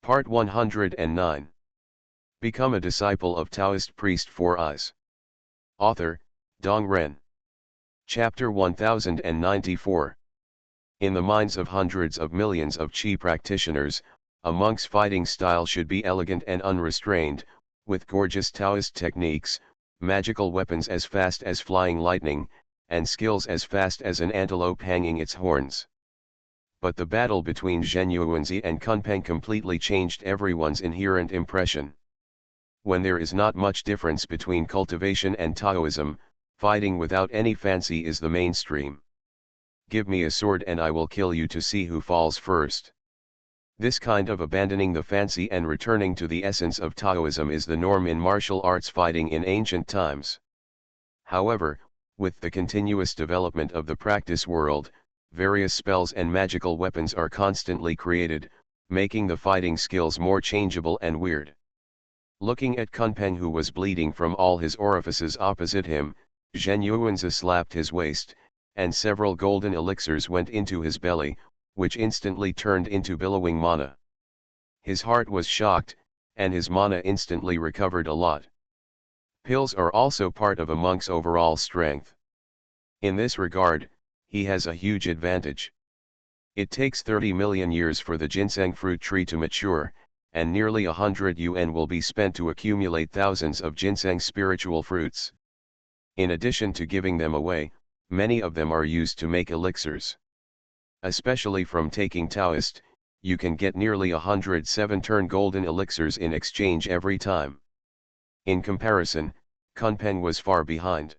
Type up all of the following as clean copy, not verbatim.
Part 109. Become a disciple of Taoist priest 4 Eyes. Author, Dong Ren. Chapter 1094. In the minds of hundreds of millions of Qi practitioners, a monk's fighting style should be elegant and unrestrained, with gorgeous Taoist techniques, magical weapons as fast as flying lightning, and skills as fast as an antelope hanging its horns. But the battle between Zhen Yuanzi and Kunpeng completely changed everyone's inherent impression. When there is not much difference between cultivation and Taoism, fighting without any fancy is the mainstream. Give me a sword and I will kill you to see who falls first. This kind of abandoning the fancy and returning to the essence of Taoism is the norm in martial arts fighting in ancient times. However, with the continuous development of the practice world, various spells and magical weapons are constantly created, making the fighting skills more changeable and weird. Looking at Kunpeng, who was bleeding from all his orifices opposite him, Zhen Yuanzi slapped his waist, and several golden elixirs went into his belly, which instantly turned into billowing mana. His heart was shocked, and his mana instantly recovered a lot. Pills are also part of a monk's overall strength. In this regard, he has a huge advantage. It takes 30 million years for the ginseng fruit tree to mature, and nearly 100 yuan will be spent to accumulate thousands of ginseng spiritual fruits. In addition to giving them away, many of them are used to make elixirs. Especially from taking Taoist, you can get nearly 107 turn golden elixirs in exchange every time. In comparison, Kunpeng was far behind.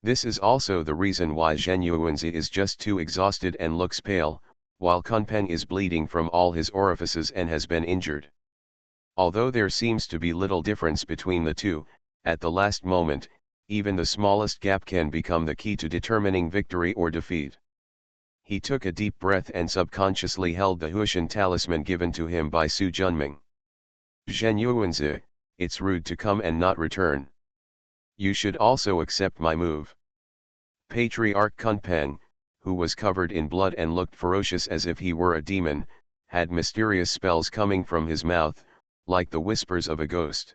This is also the reason why Zhen Yuanzi is just too exhausted and looks pale, while Kunpeng is bleeding from all his orifices and has been injured. Although there seems to be little difference between the two, at the last moment, even the smallest gap can become the key to determining victory or defeat. He took a deep breath and subconsciously held the Huishan talisman given to him by Su Junming. Zhen Yuanzi, it's rude to come and not return. You should also accept my move. Patriarch Kunpeng, who was covered in blood and looked ferocious as if he were a demon, had mysterious spells coming from his mouth, like the whispers of a ghost.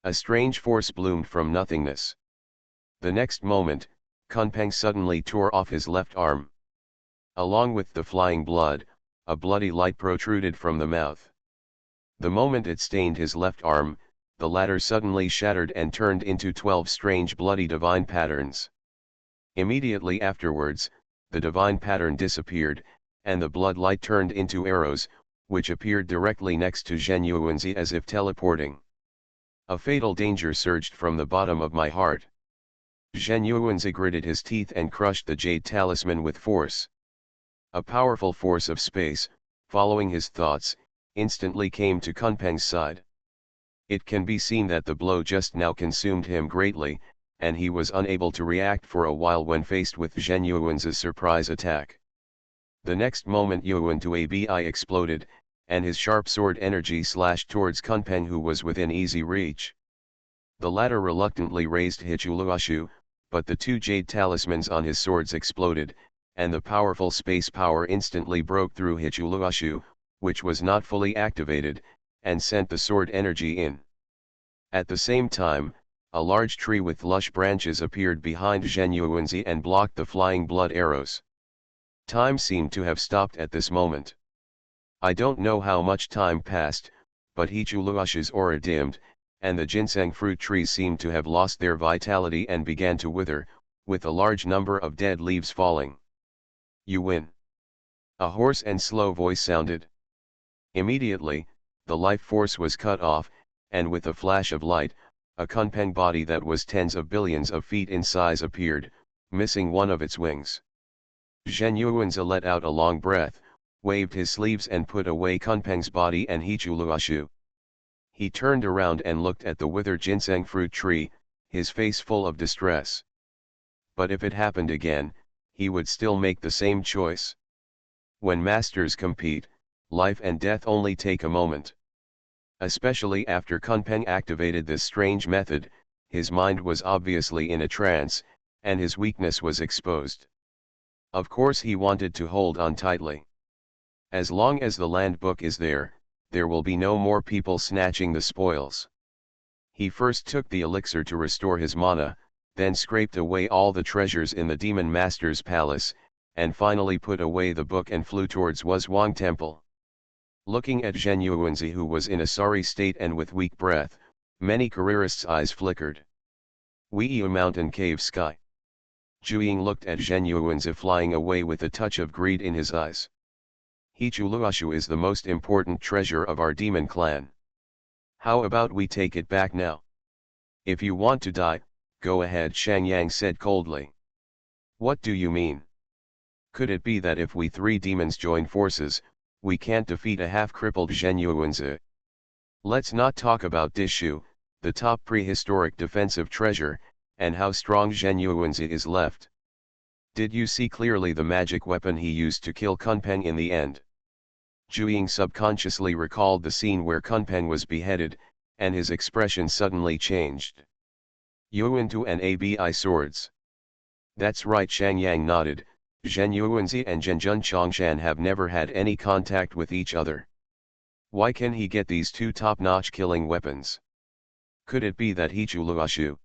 A strange force bloomed from nothingness. The next moment, Kunpeng suddenly tore off his left arm. Along with the flying blood, a bloody light protruded from the mouth. The moment it stained his left arm, the latter suddenly shattered and turned into 12 strange bloody divine patterns. Immediately afterwards, the divine pattern disappeared, and the blood light turned into arrows, which appeared directly next to Zhen Yuanzi as if teleporting. A fatal danger surged from the bottom of my heart. Zhen Yuanzi gritted his teeth and crushed the jade talisman with force. A powerful force of space, following his thoughts, instantly came to Kunpeng's side. It can be seen that the blow just now consumed him greatly, and he was unable to react for a while when faced with Zhen Yuanzi's surprise attack. The next moment Yuanzi exploded, and his sharp sword energy slashed towards Kunpeng, who was within easy reach. The latter reluctantly raised Hichuluashu, but the two jade talismans on his swords exploded, and the powerful space power instantly broke through Hichuluashu, which was not fully activated, and sent the sword energy in. At the same time, a large tree with lush branches appeared behind Zhen Yuanzi and blocked the flying blood arrows. Time seemed to have stopped at this moment. I don't know how much time passed, but Hichuluashu's aura dimmed, and the ginseng fruit trees seemed to have lost their vitality and began to wither, with a large number of dead leaves falling. You win. A hoarse and slow voice sounded. Immediately, the life force was cut off, and with a flash of light, a Kunpeng body that was tens of billions of feet in size appeared, missing one of its wings. Zhen Yuanzi let out a long breath, waved his sleeves and put away Kunpeng's body and Hichuluashu. He turned around and looked at the withered ginseng fruit tree, his face full of distress. But if it happened again, he would still make the same choice. When masters compete, life and death only take a moment. Especially after Kunpeng activated this strange method, his mind was obviously in a trance, and his weakness was exposed. Of course he wanted to hold on tightly. As long as the land book is there, there will be no more people snatching the spoils. He first took the elixir to restore his mana, then scraped away all the treasures in the demon master's palace, and finally put away the book and flew towards Wuzhuang Temple. Looking at Zhen Yuanzi, who was in a sorry state and with weak breath, many careerists' eyes flickered. Weiyu Mountain Cave Sky. Zhu looked at Zhen Yuanzi flying away with a touch of greed in his eyes. Hichuluashu is the most important treasure of our demon clan. How about we take it back now? If you want to die, go ahead, Shang Yang said coldly. What do you mean? Could it be that if we three demons join forces, we can't defeat a half-crippled Zhen Yuanzi? Let's not talk about Dishu, the top prehistoric defensive treasure, and how strong Zhen Yuanzi is left. Did you see clearly the magic weapon he used to kill Kunpeng in the end? Zhu subconsciously recalled the scene where Kunpeng was beheaded, and his expression suddenly changed. Yuantu and Abi swords. That's right, Shang Yang nodded. Zhen Yuanzi and Zhenjun Chongshan have never had any contact with each other. Why can he get these two top-notch killing weapons? Could it be that Hichuluashu?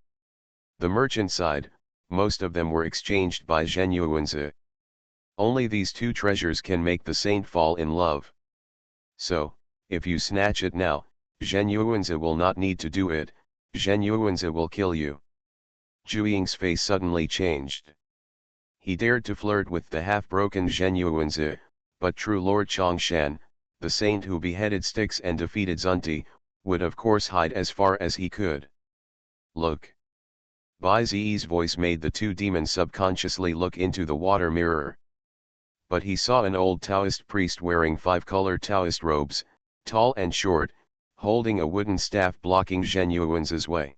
The merchant side, most of them were exchanged by Zhen Yuanzi. Only these two treasures can make the saint fall in love. So, if you snatch it now, Zhen Yuanzi will not need to do it, Zhen Yuanzi will kill you. Zhu Ying's face suddenly changed. He dared to flirt with the half-broken Zhen Yuanzi, but true Lord Chongshan, the saint who beheaded Styx and defeated Zunti, would of course hide as far as he could. Look. Bai Ziyi's voice made the two demons subconsciously look into the water mirror. But he saw an old Taoist priest wearing 5-colored Taoist robes, tall and short, holding a wooden staff blocking Zhen Yuanzi's way.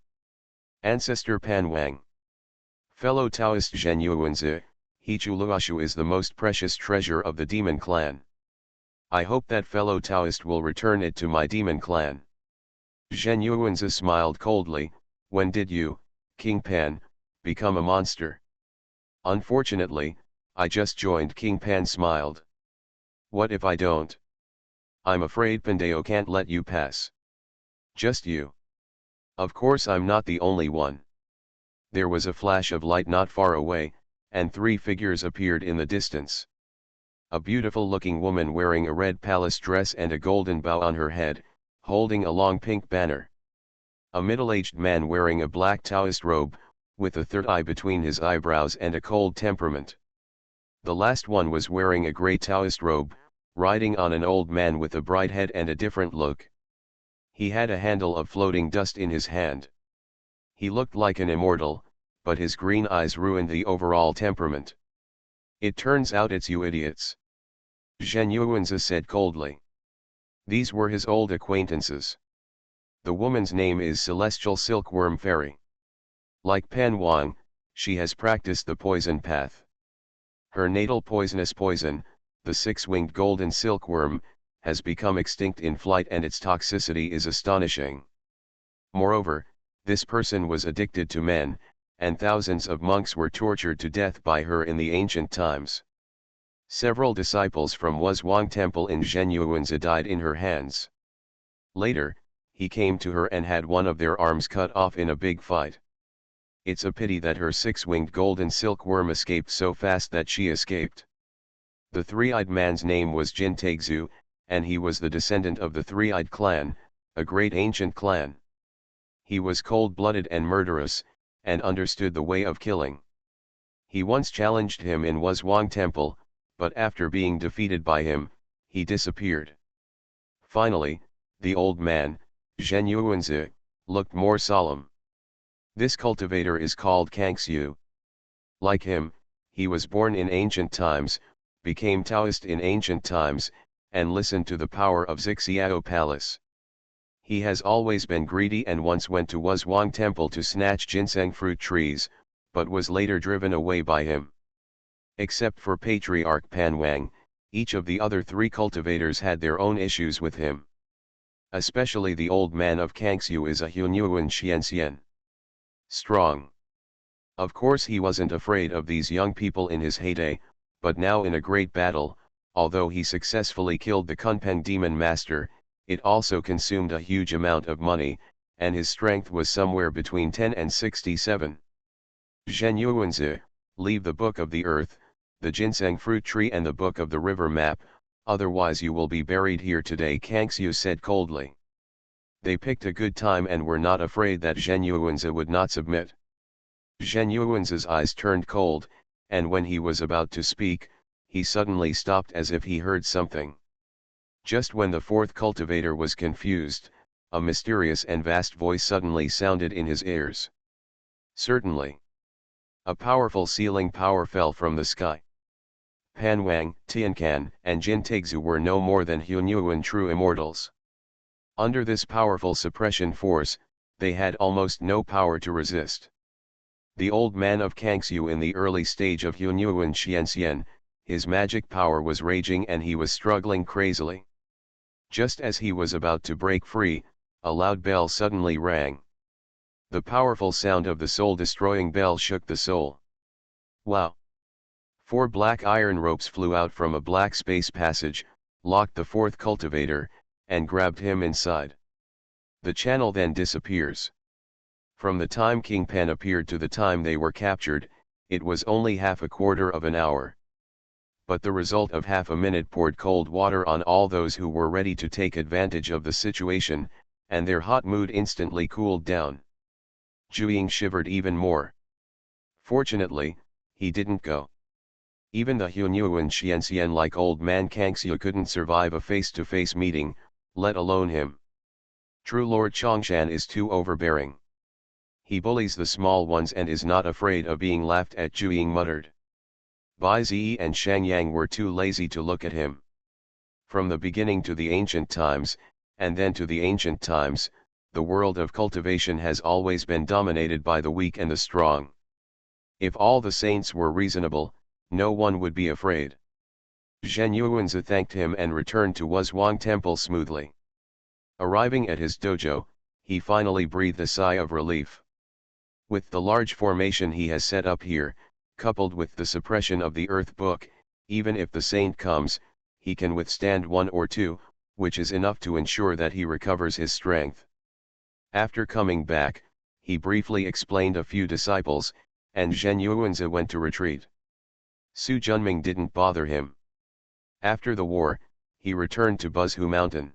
Ancestor Pan Wang. Fellow Taoist Zhen Yuanzi, Hichuluashu is the most precious treasure of the demon clan. I hope that fellow Taoist will return it to my demon clan. Zhen Yuanzi smiled coldly. When did you, King Pan, become a monster? Unfortunately, I just joined. King Pan smiled. What if I don't? I'm afraid Pandeo can't let you pass. Just you. Of course I'm not the only one. There was a flash of light not far away, and 3 figures appeared in the distance. A beautiful-looking woman wearing a red palace dress and a golden bow on her head, holding a long pink banner. A middle-aged man wearing a black Taoist robe, with a third eye between his eyebrows and a cold temperament. The last one was wearing a grey Taoist robe, riding on an old man with a bright head and a different look. He had a handle of floating dust in his hand. He looked like an immortal, but his green eyes ruined the overall temperament. It turns out it's you idiots. Zhen Yuanzi said coldly. These were his old acquaintances. The woman's name is Celestial Silkworm Fairy. Like Pan Wang, she has practiced the poison path. Her natal poisonous poison, the 6-winged golden silkworm, has become extinct in flight, and its toxicity is astonishing. Moreover, this person was addicted to men, and thousands of monks were tortured to death by her in the ancient times. Several disciples from Wuzhuang Temple in Zhen Yuanzi died in her hands. Later, he came to her and had one of their arms cut off in a big fight. It's a pity that her 6-winged golden silkworm escaped so fast that she escaped. The 3-eyed man's name was Jin Taixu, and he was the descendant of the 3-eyed clan, a great ancient clan. He was cold-blooded and murderous, and understood the way of killing. He once challenged him in Wuzhuang Temple, but after being defeated by him, he disappeared. Finally, the old man, Zhen Yuanzi, looked more solemn. This cultivator is called Kangxu. Like him, he was born in ancient times, became Taoist in ancient times, and listened to the power of Zixiao Palace. He has always been greedy and once went to Wuzhuang Temple to snatch ginseng fruit trees, but was later driven away by him. Except for Patriarch Pan Wang, each of the other 3 cultivators had their own issues with him. Especially the old man of Kangxu is a Hunyuan Xianxian. Strong. Of course he wasn't afraid of these young people in his heyday, but now in a great battle, although he successfully killed the Kunpeng demon master, It also consumed a huge amount of money, and his strength was somewhere between 10 and 67. Zhen Yuanzi, leave the Book of the Earth, the ginseng fruit tree and the Book of the River map, otherwise you will be buried here today, Kang Xiu said coldly. They picked a good time and were not afraid that Zhen Yuanzi would not submit. Zhen Yuanzi's eyes turned cold, and when he was about to speak, he suddenly stopped as if he heard something. Just when the fourth cultivator was confused, a mysterious and vast voice suddenly sounded in his ears. Certainly. A powerful sealing power fell from the sky. Pan Wang, Tiancan, and Jin Tegzu were no more than Hunyuan true immortals. Under this powerful suppression force, they had almost no power to resist. The old man of Kangxiu in the early stage of Hunyuan Xianxian, his magic power was raging and he was struggling crazily. Just as he was about to break free, a loud bell suddenly rang. The powerful sound of the soul-destroying bell shook the soul. Wow! 4 black iron ropes flew out from a black space passage, locked the fourth cultivator, and grabbed him inside. The channel then disappears. From the time King Pan appeared to the time they were captured, it was only half a quarter of an hour. But the result of half a minute poured cold water on all those who were ready to take advantage of the situation, and their hot mood instantly cooled down. Zhu shivered even more. Fortunately, he didn't go. Even the Hunyuan Xianxian like old man Kangxiu couldn't survive a face-to-face meeting, let alone him. True Lord Chongshan is too overbearing. He bullies the small ones and is not afraid of being laughed at, Zhu muttered. Bai Ziyi and Shang Yang were too lazy to look at him. From the beginning to the ancient times, and then to the ancient times, the world of cultivation has always been dominated by the weak and the strong. If all the saints were reasonable, no one would be afraid. Zhen Yuanzi thanked him and returned to Wuzhuang Temple smoothly. Arriving at his dojo, he finally breathed a sigh of relief. With the large formation he has set up here, coupled with the suppression of the Earth Book, even if the saint comes, he can withstand 1 or 2, which is enough to ensure that he recovers his strength. After coming back, he briefly explained a few disciples, and Zhen Yuanzi went to retreat. Su Junming didn't bother him. After the war, he returned to Buzhu Mountain.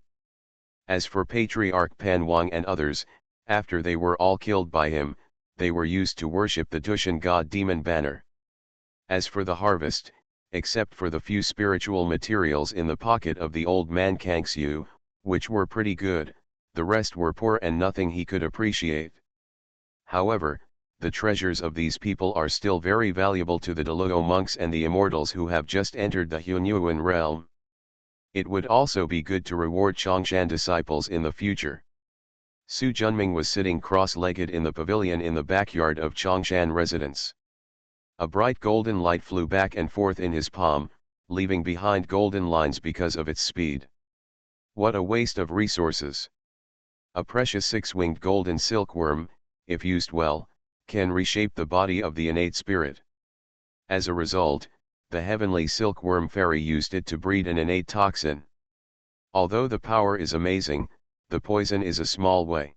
As for Patriarch Pan Wang and others, after they were all killed by him, they were used to worship the Dushan god demon banner. As for the harvest, except for the few spiritual materials in the pocket of the old man Kangxiu, which were pretty good, the rest were poor and nothing he could appreciate. However, the treasures of these people are still very valuable to the Deluo monks and the immortals who have just entered the Hunyuan realm. It would also be good to reward Chongshan disciples in the future. Su Junming was sitting cross-legged in the pavilion in the backyard of Chongshan residence. A bright golden light flew back and forth in his palm, leaving behind golden lines because of its speed. What a waste of resources! A precious 6-winged golden silkworm, if used well, can reshape the body of the innate spirit. As a result, the heavenly silkworm fairy used it to breed an innate toxin. Although the power is amazing, the poison is a small way.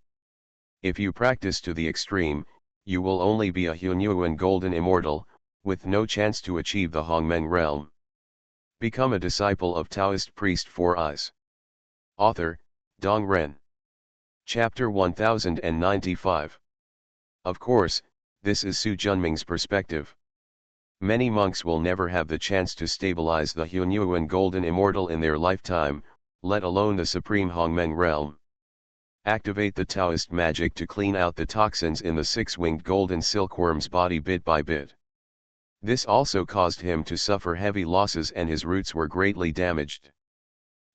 If you practice to the extreme, you will only be a Hunyuan golden immortal, with no chance to achieve the Hongmeng realm. Become a disciple of Taoist priest 4 Eyes. Author, Dong Ren. Chapter 1095. Of course, this is Su Junming's perspective. Many monks will never have the chance to stabilize the Hunyuan golden immortal in their lifetime, let alone the supreme Hongmeng realm. Activate the Taoist magic to clean out the toxins in the 6-winged golden silkworm's body bit by bit. This also caused him to suffer heavy losses and his roots were greatly damaged.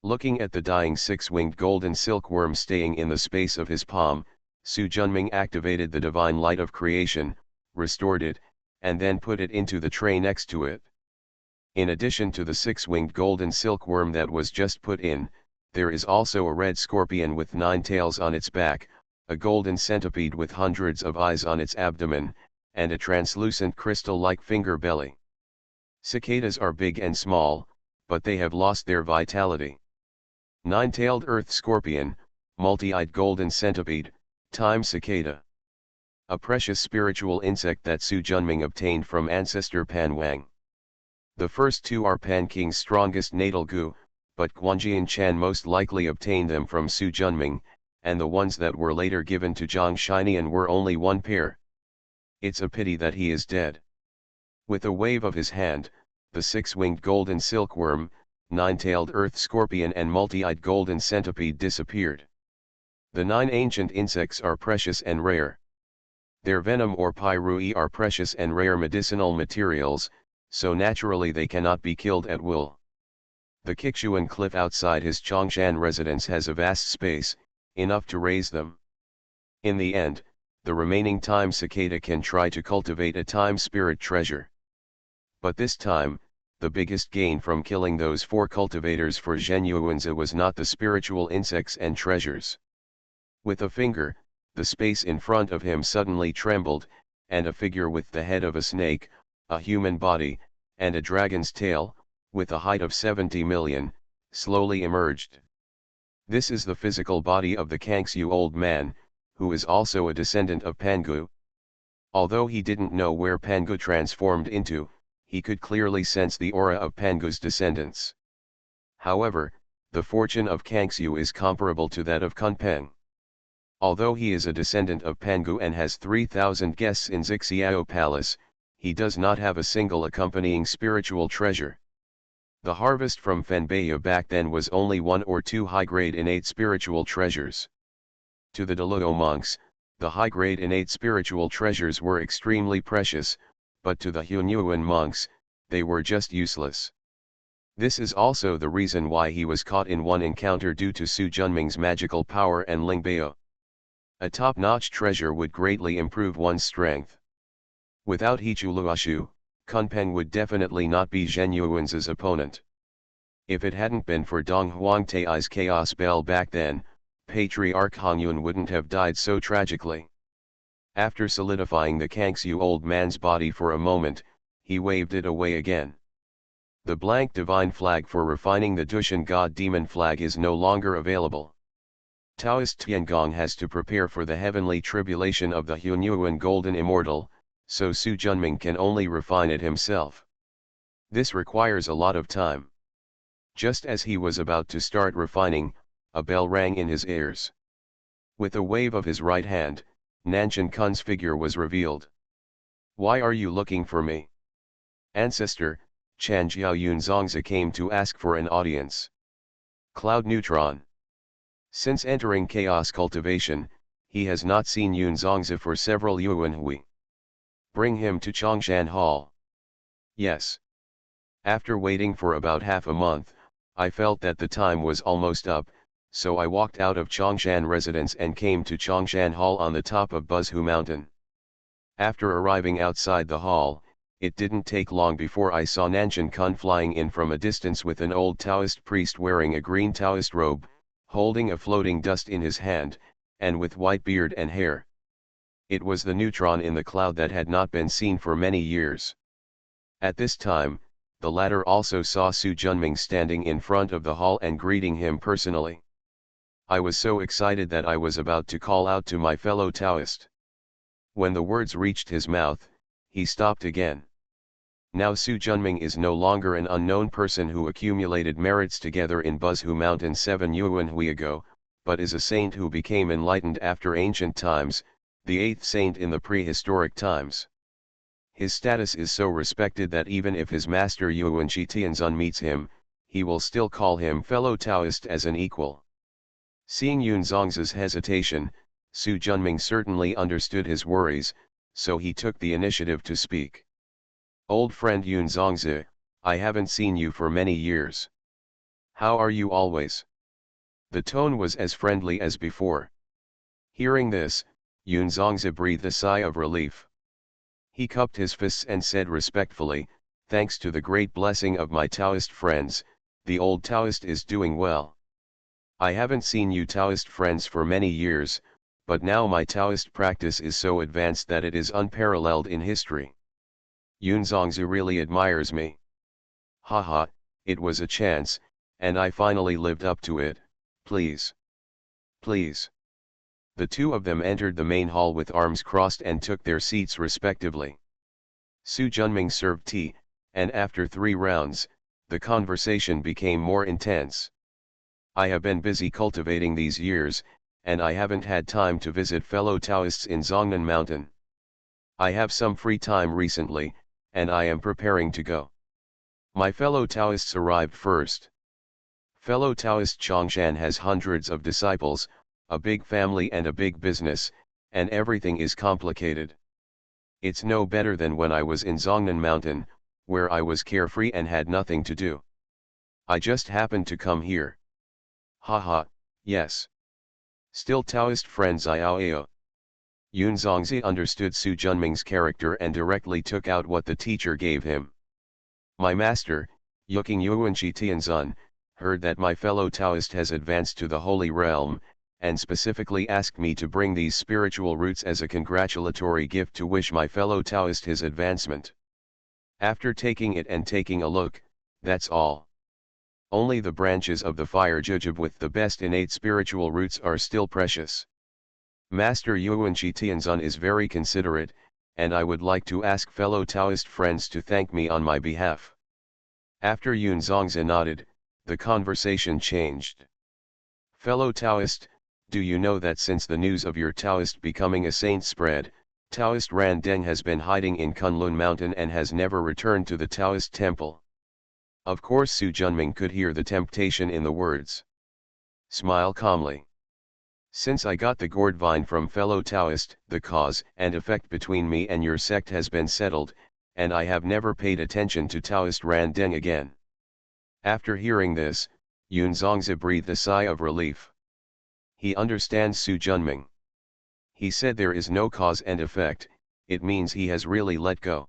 Looking at the dying 6-winged golden silkworm staying in the space of his palm, Su Junming activated the divine light of creation, restored it, and then put it into the tray next to it. In addition to the 6-winged golden silkworm that was just put in, there is also a red scorpion with 9 tails on its back, a golden centipede with hundreds of eyes on its abdomen, and a translucent crystal-like finger belly. Cicadas are big and small, but they have lost their vitality. Nine-tailed earth scorpion, multi-eyed golden centipede, time cicada. A precious spiritual insect that Su Junming obtained from ancestor Pan Wang. The first two are Pan King's strongest natal gu, but Guanjian Chan most likely obtained them from Su Junming, and the ones that were later given to Zhang Shinian were only one pair. It's a pity that he is dead. With a wave of his hand, the six-winged golden silkworm, nine-tailed earth scorpion and multi-eyed golden centipede disappeared. The 9 ancient insects are precious and rare. Their venom or pyrui are precious and rare medicinal materials, so naturally they cannot be killed at will. The Kixuan cliff outside his Chongshan residence has a vast space, enough to raise them. In the end, the remaining time cicada can try to cultivate a time spirit treasure. But this time, the biggest gain from killing those 4 cultivators for Zhen Yuanzi was not the spiritual insects and treasures. With a finger, the space in front of him suddenly trembled, and a figure with the head of a snake, a human body, and a dragon's tail, with a height of 70 million, slowly emerged. This is the physical body of the Kangxu old man, who is also a descendant of Pangu. Although he didn't know where Pangu transformed into, he could clearly sense the aura of Pangu's descendants. However, the fortune of Kangxu is comparable to that of Kunpeng. Although he is a descendant of Pangu and has 3,000 guests in Zixiao Palace, he does not have a single accompanying spiritual treasure. The harvest from Fenbaya back then was only 1 or 2 high-grade innate spiritual treasures. To the Deluo monks, the high-grade innate spiritual treasures were extremely precious, but to the Hunyuan monks, they were just useless. This is also the reason why he was caught in one encounter due to Su Junming's magical power and Lingbao. A top-notch treasure would greatly improve one's strength. Without Hichuluashu, Kunpeng would definitely not be Zhen Yuanzi's opponent. If it hadn't been for Dong Huangtai's chaos bell back then, Patriarch Hongyun wouldn't have died so tragically. After solidifying the Kangxu old man's body for a moment, he waved it away again. The blank divine flag for refining the Dushan god-demon flag is no longer available. Taoist Tiangong has to prepare for the heavenly tribulation of the Hunyuan golden immortal, so Su Junming can only refine it himself. This requires a lot of time. Just as he was about to start refining, a bell rang in his ears. With a wave of his right hand, Nanshan Kun's figure was revealed. "Why are you looking for me?" "Ancestor, Chan Jiao Yunzongzi came to ask for an audience." Cloud Neutron. Since entering chaos cultivation, he has not seen Yunzongzi for several yuanhui. "Bring him to Chongshan Hall." "Yes." After waiting for about half a month, I felt that the time was almost up, so I walked out of Chongshan residence and came to Chongshan Hall on the top of Buzhu Mountain. After arriving outside the hall, it didn't take long before I saw Nanshan Kun flying in from a distance with an old Taoist priest wearing a green Taoist robe, holding a floating dust in his hand, and with white beard and hair. It was the neutron in the cloud that had not been seen for many years. At this time, the latter also saw Su Junming standing in front of the hall and greeting him personally. I was so excited that I was about to call out to my fellow Taoist. When the words reached his mouth, he stopped again. Now Su Junming is no longer an unknown person who accumulated merits together in Buzhu Mountain 7 yuanhui ago, but is a saint who became enlightened after ancient times, the 8th saint in the prehistoric times. His status is so respected that even if his master Yuanqi Tianzun meets him, he will still call him fellow Taoist as an equal. Seeing Yunzongzi's hesitation, Su Junming certainly understood his worries, so he took the initiative to speak. "Old friend Yunzongzi, I haven't seen you for many years. How are you always?" The tone was as friendly as before. Hearing this, Yunzongzi breathed a sigh of relief. He cupped his fists and said respectfully, "Thanks to the great blessing of my Taoist friends, the old Taoist is doing well. I haven't seen you Taoist friends for many years, but now my Taoist practice is so advanced that it is unparalleled in history. Yunzongzi really admires me. Haha, it was a chance, and I finally lived up to it." Please. Please. The two of them entered the main hall with arms crossed and took their seats respectively. Su Junming served tea, and after 3 rounds, the conversation became more intense. I have been busy cultivating these years, and I haven't had time to visit fellow Taoists in Zhongnan Mountain. I have some free time recently, and I am preparing to go. My fellow Taoists arrived first. Fellow Taoist Chongshan has hundreds of disciples, a big family and a big business, and everything is complicated. It's no better than when I was in Zhongnan Mountain, where I was carefree and had nothing to do. I just happened to come here. Haha, yes. Still Taoist friends Iao. Yun Zongzi understood Su Junming's character and directly took out what the teacher gave him. My master, Yuking Yuanqi Tianzun, heard that my fellow Taoist has advanced to the Holy Realm, and specifically asked me to bring these spiritual roots as a congratulatory gift to wish my fellow Taoist his advancement. After taking it and taking a look, that's all. Only the branches of the fire jujube with the best innate spiritual roots are still precious. Master Yuanqi Tianzun is very considerate, and I would like to ask fellow Taoist friends to thank me on my behalf. After Yun Zongzi nodded, the conversation changed. Fellow Taoist, do you know that since the news of your Taoist becoming a saint spread, Taoist Ran Deng has been hiding in Kunlun Mountain and has never returned to the Taoist temple? Of course Su Junming could hear the temptation in the words. Smile calmly. Since I got the gourd vine from fellow Taoist, the cause and effect between me and your sect has been settled, and I have never paid attention to Taoist Ran Deng again. After hearing this, Yun Zongzi breathed a sigh of relief. He understands Su Junming. He said there is no cause and effect, it means he has really let go.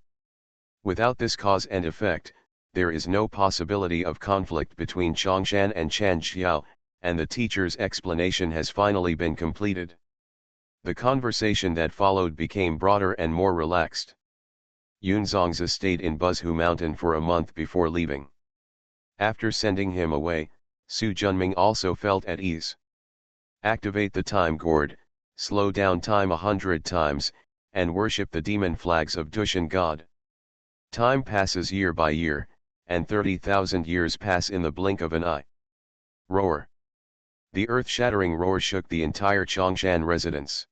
Without this cause and effect, there is no possibility of conflict between Chongshan and Chanxiao, and the teacher's explanation has finally been completed. The conversation that followed became broader and more relaxed. Yun Zongzi stayed in Buzhu Mountain for a month before leaving. After sending him away, Su Junming also felt at ease. Activate the time gourd, slow down time 100 times, and worship the demon flags of Dushan God. Time passes year by year, and 30,000 years pass in the blink of an eye. Roar. The earth-shattering roar shook the entire Chongshan residence.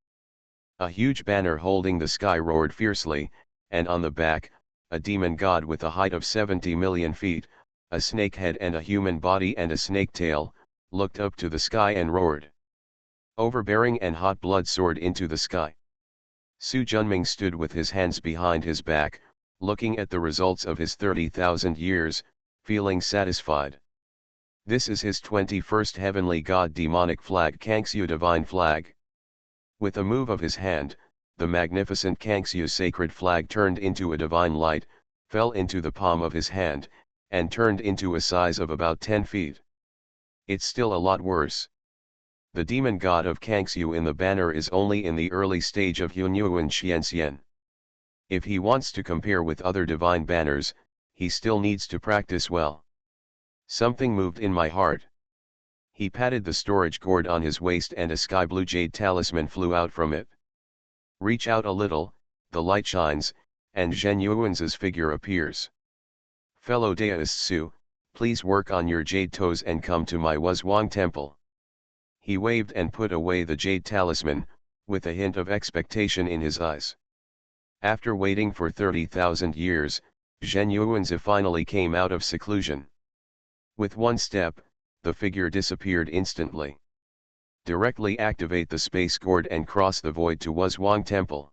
A huge banner holding the sky roared fiercely, and on the back, a demon god with a height of 70 million feet, a snake head and a human body and a snake tail, looked up to the sky and roared. Overbearing and hot blood soared into the sky. Su Junming stood with his hands behind his back, looking at the results of his 30,000 years, feeling satisfied. This is his 21st heavenly god demonic flag Kangxu divine flag. With a move of his hand, the magnificent Kangxu sacred flag turned into a divine light, fell into the palm of his hand, and turned into a size of about 10 feet. It's still a lot worse. The demon god of Kangxu in the banner is only in the early stage of Hunyuan Xianxian. If he wants to compare with other divine banners, he still needs to practice well. Something moved in my heart. He patted the storage gourd on his waist and a sky blue jade talisman flew out from it. Reach out a little, the light shines, and Zhen Yuan's figure appears. Fellow Taoist Su, please work on your jade toes and come to my Wuzhuang temple. He waved and put away the jade talisman, with a hint of expectation in his eyes. After waiting for 30,000 years, Zhen Yuanzi finally came out of seclusion. With one step, the figure disappeared instantly. Directly activate the space gourd and cross the void to Wuzhuang temple.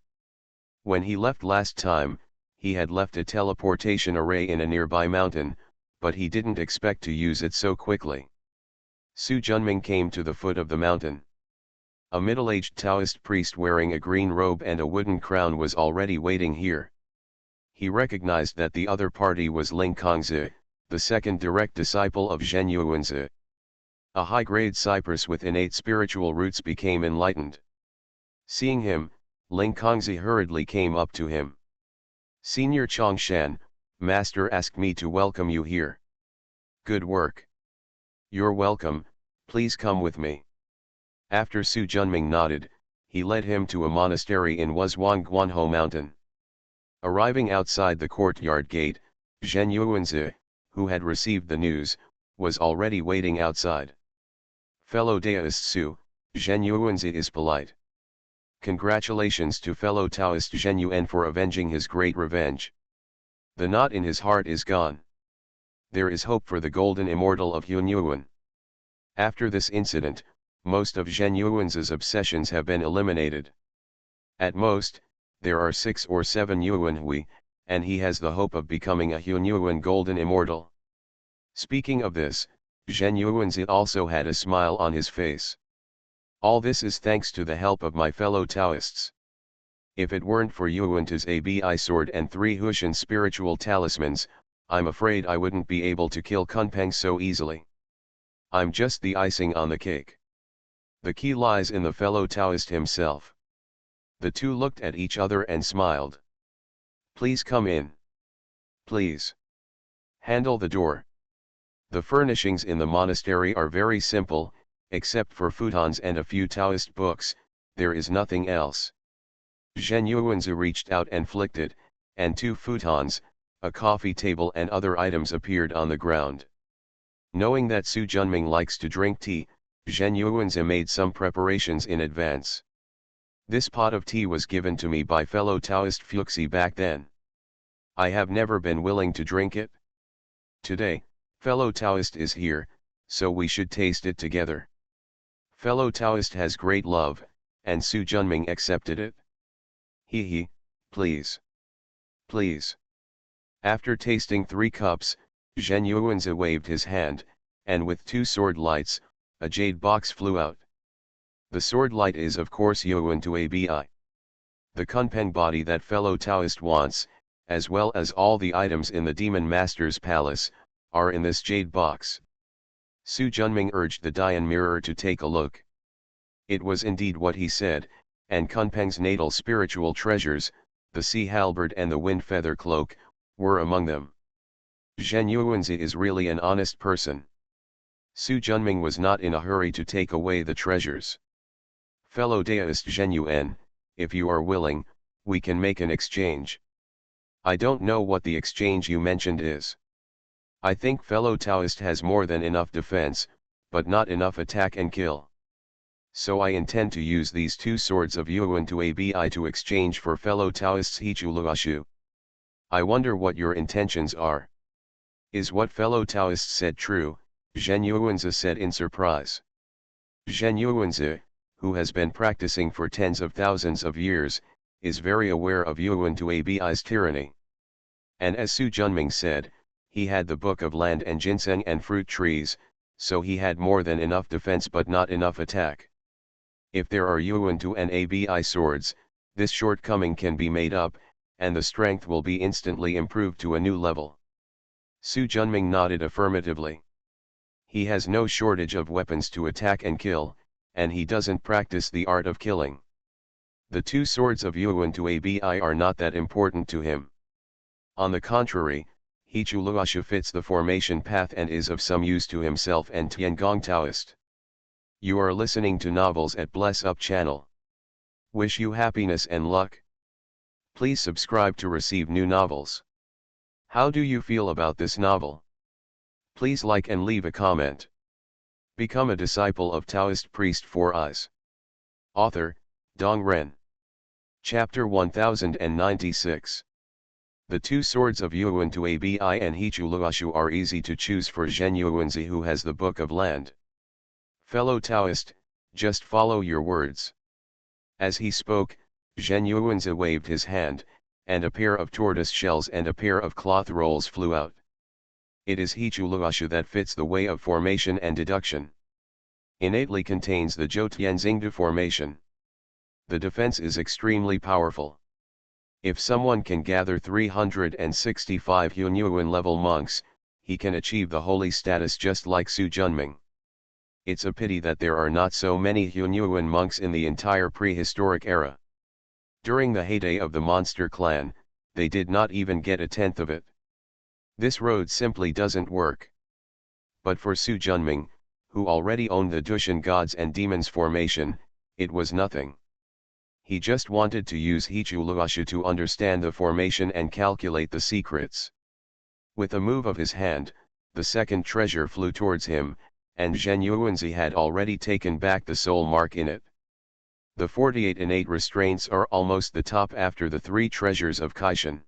When he left last time, he had left a teleportation array in a nearby mountain, but he didn't expect to use it so quickly. Su Junming came to the foot of the mountain. A middle-aged Taoist priest wearing a green robe and a wooden crown was already waiting here. He recognized that the other party was Ling Kongzi, the second direct disciple of Zhen Yuanzi. A high-grade cypress with innate spiritual roots became enlightened. Seeing him, Ling Kongzi hurriedly came up to him. Senior Chongshan, Master asked me to welcome you here. Good work. You're welcome, Please come with me. After Su Junming nodded, he led him to a monastery in Wuzhuang Guanhou Mountain. Arriving outside the courtyard gate, Zhen Yuanzi, who had received the news, was already waiting outside. Fellow Taoist Su, Zhen Yuanzi is polite. Congratulations to fellow Taoist Zhen Yuan for avenging his great revenge. The knot in his heart is gone. There is hope for the golden immortal of Hun Yuan. After this incident, most of Zhen Yuan's obsessions have been eliminated. At most, there are 6 or 7 Yuan Hui, and he has the hope of becoming a Hun Yuan golden immortal. Speaking of this, Zhen Yuanzi also had a smile on his face. All this is thanks to the help of my fellow Taoists. If it weren't for Yuan's Abi sword and 3 Hushan spiritual talismans, I'm afraid I wouldn't be able to kill Kunpeng so easily. I'm just the icing on the cake. The key lies in the fellow Taoist himself. The two looked at each other and smiled. Please come in. Please. Handle the door. The furnishings in the monastery are very simple, except for futons and a few Taoist books, there is nothing else. Zhen Yuanzi reached out and flicked it, and 2 futons, a coffee table and other items appeared on the ground. Knowing that Su Junming likes to drink tea, Zhen Yuanzi made some preparations in advance. This pot of tea was given to me by fellow Taoist Fuxi back then. I have never been willing to drink it. Today, fellow Taoist is here, so we should taste it together. Fellow Taoist has great love, and Su Junming accepted it. He, please. Please. After tasting 3 cups, Zhen Yuanzi waved his hand, and with 2 sword lights, a jade box flew out. The sword light is of course Yuan to Abi. The Kunpeng body that fellow Taoist wants, as well as all the items in the Demon Master's palace, are in this jade box. Su Junming urged the Dian mirror to take a look. It was indeed what he said, and Kunpeng's natal spiritual treasures, the sea halberd and the wind feather cloak, were among them. Zhen Yuanzi is really an honest person. Su Junming was not in a hurry to take away the treasures. Fellow Taoist Zhen Yuan, if you are willing, we can make an exchange. I don't know what the exchange you mentioned is. I think fellow Taoist has more than enough defense, but not enough attack and kill. So I intend to use these 2 swords of Yuan to Abi to exchange for fellow Taoist's Hichu Luashu. I wonder what your intentions are. Is what fellow Taoist said true? Zhen Yuanzi said in surprise. Zhen Yuanzi, who has been practicing for tens of thousands of years, is very aware of Yuan to Abi's tyranny. And as Su Junming said, he had the Book of Land and ginseng and fruit trees, so he had more than enough defense but not enough attack. If there are Yuan to and Abi swords, this shortcoming can be made up, and the strength will be instantly improved to a new level. Su Junming nodded affirmatively. He has no shortage of weapons to attack and kill, and he doesn't practice the art of killing. The 2 swords of Yuan to Abi are not that important to him. On the contrary, Hichu Luashu fits the formation path and is of some use to himself and Tiangong Taoist. You are listening to Novels at Bless Up channel. Wish you happiness and luck. Please subscribe to receive new novels. How do you feel about this novel? Please like and leave a comment. Become a disciple of Taoist priest 4 Eyes. Author, Dong Ren. Chapter 1096. The 2 swords of Yuan to Abi and Hichu Luashu are easy to choose for Zhen Yuanzi who has the Book of Land. Fellow Taoist, just follow your words. As he spoke, Zhen Yuanzi waved his hand, and a pair of tortoise shells and a pair of cloth rolls flew out. It is Hichu Luashu that fits the way of formation and deduction. Innately contains the Zhou Tianxingde formation. The defense is extremely powerful. If someone can gather 365 Hun Yuan level monks, he can achieve the holy status just like Su Junming. It's a pity that there are not so many Hun Yuan monks in the entire prehistoric era. During the heyday of the monster clan, they did not even get a tenth of it. This road simply doesn't work. But for Su Junming, who already owned the Dushan gods and demons formation, it was nothing. He just wanted to use Hichuluashu to understand the formation and calculate the secrets. With a move of his hand, the second treasure flew towards him, and Zhen Yuanzi had already taken back the soul mark in it. The 48 innate restraints are almost the top after the 3 treasures of Kaishan.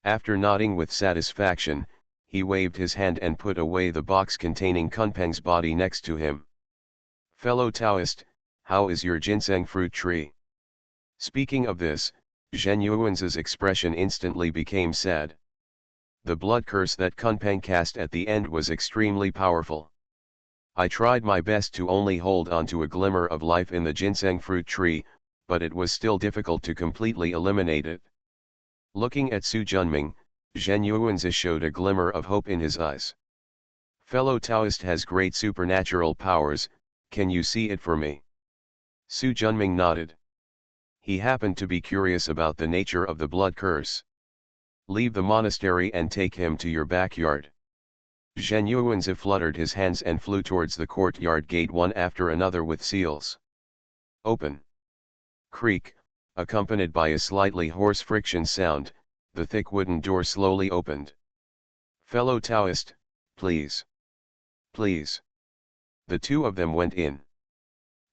After nodding with satisfaction, he waved his hand and put away the box containing Kunpeng's body next to him. Fellow Taoist, how is your ginseng fruit tree? Speaking of this, Zhen Yuanzi's expression instantly became sad. The blood curse that Kunpeng cast at the end was extremely powerful. I tried my best to only hold on to a glimmer of life in the ginseng fruit tree, but it was still difficult to completely eliminate it. Looking at Su Junming, Zhen Yuanzi showed a glimmer of hope in his eyes. Fellow Taoist has great supernatural powers, can you see it for me? Su Junming nodded. He happened to be curious about the nature of the blood curse. Leave the monastery and take him to your backyard. Zhen Yuanzi fluttered his hands and flew towards the courtyard gate one after another with seals. Open. Creak, accompanied by a slightly hoarse friction sound, the thick wooden door slowly opened. Fellow Taoist, please. Please. The two of them went in.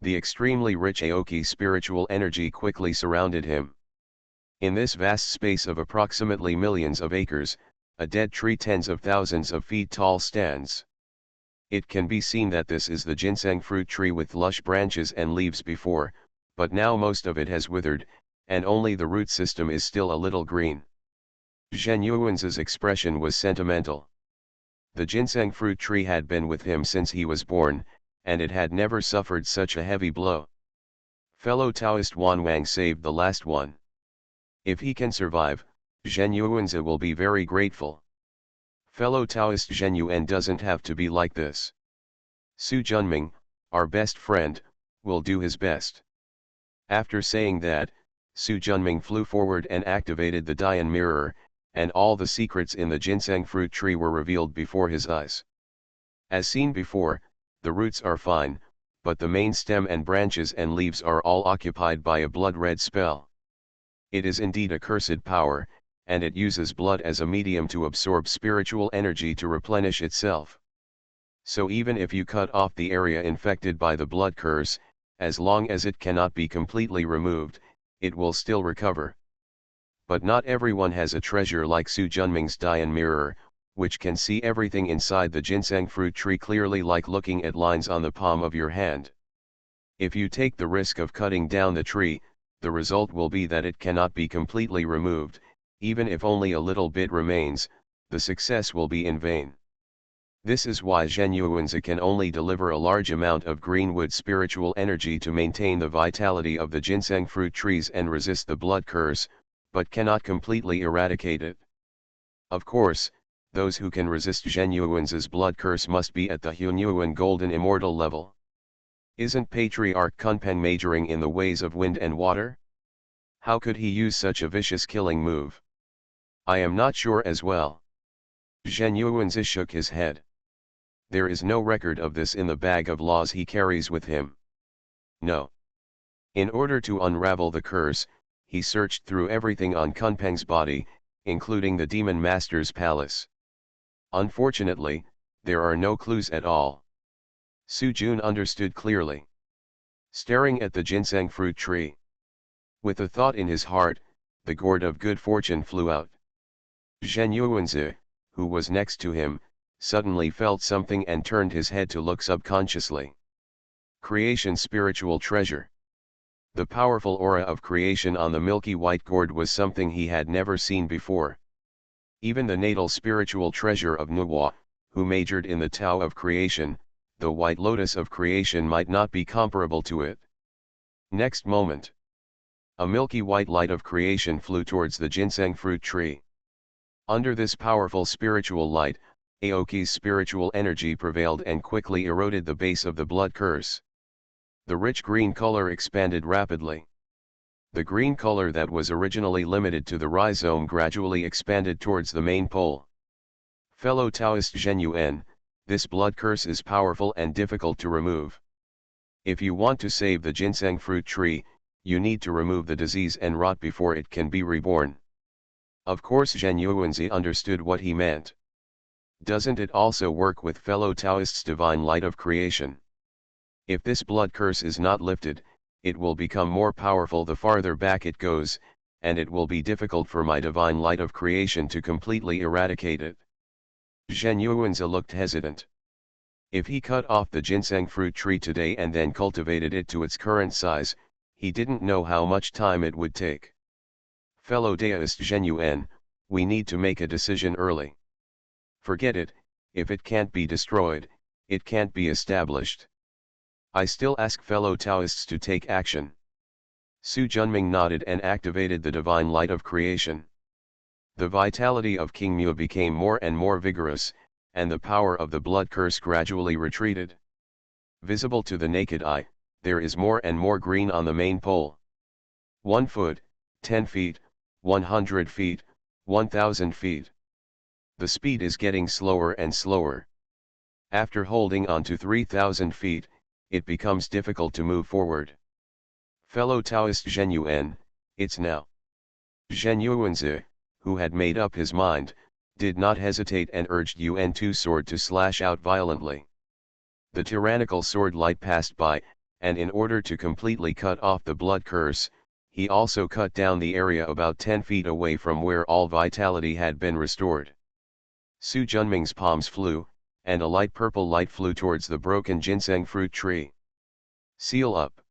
The extremely rich Aoki spiritual energy quickly surrounded him. In this vast space of approximately millions of acres, a dead tree tens of thousands of feet tall stands. It can be seen that this is the ginseng fruit tree with lush branches and leaves before, but now most of it has withered, and only the root system is still a little green. Zhen Yuanzi's expression was sentimental. The ginseng fruit tree had been with him since he was born, and it had never suffered such a heavy blow. Fellow Taoist Wan Wang saved the last one. If he can survive, Zhen Yuanzi will be very grateful. Fellow Taoist Zhen Yuan doesn't have to be like this. Su Junming, our best friend, will do his best. After saying that, Su Junming flew forward and activated the Dian mirror, and all the secrets in the ginseng fruit tree were revealed before his eyes. As seen before, the roots are fine, but the main stem and branches and leaves are all occupied by a blood-red spell. It is indeed a cursed power, and it uses blood as a medium to absorb spiritual energy to replenish itself. So even if you cut off the area infected by the blood curse, as long as it cannot be completely removed, it will still recover. But not everyone has a treasure like Su Junming's Dian mirror, which can see everything inside the ginseng fruit tree clearly like looking at lines on the palm of your hand. If you take the risk of cutting down the tree, the result will be that it cannot be completely removed. Even if only a little bit remains, the success will be in vain. This is why Zhen Yuanzi can only deliver a large amount of greenwood spiritual energy to maintain the vitality of the ginseng fruit trees and resist the blood curse, but cannot completely eradicate it. Of course, those who can resist Zhen Yuanzi's blood curse must be at the Hunyuan golden immortal level. Isn't Patriarch Kunpeng majoring in the ways of wind and water? How could he use such a vicious killing move? I am not sure as well. Zhen Yuanzi shook his head. There is no record of this in the bag of laws he carries with him. No. In order to unravel the curse, he searched through everything on Kunpeng's body, including the demon master's palace. Unfortunately, there are no clues at all. Su Jun understood clearly. Staring at the ginseng fruit tree. With a thought in his heart, the gourd of good fortune flew out. Zhen Yuanzi, who was next to him, suddenly felt something and turned his head to look subconsciously. Creation spiritual treasure. The powerful aura of creation on the milky white gourd was something he had never seen before. Even the natal spiritual treasure of Nuwa, who majored in the Tao of creation, the white lotus of creation might not be comparable to it. Next moment, a milky white light of creation flew towards the ginseng fruit tree. Under this powerful spiritual light, Aoki's spiritual energy prevailed and quickly eroded the base of the blood curse. The rich green color expanded rapidly. The green color that was originally limited to the rhizome gradually expanded towards the main pole. Fellow Taoist Zhen Yuan, This blood curse is powerful and difficult to remove. If you want to save the ginseng fruit tree, you need to remove the disease and rot before it can be reborn. Of course Zhen Yuanzi understood what he meant. Doesn't it also work with fellow Taoists' divine light of creation? If this blood curse is not lifted, it will become more powerful the farther back it goes, and it will be difficult for my divine light of creation to completely eradicate it. Zhen Yuanzi looked hesitant. If he cut off the ginseng fruit tree today and then cultivated it to its current size, he didn't know how much time it would take. Fellow Taoist Zhen Yuan, we need to make a decision early. Forget it, if it can't be destroyed, it can't be established. I still ask fellow Taoists to take action. Su Junming nodded and activated the divine light of creation. The vitality of King Mu became more and more vigorous, and the power of the blood curse gradually retreated. Visible to the naked eye, there is more and more green on the main pole. 1 foot, 10 feet, 100 feet, 1000 feet. The speed is getting slower and slower. After holding on to 3000 feet, it becomes difficult to move forward. Fellow Taoist Zhen Yuan, it's now. Zhen Yuanzi, who had made up his mind, did not hesitate and urged Yuan Tu sword to slash out violently. The tyrannical sword light passed by, and in order to completely cut off the blood curse, he also cut down the area about 10 feet away from where all vitality had been restored. Su Junming's palms flew, and a light purple light flew towards the broken ginseng fruit tree. Seal up.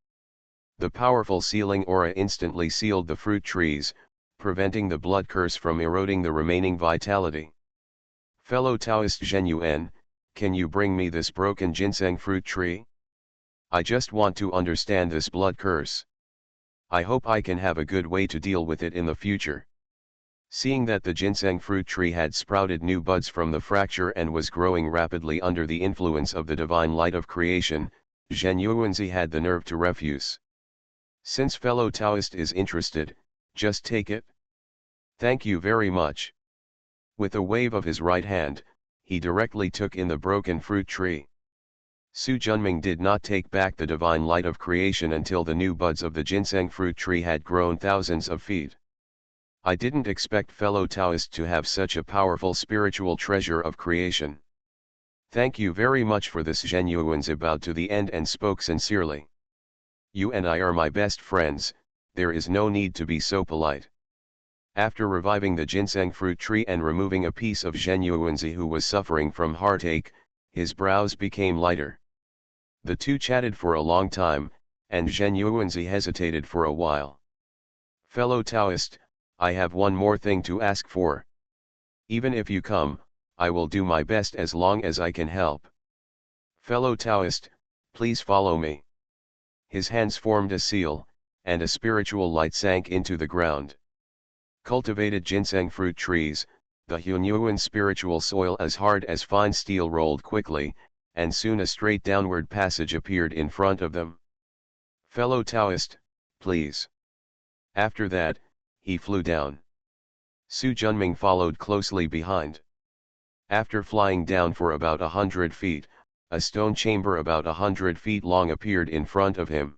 The powerful sealing aura instantly sealed the fruit trees, preventing the blood curse from eroding the remaining vitality. Fellow Taoist Zhen Yuan, can you bring me this broken ginseng fruit tree? I just want to understand this blood curse. I hope I can have a good way to deal with it in the future. Seeing that the ginseng fruit tree had sprouted new buds from the fracture and was growing rapidly under the influence of the divine light of creation, Zhen Yuanzi had the nerve to refuse. Since fellow Taoist is interested, just take it. Thank you very much. With a wave of his right hand, he directly took in the broken fruit tree. Su Junming did not take back the divine light of creation until the new buds of the ginseng fruit tree had grown thousands of feet. I didn't expect fellow Taoist to have such a powerful spiritual treasure of creation. Thank you very much for this. Zhen Yuanzi bowed to the end and spoke sincerely. You and I are my best friends, there is no need to be so polite. After reviving the ginseng fruit tree and removing a piece of Zhen Yuanzi who was suffering from heartache, his brows became lighter. The two chatted for a long time, and Zhen Yuanzi hesitated for a while. Fellow Taoist, I have one more thing to ask for. Even if you come, I will do my best as long as I can help. Fellow Taoist, please follow me. His hands formed a seal, and a spiritual light sank into the ground. Cultivated ginseng fruit trees, the Hunyuan spiritual soil as hard as fine steel rolled quickly, and soon a straight downward passage appeared in front of them. Fellow Taoist, please. After that, he flew down. Su Junming followed closely behind. After flying down for about 100 feet, a stone chamber about 100 feet long appeared in front of him.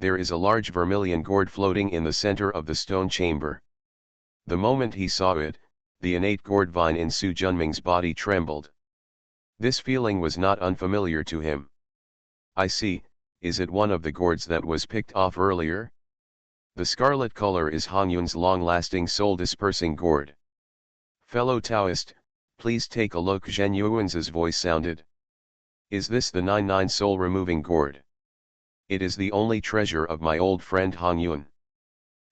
There is a large vermilion gourd floating in the center of the stone chamber. The moment he saw it, the innate gourd vine in Su Junming's body trembled. This feeling was not unfamiliar to him. I see, is it one of the gourds that was picked off earlier? The scarlet color is Hongyun's long-lasting soul-dispersing gourd. Fellow Taoist, please take a look. Zhen Yuanzi's voice sounded. Is this the 99 soul-removing gourd? It is the only treasure of my old friend Hongyun.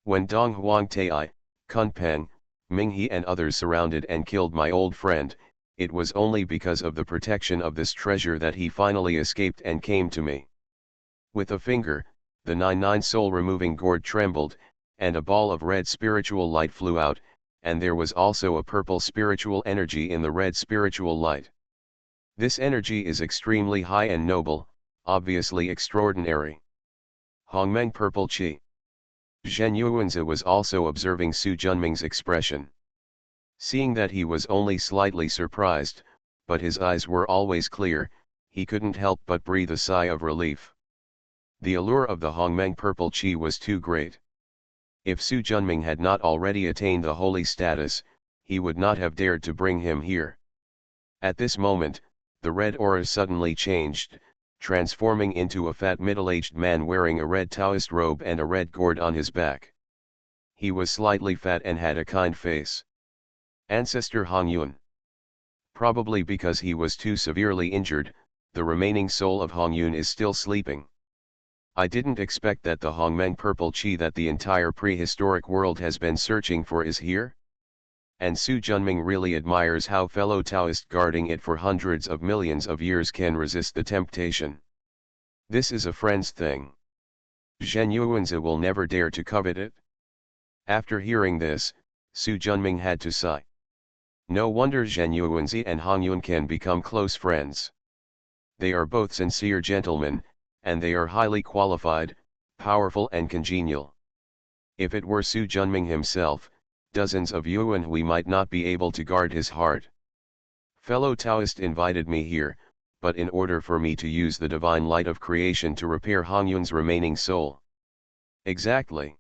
When Dong Huangtai, Kunpeng, Minghe and others surrounded and killed my old friend, it was only because of the protection of this treasure that he finally escaped and came to me. With a finger, the 99 soul-removing gourd trembled, and a ball of red spiritual light flew out, and there was also a purple spiritual energy in the red spiritual light. This energy is extremely high and noble, obviously extraordinary. Hongmeng Purple Qi. Zhen Yuanzi was also observing Su Junming's expression. Seeing that he was only slightly surprised, but his eyes were always clear, he couldn't help but breathe a sigh of relief. The allure of the Hongmeng purple chi was too great. If Su Junming had not already attained the holy status, he would not have dared to bring him here. At this moment, the red aura suddenly changed, transforming into a fat middle-aged man wearing a red Taoist robe and a red gourd on his back. He was slightly fat and had a kind face. Ancestor Hong Yun. Probably because he was too severely injured, the remaining soul of Hong Yun is still sleeping. I didn't expect that the Hongmeng purple chi that the entire prehistoric world has been searching for is here. And Su Junming really admires how fellow Taoists guarding it for hundreds of millions of years can resist the temptation. This is a friend's thing. Zhen Yuanzi will never dare to covet it. After hearing this, Su Junming had to sigh. No wonder Zhen Yuanzi and Hong Yun can become close friends. They are both sincere gentlemen, and they are highly qualified, powerful and congenial. If it were Su Junming himself, dozens of Yuanhui might not be able to guard his heart. Fellow Taoist invited me here, but in order for me to use the divine light of creation to repair Hong Yun's remaining soul. Exactly.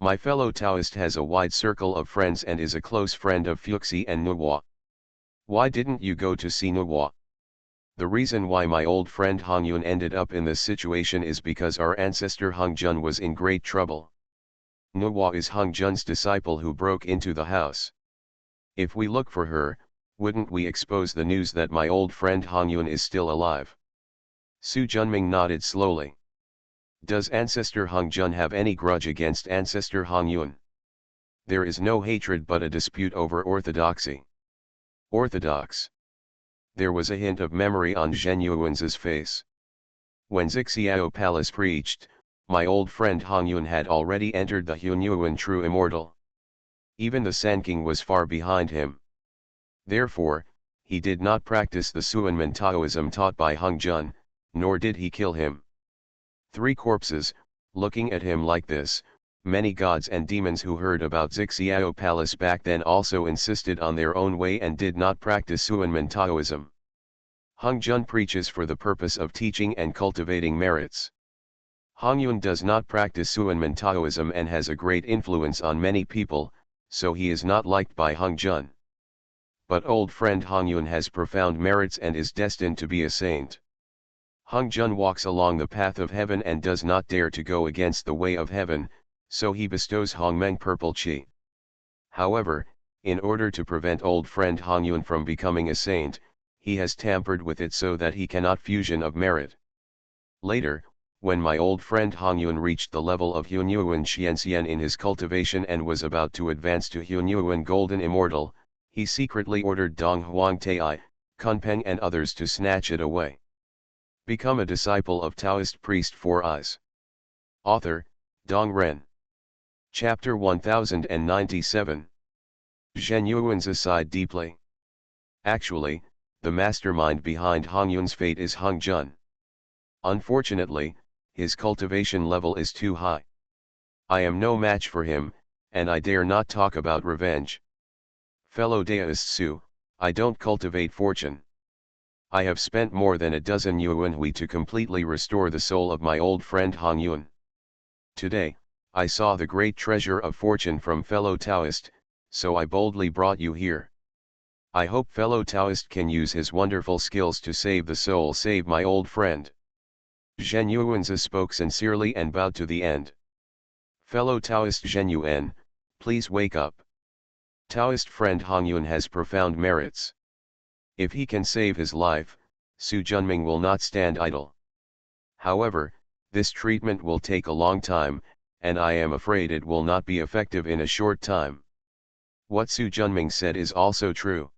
My fellow Taoist has a wide circle of friends and is a close friend of Fuxi and Nuwa. Why didn't you go to see Nuwa? The reason why my old friend Hong Yun ended up in this situation is because our ancestor Hong Jun was in great trouble. Nuwa is Hong Jun's disciple who broke into the house. If we look for her, wouldn't we expose the news that my old friend Hong Yun is still alive? Su Junming nodded slowly. Does ancestor Hong Jun have any grudge against ancestor Hong Yun? There is no hatred but a dispute over orthodoxy. Orthodox. There was a hint of memory on Zhen Yuanzi's face. When Zixiao Palace preached, my old friend Hong Yun had already entered the Hunyuan true immortal. Even the Sanking was far behind him. Therefore, he did not practice the Suanmen Taoism taught by Hong Jun, nor did he kill him. 3 corpses, looking at him like this, many gods and demons who heard about Zixiao Palace back then also insisted on their own way and did not practice Suanmen Taoism. Hong Jun preaches for the purpose of teaching and cultivating merits. Hong Yun does not practice Suanmen Taoism and has a great influence on many people, so he is not liked by Hong Jun. But old friend Hong Yun has profound merits and is destined to be a saint. Hong Jun walks along the path of heaven and does not dare to go against the way of heaven, so he bestows Hongmeng purple chi. However, in order to prevent old friend Hong Yun from becoming a saint, he has tampered with it so that he cannot fusion of merit. Later, when my old friend Hong Yun reached the level of Hunyuan Xianxian in his cultivation and was about to advance to Hunyuan Golden Immortal, he secretly ordered Dong Huang Tai, Kunpeng and others to snatch it away. Become a disciple of Taoist priest 4 eyes. Author, Dong Ren. Chapter 1097. Zhen Yuanzi sighed deeply. Actually, the mastermind behind Hong Yun's fate is Hong Jun. Unfortunately, his cultivation level is too high. I am no match for him, and I dare not talk about revenge. Fellow Taoist Su, I don't cultivate fortune. I have spent more than a dozen Yuanhui to completely restore the soul of my old friend Hong Yun. Today, I saw the great treasure of fortune from fellow Taoist, so I boldly brought you here. I hope fellow Taoist can use his wonderful skills to save the soul, save my old friend. Zhen Yuanzi spoke sincerely and bowed to the end. Fellow Taoist Zhen Yuan, please wake up. Taoist friend Hong Yun has profound merits. If he can save his life, Su Junming will not stand idle. However, this treatment will take a long time, and I am afraid it will not be effective in a short time. What Su Junming said is also true.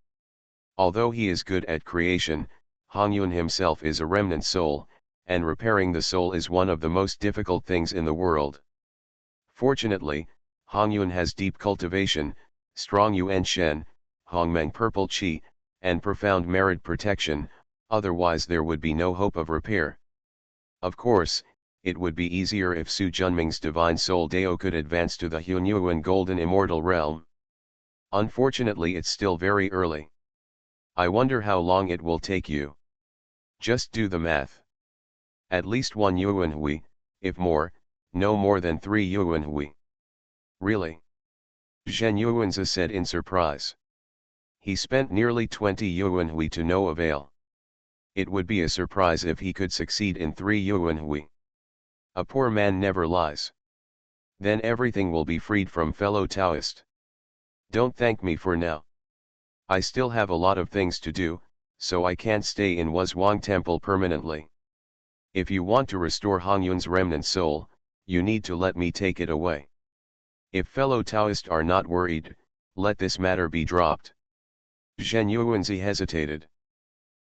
Although he is good at creation, Hong Yun himself is a remnant soul, and repairing the soul is one of the most difficult things in the world. Fortunately, Hong Yun has deep cultivation, strong Yuan Shen, Hongmeng purple chi, and profound merit protection, otherwise there would be no hope of repair. Of course, it would be easier if Su Junming's divine soul Dao could advance to the Hunyuan Golden Immortal realm. Unfortunately it's still very early. I wonder how long it will take you. Just do the math. At least 1 yuan hui, if more, no more than 3 yuan hui. Really? Zhen Yuanzi said in surprise. He spent nearly 20 yuan hui to no avail. It would be a surprise if he could succeed in 3 yuan hui. A poor man never lies. Then everything will be freed from fellow Taoist. Don't thank me for now. I still have a lot of things to do, so I can't stay in Wuzhuang Temple permanently. If you want to restore Hongyun's remnant soul, you need to let me take it away. If fellow Taoists are not worried, let this matter be dropped. Zhen Yuanzi hesitated.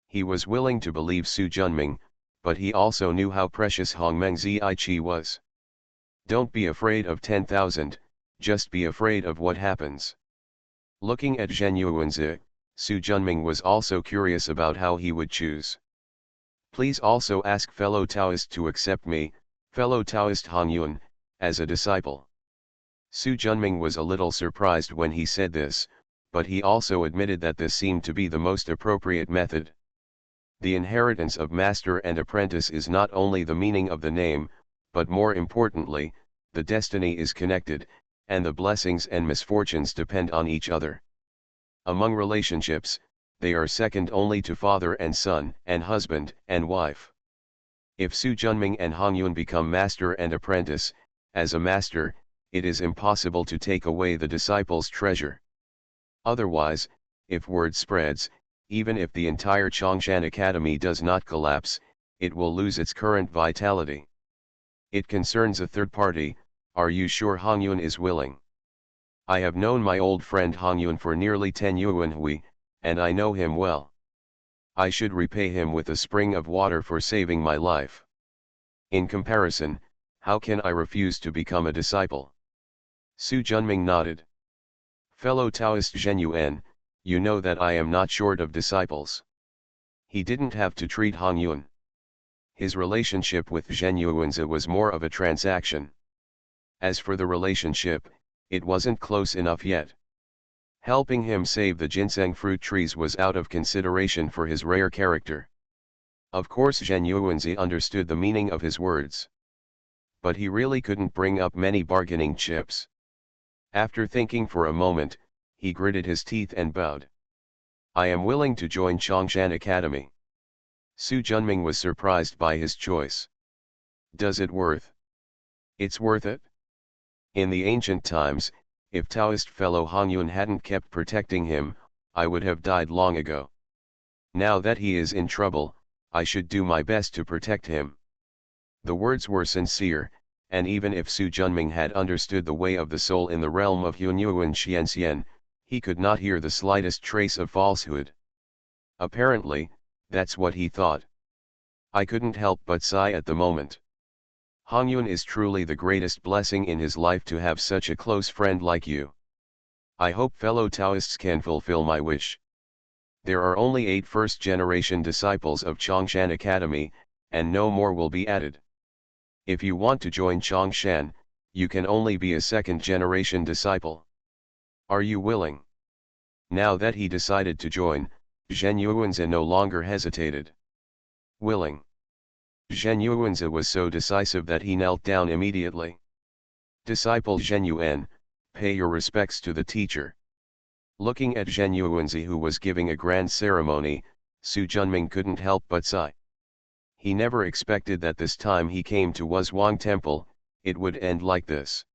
He was willing to believe Su Junming, but he also knew how precious Hongmeng Ziaiqi was. Don't be afraid of 10,000, just be afraid of what happens. Looking at Zhen Yuanzi, Su Junming was also curious about how he would choose. Please also ask fellow Taoist to accept me, fellow Taoist Hongyun, as a disciple. Su Junming was a little surprised when he said this, but he also admitted that this seemed to be the most appropriate method. The inheritance of master and apprentice is not only the meaning of the name, but more importantly, the destiny is connected, and the blessings and misfortunes depend on each other. Among relationships, they are second only to father and son, and husband and wife. If Su Junming and Hongyun become master and apprentice, as a master, it is impossible to take away the disciple's treasure. Otherwise, if word spreads, even if the entire Chongshan Academy does not collapse, it will lose its current vitality. It concerns a third party. Are you sure Hongyun is willing? I have known my old friend Hongyun for nearly 10 yuan-hui, and I know him well. I should repay him with a spring of water for saving my life. In comparison, how can I refuse to become a disciple? Su Junming nodded. Fellow Taoist Zhen Yuan, you know that I am not short of disciples. He didn't have to treat Hongyun. His relationship with Zhen Yuanzi was more of a transaction. As for the relationship, it wasn't close enough yet. Helping him save the ginseng fruit trees was out of consideration for his rare character. Of course Zhen Yuanzi understood the meaning of his words. But he really couldn't bring up many bargaining chips. After thinking for a moment, he gritted his teeth and bowed. I am willing to join Chongshan Academy. Su Junming was surprised by his choice. Does it worth? It's worth it? In the ancient times, if Taoist fellow Hongyun hadn't kept protecting him, I would have died long ago. Now that he is in trouble, I should do my best to protect him. The words were sincere, and even if Su Junming had understood the way of the soul in the realm of Hunyuan Xianxian, he could not hear the slightest trace of falsehood. Apparently, that's what he thought. I couldn't help but sigh at the moment. Hongyun is truly the greatest blessing in his life to have such a close friend like you. I hope fellow Taoists can fulfill my wish. There are only 8 first-generation disciples of Chongshan Academy, and no more will be added. If you want to join Chongshan, you can only be a second-generation disciple. Are you willing? Now that he decided to join, Zhen Yuanzi no longer hesitated. Willing. Zhen Yuanzi was so decisive that he knelt down immediately. Disciple Zhen Yuan, pay your respects to the teacher. Looking at Zhen Yuanzi who was giving a grand ceremony, Su Junming couldn't help but sigh. He never expected that this time he came to Wuzhuang Temple, it would end like this.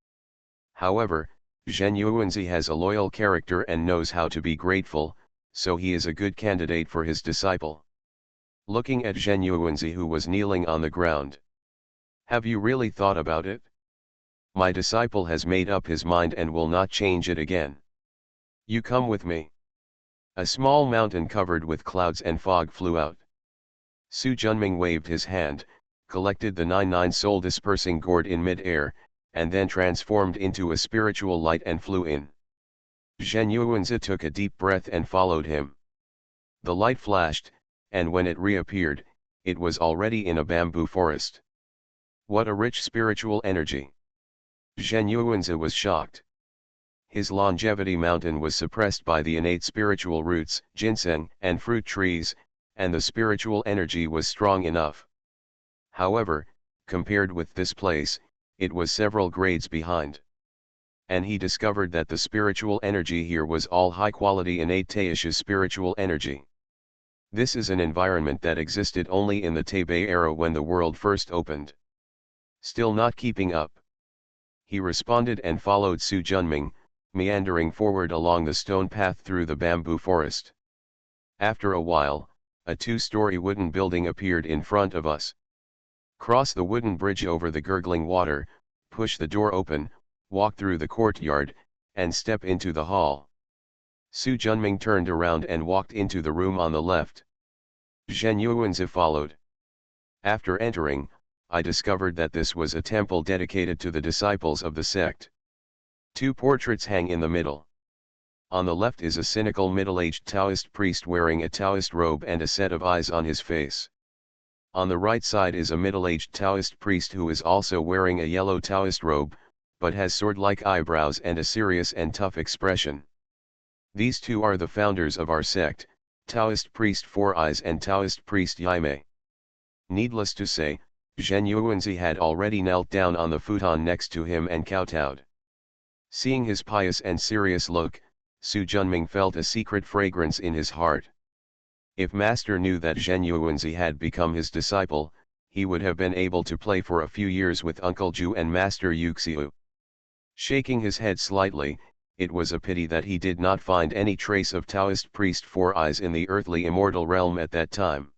However, Zhen Yuanzi has a loyal character and knows how to be grateful, so he is a good candidate for his disciple. Looking at Zhen Yuanzi who was kneeling on the ground. Have you really thought about it? My disciple has made up his mind and will not change it again. You come with me. A small mountain covered with clouds and fog flew out. Su Junming waved his hand, collected the 99 soul dispersing gourd in mid-air, and then transformed into a spiritual light and flew in. Zhen Yuanzi took a deep breath and followed him. The light flashed, and when it reappeared, it was already in a bamboo forest. What a rich spiritual energy! Zhen Yuanzi was shocked. his longevity mountain was suppressed by the innate spiritual roots, ginseng, and fruit trees, and the spiritual energy was strong enough. However, compared with this place, it was several grades behind. And he discovered that the spiritual energy here was all high-quality innate Taoist spiritual energy. This is an environment that existed only in the Taipei era when the world first opened. Still not keeping up. He responded and followed Su Junming, meandering forward along the stone path through the bamboo forest. After a while, a two-story wooden building appeared in front of us. Cross the wooden bridge over the gurgling water, push the door open, walk through the courtyard, and step into the hall. Su Junming turned around and walked into the room on the left. Zhen Yuanzi followed. After entering, I discovered that this was a temple dedicated to the disciples of the sect. Two portraits hang in the middle. On the left is a cynical middle-aged Taoist priest wearing a Taoist robe and a set of eyes on his face. On the right side is a middle-aged Taoist priest who is also wearing a yellow Taoist robe, but has sword-like eyebrows and a serious and tough expression. These two are the founders of our sect, Taoist priest Four Eyes and Taoist priest Yaimei. Needless to say, Zhen Yuanzi had already knelt down on the futon next to him and kowtowed. Seeing his pious and serious look, Su Junming felt a secret fragrance in his heart. If Master knew that Zhen Yuanzi had become his disciple, he would have been able to play for a few years with Uncle Ju and Master Yuxiu. Shaking his head slightly, it was a pity that he did not find any trace of Taoist priest Four Eyes in the earthly immortal realm at that time.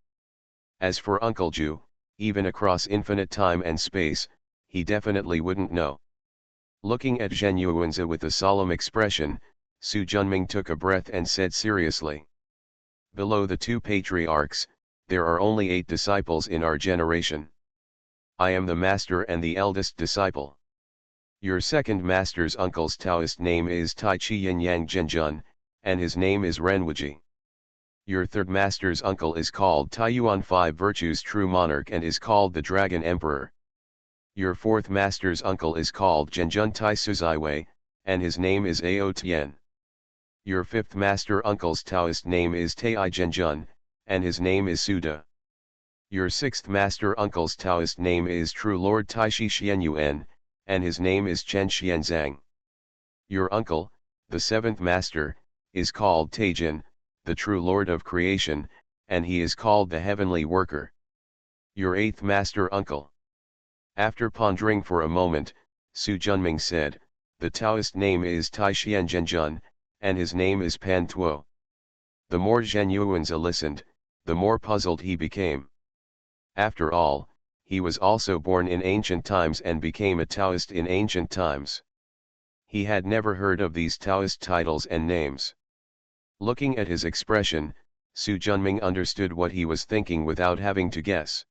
As for Uncle Ju, even across infinite time and space, he definitely wouldn't know. Looking at Zhen Yuanzi with a solemn expression, Su Junming took a breath and said seriously. Below the two patriarchs, there are only 8 disciples in our generation. I am the master and the eldest disciple. Your second master's uncle's Taoist name is Tai Chi Yin Yang Zhenjun, and his name is Renwuji. Your third master's uncle is called Taiyuan Five Virtues True Monarch and is called the Dragon Emperor. Your fourth master's uncle is called Zhenjun Tai Suzaiwei, and his name is Ao Tian. Your fifth master uncle's Taoist name is Tai Zhenjun, and his name is Suda. Your sixth master uncle's Taoist name is True Lord Taishi Xianyuan, and his name is Chen Xianzang. Your uncle, the seventh master, is called Taijin, the true Lord of creation, and he is called the Heavenly Worker. Your eighth master uncle. After pondering for a moment, Su Junming said, the Taoist name is Tai Xian Zhenjun, and his name is Pan Tuo. The more Zhen Yuanzi listened, the more puzzled he became. After all, he was also born in ancient times and became a Taoist in ancient times. He had never heard of these Taoist titles and names. Looking at his expression, Su Junming understood what he was thinking without having to guess.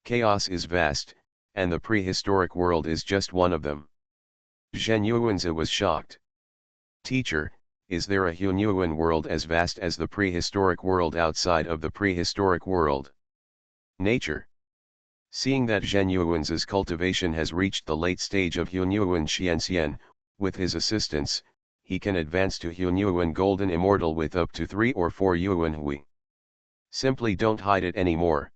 Chaos is vast, and the prehistoric world is just one of them. Zhen Yuanzi was shocked. Teacher, is there a Hunyuan world as vast as the prehistoric world outside of the prehistoric world? Nature. Seeing that Zhen Yuanzi's cultivation has reached the late stage of Hunyuan Xianxian, with his assistance, he can advance to Hunyuan Golden Immortal with up to 3 or 4 Yuan Hui. Simply don't hide it anymore.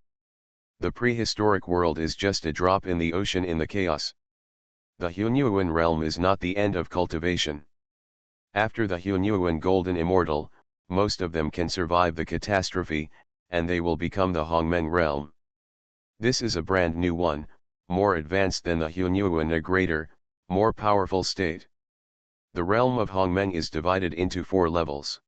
The prehistoric world is just a drop in the ocean in the chaos. The Hunyuan realm is not the end of cultivation. After the Hunyuan Golden Immortal, most of them can survive the catastrophe, and they will become the Hongmeng realm. This is a brand new one, more advanced than the Hunyuan, a greater, more powerful state. The realm of Hongmeng is divided into 4 levels.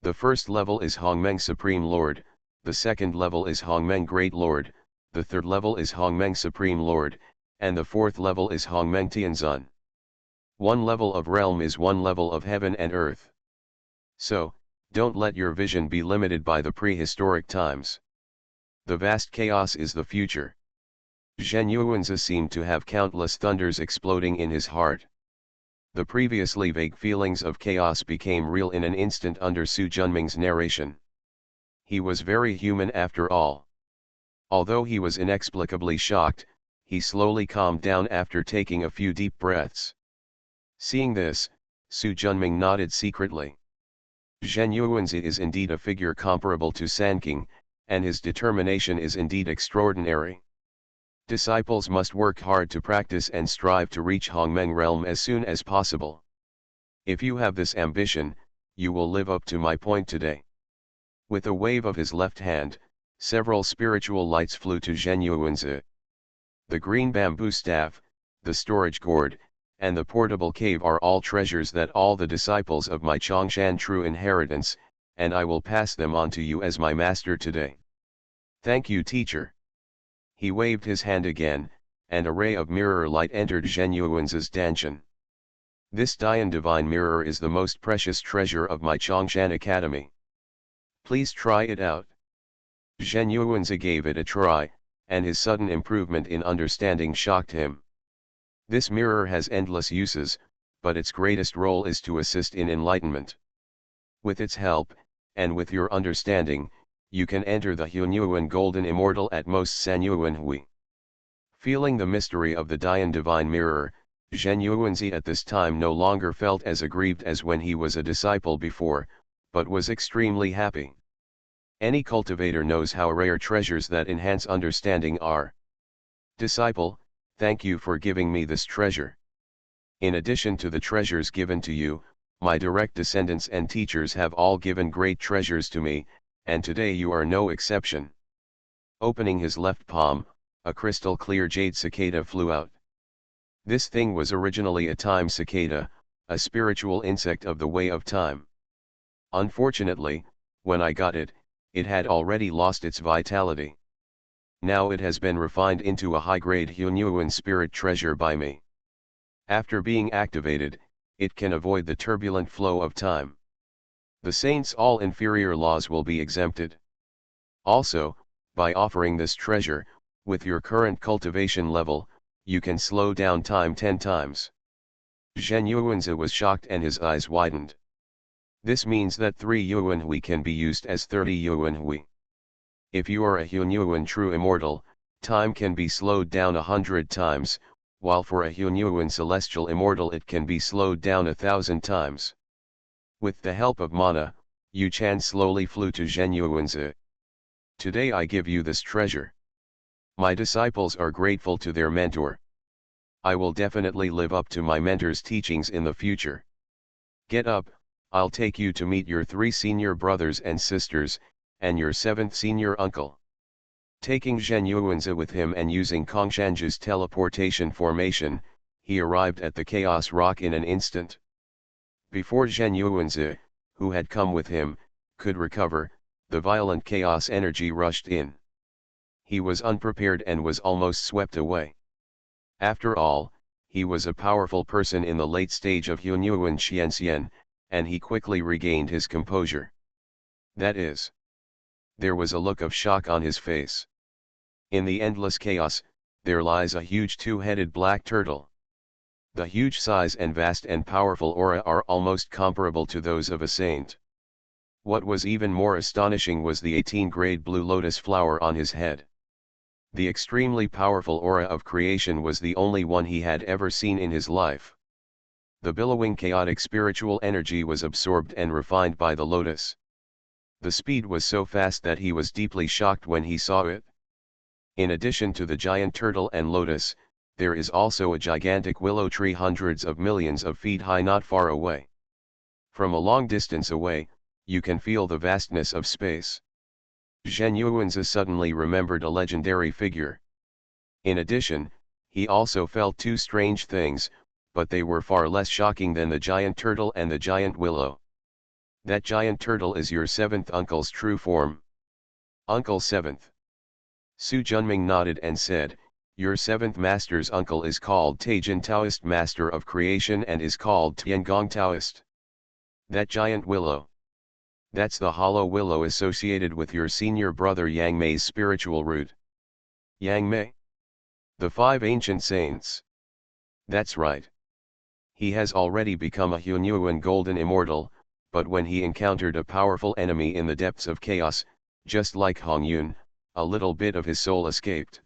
The first level is Hongmeng Supreme Lord, the second level is Hongmeng Great Lord, the third level is Hongmeng Supreme Lord, and the fourth level is Hongmeng Tianzun. One level of realm is one level of heaven and earth. So, don't let your vision be limited by the prehistoric times. The vast chaos is the future. Zhen Yuanzi seemed to have countless thunders exploding in his heart. The previously vague feelings of chaos became real in an instant under Su Junming's narration. He was very human after all. Although he was inexplicably shocked, he slowly calmed down after taking a few deep breaths. Seeing this, Su Junming nodded secretly. Zhen Yuanzi is indeed a figure comparable to Sanking, and his determination is indeed extraordinary. Disciples must work hard to practice and strive to reach Hongmeng realm as soon as possible. If you have this ambition, you will live up to my point today. With a wave of his left hand, several spiritual lights flew to Zhen Yuanzi. The green bamboo staff, the storage gourd, and the portable cave are all treasures that all the disciples of my Chongshan true inheritance, and I will pass them on to you as my master today. Thank you, teacher. He waved his hand again, and a ray of mirror light entered Zhen Yuanzi's danshan. This Dian divine mirror is the most precious treasure of my Chongshan Academy. Please try it out. Zhen Yuanzi gave it a try, and his sudden improvement in understanding shocked him. This mirror has endless uses, but its greatest role is to assist in enlightenment. With its help, and with your understanding, you can enter the Hunyuan Golden Immortal at most Sanyuan Hui. Feeling the mystery of the Dian Divine Mirror, Zhen Yuanzi at this time no longer felt as aggrieved as when he was a disciple before, but was extremely happy. Any cultivator knows how rare treasures that enhance understanding are. Disciple, thank you for giving me this treasure. In addition to the treasures given to you, my direct descendants and teachers have all given great treasures to me, and today you are no exception. Opening his left palm, a crystal clear jade cicada flew out. This thing was originally a time cicada, a spiritual insect of the way of time. Unfortunately, when I got it, it had already lost its vitality. Now it has been refined into a high-grade Hunyuan spirit treasure by me. After being activated, it can avoid the turbulent flow of time. The saints' all inferior laws will be exempted. Also, by offering this treasure, with your current cultivation level, you can slow down time 10 times. Zhen Yuanzi was shocked and his eyes widened. This means that 3 Yuan Hui can be used as 30 Yuan Hui. If you are a Hunyuan true immortal, time can be slowed down 100 times, while for a Hunyuan celestial immortal it can be slowed down 1,000 times. With the help of mana, Yu Chan slowly flew to Zhen Yuanzi. Today I give you this treasure. My disciples are grateful to their mentor. I will definitely live up to my mentor's teachings in the future. Get up, I'll take you to meet your 3 senior brothers and sisters, and your 7th senior uncle. Taking Zhen Yuanzi with him and using Kongshanju's teleportation formation, he arrived at the Chaos Rock in an instant. Before Zhen Yuanzi, who had come with him, could recover, the violent chaos energy rushed in. He was unprepared and was almost swept away. After all, he was a powerful person in the late stage of Hunyuan Xianxian, and he quickly regained his composure. That is, there was a look of shock on his face. In the endless chaos, there lies a huge 2-headed black turtle. The huge size and vast and powerful aura are almost comparable to those of a saint. What was even more astonishing was the 18-grade blue lotus flower on his head. The extremely powerful aura of creation was the only one he had ever seen in his life. The billowing chaotic spiritual energy was absorbed and refined by the lotus. The speed was so fast that he was deeply shocked when he saw it. In addition to the giant turtle and lotus, there is also a gigantic willow tree hundreds of millions of feet high not far away. From a long distance away, you can feel the vastness of space. Zhen Yuanzi suddenly remembered a legendary figure. In addition, he also felt 2 strange things, but they were far less shocking than the giant turtle and the giant willow. That giant turtle is your 7th uncle's true form. Uncle 7th. Su Junming nodded and said, your 7th master's uncle is called Taijin Taoist Master of Creation and is called Tiangong Taoist. That giant willow. That's the hollow willow associated with your senior brother Yang Mei's spiritual root. Yang Mei? The 5 ancient saints. That's right. He has already become a Hunyuan golden immortal, but when he encountered a powerful enemy in the depths of chaos, just like Hong Yun, a little bit of his soul escaped.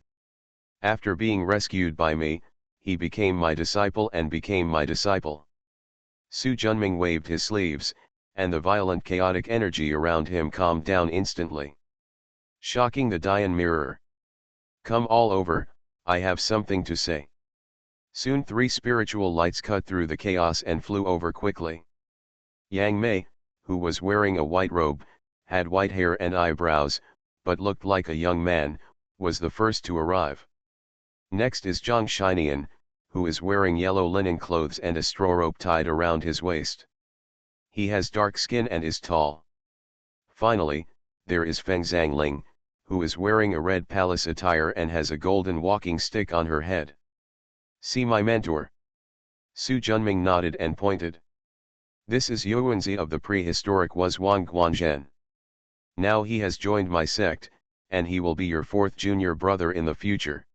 After being rescued by me, he became my disciple and became my disciple. Su Junming waved his sleeves, and the violent chaotic energy around him calmed down instantly. Shocking the Dian mirror. Come all over, I have something to say. Soon 3 spiritual lights cut through the chaos and flew over quickly. Yang Mei, who was wearing a white robe, had white hair and eyebrows, but looked like a young man, was the first to arrive. Next is Zhang Shinian, who is wearing yellow linen clothes and a straw rope tied around his waist. He has dark skin and is tall. Finally, there is Feng Zhangling, who is wearing a red palace attire and has a golden walking stick on her head. See my mentor. Su Junming nodded and pointed. This is Yuanzi of the prehistoric was Wang Guanzhen. Now he has joined my sect, and he will be your 4th junior brother in the future.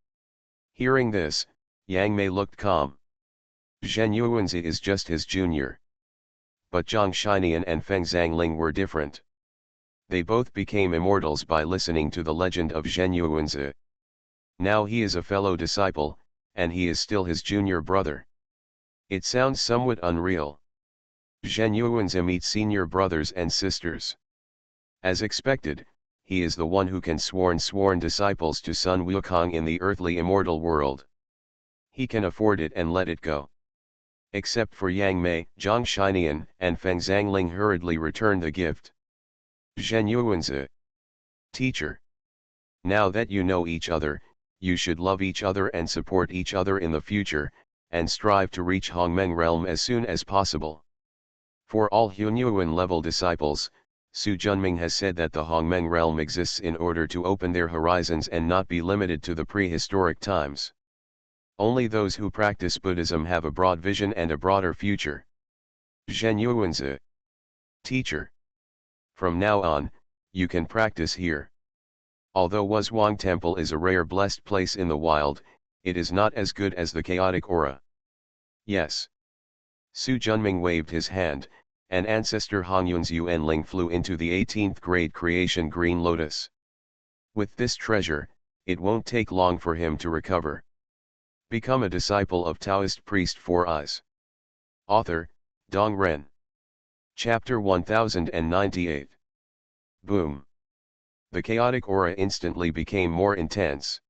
Hearing this, Yang Mei looked calm. Zhen Yuanzi is just his junior. But Zhang Shinian and Feng Zhangling were different. They both became immortals by listening to the legend of Zhen Yuanzi. Now he is a fellow disciple, and he is still his junior brother. It sounds somewhat unreal. Zhen Yuanzi meets senior brothers and sisters. As expected, he is the one who can sworn disciples to Sun Wukong in the earthly immortal world. He can afford it and let it go. Except for Yang Mei, Zhang Shinian and Feng Zhangling hurriedly returned the gift. Zhen Yuanzi. Teacher. Now that you know each other, you should love each other and support each other in the future, and strive to reach Hongmeng realm as soon as possible. For all Hunyuan level disciples, Su Junming has said that the Hongmeng realm exists in order to open their horizons and not be limited to the prehistoric times. Only those who practice Buddhism have a broad vision and a broader future. Zhen Yuanzi. Teacher. From now on, you can practice here. Although Wuzhuang Temple is a rare blessed place in the wild, it is not as good as the chaotic aura. Yes. Su Junming waved his hand, and ancestor Hongyun's Yuanling flew into the 18th grade creation green lotus. With this treasure, it won't take long for him to recover. Become a disciple of Taoist priest Four Eyes. Author, Dong Ren. Chapter 1098. Boom. The chaotic aura instantly became more intense.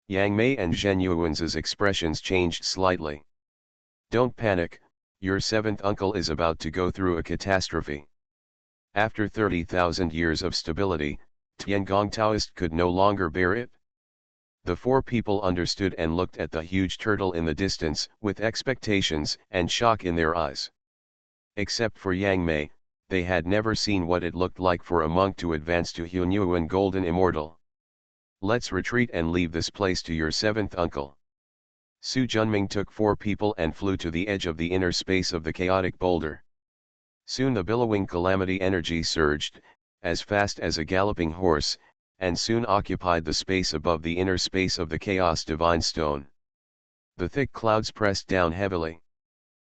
Yang Mei and Zhen Yuanzi's expressions changed slightly. Don't panic, your 7th uncle is about to go through a catastrophe. After 30,000 years of stability, Tiangong Taoist could no longer bear it. The 4 people understood and looked at the huge turtle in the distance with expectations and shock in their eyes. Except for Yang Mei, they had never seen what it looked like for a monk to advance to Hunyuan Golden Immortal. Let's retreat and leave this place to your 7th uncle. Su Junming took 4 people and flew to the edge of the inner space of the chaotic boulder. Soon the billowing calamity energy surged, as fast as a galloping horse, and soon occupied the space above the inner space of the chaos divine stone. The thick clouds pressed down heavily.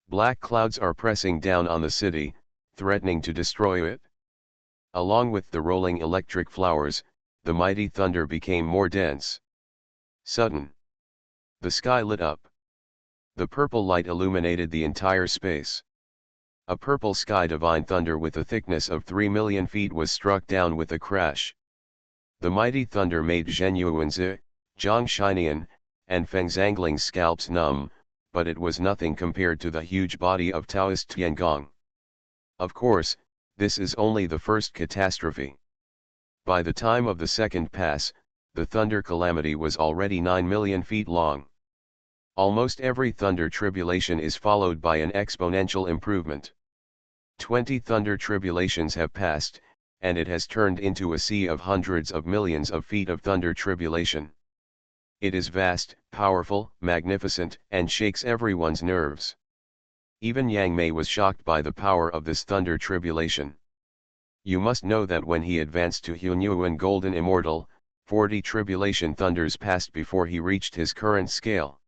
Black clouds are pressing down on the city, threatening to destroy it. Along with the rolling electric flowers, the mighty thunder became more dense. Sudden. The sky lit up. The purple light illuminated the entire space. A purple sky divine thunder with a thickness of 3 million feet was struck down with a crash. The mighty thunder made Zhen Yuanzi, Zhang Shinian, and Feng Zhangling's scalps numb, but it was nothing compared to the huge body of Taoist Tiangong. Of course, this is only the first catastrophe. By the time of the second pass, the thunder calamity was already 9 million feet long. Almost every thunder tribulation is followed by an exponential improvement. 20 thunder tribulations have passed, and it has turned into a sea of hundreds of millions of feet of thunder tribulation. It is vast, powerful, magnificent, and shakes everyone's nerves. Even Yang Mei was shocked by the power of this thunder tribulation. You must know that when he advanced to Hunyuan Golden Immortal, 40 tribulation thunders passed before he reached his current scale.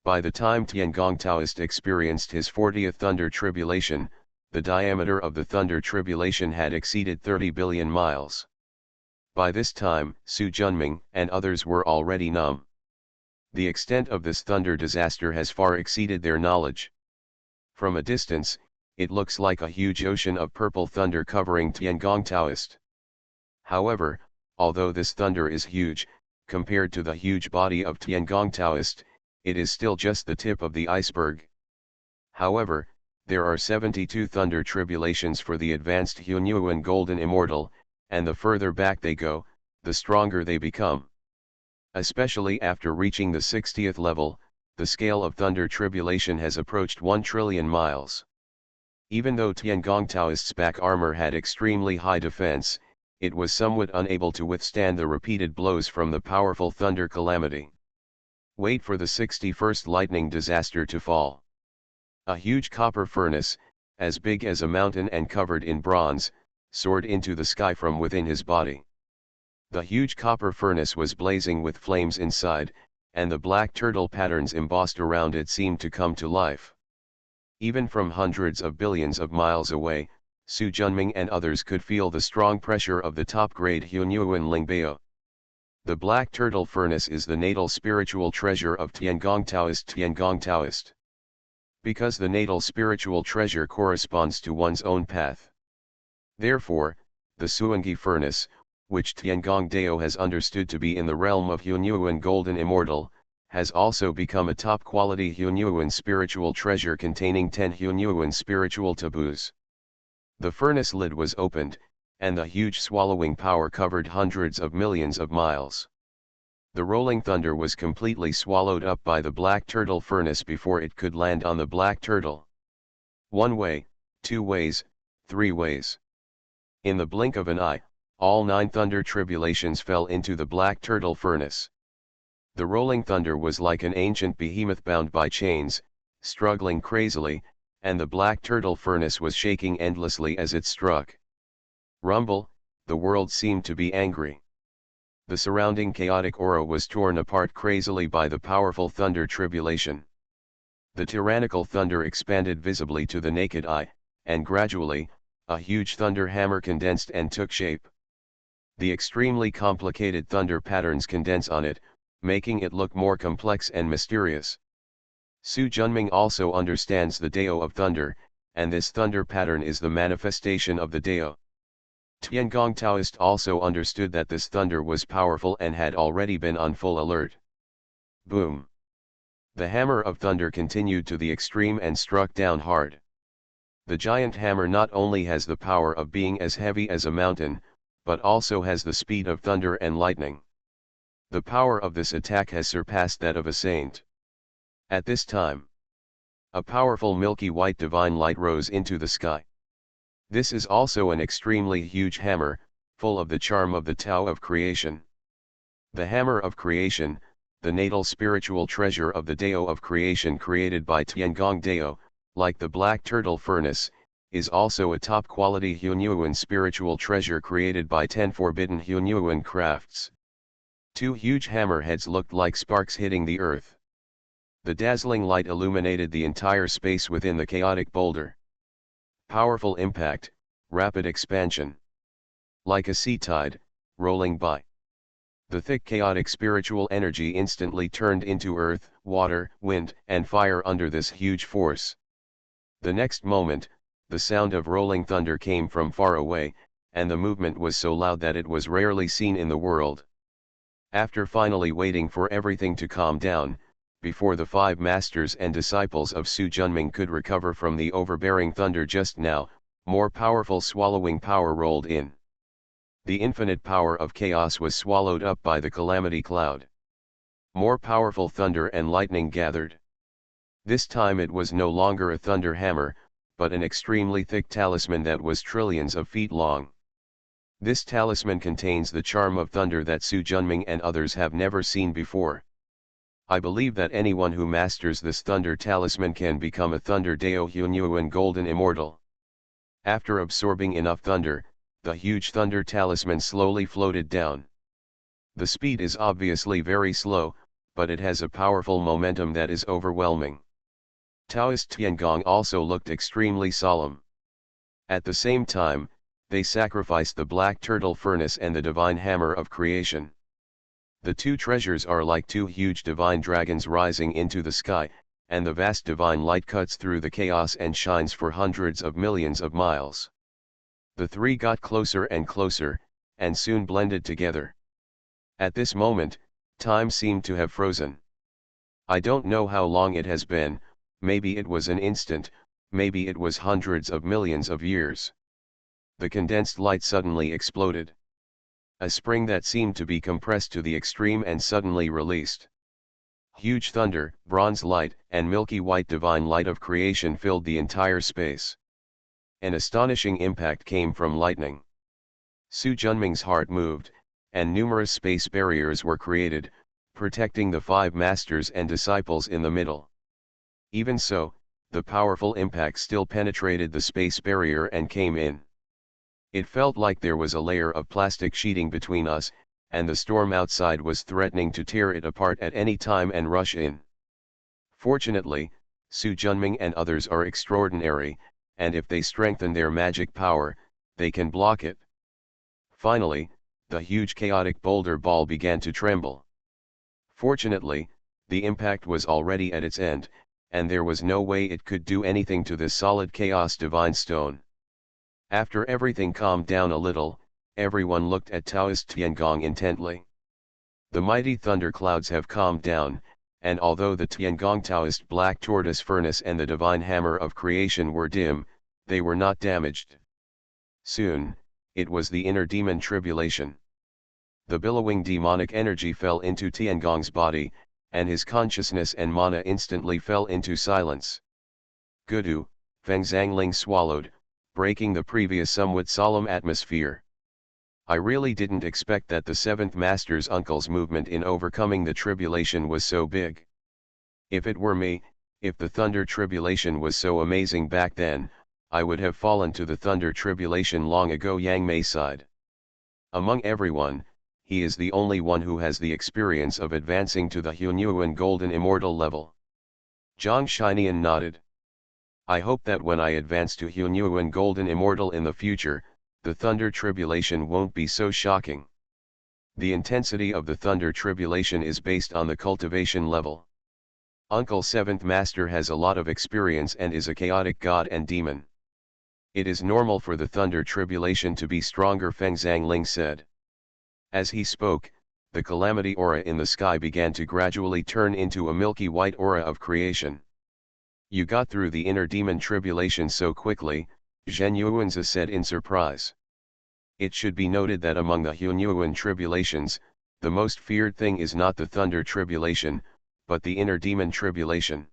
By the time Tiangong Taoist experienced his 40th thunder tribulation, the diameter of the thunder tribulation had exceeded 30 billion miles. By this time, Su Junming and others were already numb. The extent of this thunder disaster has far exceeded their knowledge. From a distance, it looks like a huge ocean of purple thunder covering Tiangong Taoist. However, although this thunder is huge, compared to the huge body of Tiangong Taoist, it is still just the tip of the iceberg. However, there are 72 thunder tribulations for the advanced Hunyuan Golden Immortal, and the further back they go, the stronger they become. Especially after reaching the 60th level, the scale of thunder tribulation has approached 1 trillion miles. Even though Tiangong Taoist's back armor had extremely high defense, it was somewhat unable to withstand the repeated blows from the powerful thunder calamity. Wait for the 61st lightning disaster to fall. A huge copper furnace, as big as a mountain and covered in bronze, soared into the sky from within his body. The huge copper furnace was blazing with flames inside, and the black turtle patterns embossed around it seemed to come to life. Even from hundreds of billions of miles away, Su Junming and others could feel the strong pressure of the top-grade Hunyuan Lingbao. The black turtle furnace is the natal spiritual treasure of Tiangong Taoist. Because the natal spiritual treasure corresponds to one's own path. Therefore, the Suangi furnace, which Tiangong Dao has understood to be in the realm of Hunyuan Golden Immortal, has also become a top-quality Hunyuan spiritual treasure containing 10 Hunyuan spiritual taboos. The furnace lid was opened, and the huge swallowing power covered hundreds of millions of miles. The rolling thunder was completely swallowed up by the black turtle furnace before it could land on the black turtle. 1 way, 2 ways, 3 ways. In the blink of an eye, all 9 thunder tribulations fell into the black turtle furnace. The rolling thunder was like an ancient behemoth bound by chains, struggling crazily, and the black turtle furnace was shaking endlessly as it struck. Rumble, the world seemed to be angry. The surrounding chaotic aura was torn apart crazily by the powerful thunder tribulation. The tyrannical thunder expanded visibly to the naked eye, and gradually, a huge thunder hammer condensed and took shape. The extremely complicated thunder patterns condense on it, making it look more complex and mysterious. Su Junming also understands the Dao of thunder, and this thunder pattern is the manifestation of the Dao. Tiangong Taoist also understood that this thunder was powerful and had already been on full alert. Boom! The hammer of thunder continued to the extreme and struck down hard. The giant hammer not only has the power of being as heavy as a mountain, but also has the speed of thunder and lightning. The power of this attack has surpassed that of a saint. At this time, a powerful milky white divine light rose into the sky. This is also an extremely huge hammer, full of the charm of the Tao of creation. The hammer of creation, the natal spiritual treasure of the Dao of creation created by Tiangong Dao, like the black turtle furnace, is also a top-quality Hunyuan spiritual treasure created by 10 forbidden Hunyuan crafts. 2 huge hammerheads looked like sparks hitting the earth. The dazzling light illuminated the entire space within the chaotic boulder. Powerful impact, rapid expansion. Like a sea tide, rolling by. The thick chaotic spiritual energy instantly turned into earth, water, wind, and fire under this huge force. The next moment, the sound of rolling thunder came from far away, and the movement was so loud that it was rarely seen in the world. After finally waiting for everything to calm down, before the 5 masters and disciples of Su Junming could recover from the overbearing thunder just now, more powerful swallowing power rolled in. The infinite power of chaos was swallowed up by the calamity cloud. More powerful thunder and lightning gathered. This time it was no longer a thunder hammer, but an extremely thick talisman that was trillions of feet long. This talisman contains the charm of thunder that Su Junming and others have never seen before. I believe that anyone who masters this thunder talisman can become a Thunder Dao Hunyuan Golden Immortal. After absorbing enough thunder, the huge thunder talisman slowly floated down. The speed is obviously very slow, but it has a powerful momentum that is overwhelming. Taoist Tiangong also looked extremely solemn. At the same time, they sacrificed the black turtle furnace and the divine hammer of creation. The 2 treasures are like 2 huge divine dragons rising into the sky, and the vast divine light cuts through the chaos and shines for hundreds of millions of miles. The three got closer and closer, and soon blended together. At this moment, time seemed to have frozen. I don't know how long it has been, maybe it was an instant, maybe it was hundreds of millions of years. The condensed light suddenly exploded. A spring that seemed to be compressed to the extreme and suddenly released. Huge thunder, bronze light, and milky white divine light of creation filled the entire space. An astonishing impact came from lightning. Su Junming's heart moved, and numerous space barriers were created, protecting the five masters and disciples in the middle. Even so, the powerful impact still penetrated the space barrier and came in. It felt like there was a layer of plastic sheeting between us, and the storm outside was threatening to tear it apart at any time and rush in. Fortunately, Su Junming and others are extraordinary, and if they strengthen their magic power, they can block it. Finally, the huge chaotic boulder ball began to tremble. Fortunately, the impact was already at its end, and there was no way it could do anything to this solid chaos divine stone. After everything calmed down a little, everyone looked at Taoist Tiangong intently. The mighty thunder clouds have calmed down, and although the Tiangong Taoist black tortoise furnace and the divine hammer of creation were dim, they were not damaged. Soon, it was the inner demon tribulation. The billowing demonic energy fell into Tiangong's body, and his consciousness and mana instantly fell into silence. Gudu, Feng Zhangling swallowed, breaking the previous somewhat solemn atmosphere. I really didn't expect that the seventh master's uncle's movement in overcoming the tribulation was so big. If it were me, if the thunder tribulation was so amazing back then, I would have fallen to the thunder tribulation long ago. Yang Mei sighed. Among everyone, he is the only one who has the experience of advancing to the Hunyuan Golden Immortal level. Zhang Shinian nodded. I hope that when I advance to Hunyuan Golden Immortal in the future, the thunder tribulation won't be so shocking. The intensity of the thunder tribulation is based on the cultivation level. Uncle Seventh Master has a lot of experience and is a chaotic god and demon. It is normal for the thunder tribulation to be stronger, Feng Zhangling said. As he spoke, the calamity aura in the sky began to gradually turn into a milky white aura of creation. You got through the inner demon tribulation so quickly, Zhen Yuanzi said in surprise. It should be noted that among the Hunyuan tribulations, the most feared thing is not the thunder tribulation, but the inner demon tribulation.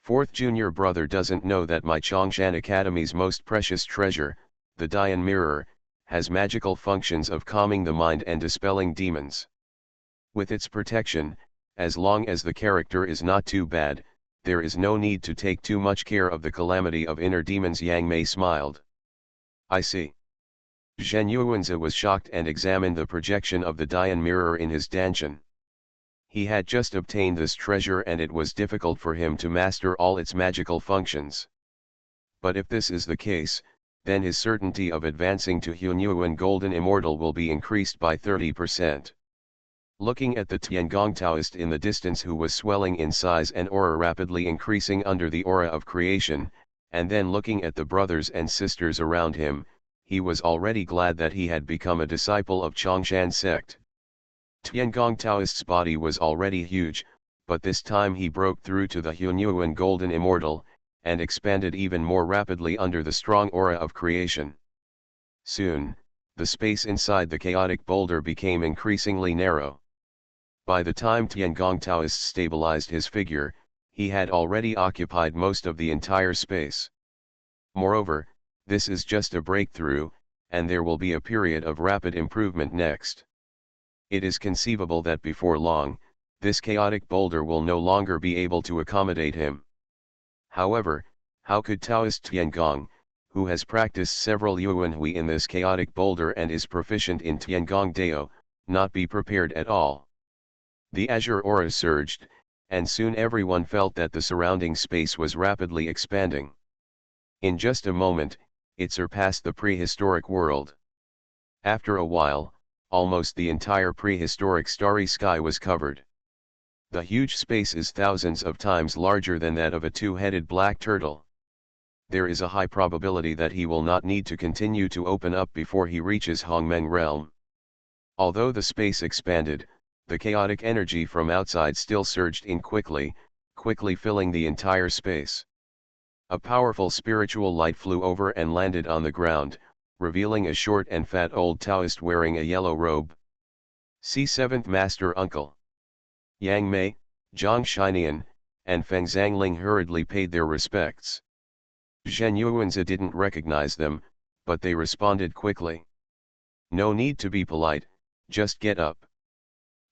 Fourth junior brother doesn't know that my Chongshan Academy's most precious treasure, the Dian Mirror, has magical functions of calming the mind and dispelling demons. With its protection, as long as the character is not too bad, there is no need to take too much care of the calamity of inner demons. Yang Mei smiled. I see. Zhen Yuanzi was shocked and examined the projection of the Dian Mirror in his danshan. He had just obtained this treasure and it was difficult for him to master all its magical functions. But if this is the case, then his certainty of advancing to Hunyuan Golden Immortal will be increased by 30%. Looking at the Tiangong Taoist in the distance, who was swelling in size and aura rapidly increasing under the aura of creation, and then looking at the brothers and sisters around him, he was already glad that he had become a disciple of Chongshan sect. Tiangong Taoist's body was already huge, but this time he broke through to the Hunyuan Golden Immortal, and expanded even more rapidly under the strong aura of creation. Soon, the space inside the chaotic boulder became increasingly narrow. By the time Tiangong Taoist stabilized his figure, he had already occupied most of the entire space. Moreover, this is just a breakthrough, and there will be a period of rapid improvement next. It is conceivable that before long, this chaotic boulder will no longer be able to accommodate him. However, how could Taoist Tiangong, who has practiced several Yuanhui in this chaotic boulder and is proficient in Tiangong Dao, not be prepared at all? The azure aura surged, and soon everyone felt that the surrounding space was rapidly expanding. In just a moment, it surpassed the prehistoric world. After a while, almost the entire prehistoric starry sky was covered. The huge space is thousands of times larger than that of a two-headed black turtle. There is a high probability that he will not need to continue to open up before he reaches Hongmeng realm. Although the space expanded, the chaotic energy from outside still surged in quickly filling the entire space. A powerful spiritual light flew over and landed on the ground, revealing a short and fat old Taoist wearing a yellow robe. See 7th Master Uncle. Yang Mei, Zhang Shinian, and Feng Zhangling hurriedly paid their respects. Zhen Yuanzi didn't recognize them, but they responded quickly. No need to be polite, just get up.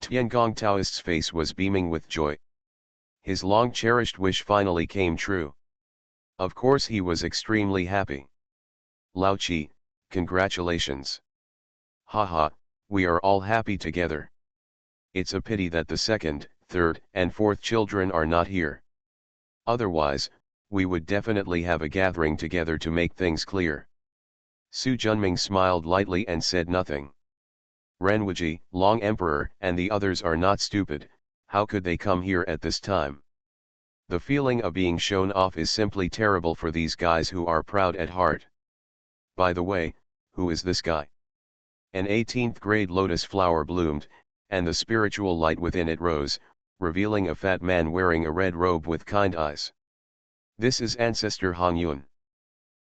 Tiangong Taoist's face was beaming with joy. His long-cherished wish finally came true. Of course he was extremely happy. Lao Qi, congratulations. Haha, we are all happy together. It's a pity that the second, third, and fourth children are not here. Otherwise, we would definitely have a gathering together to make things clear. Su Junming smiled lightly and said nothing. Renwuji, Long Emperor, and the others are not stupid, how could they come here at this time? The feeling of being shown off is simply terrible for these guys who are proud at heart. By the way, who is this guy? An 18th grade lotus flower bloomed, and the spiritual light within it rose, revealing a fat man wearing a red robe with kind eyes. This is Ancestor Hongyun.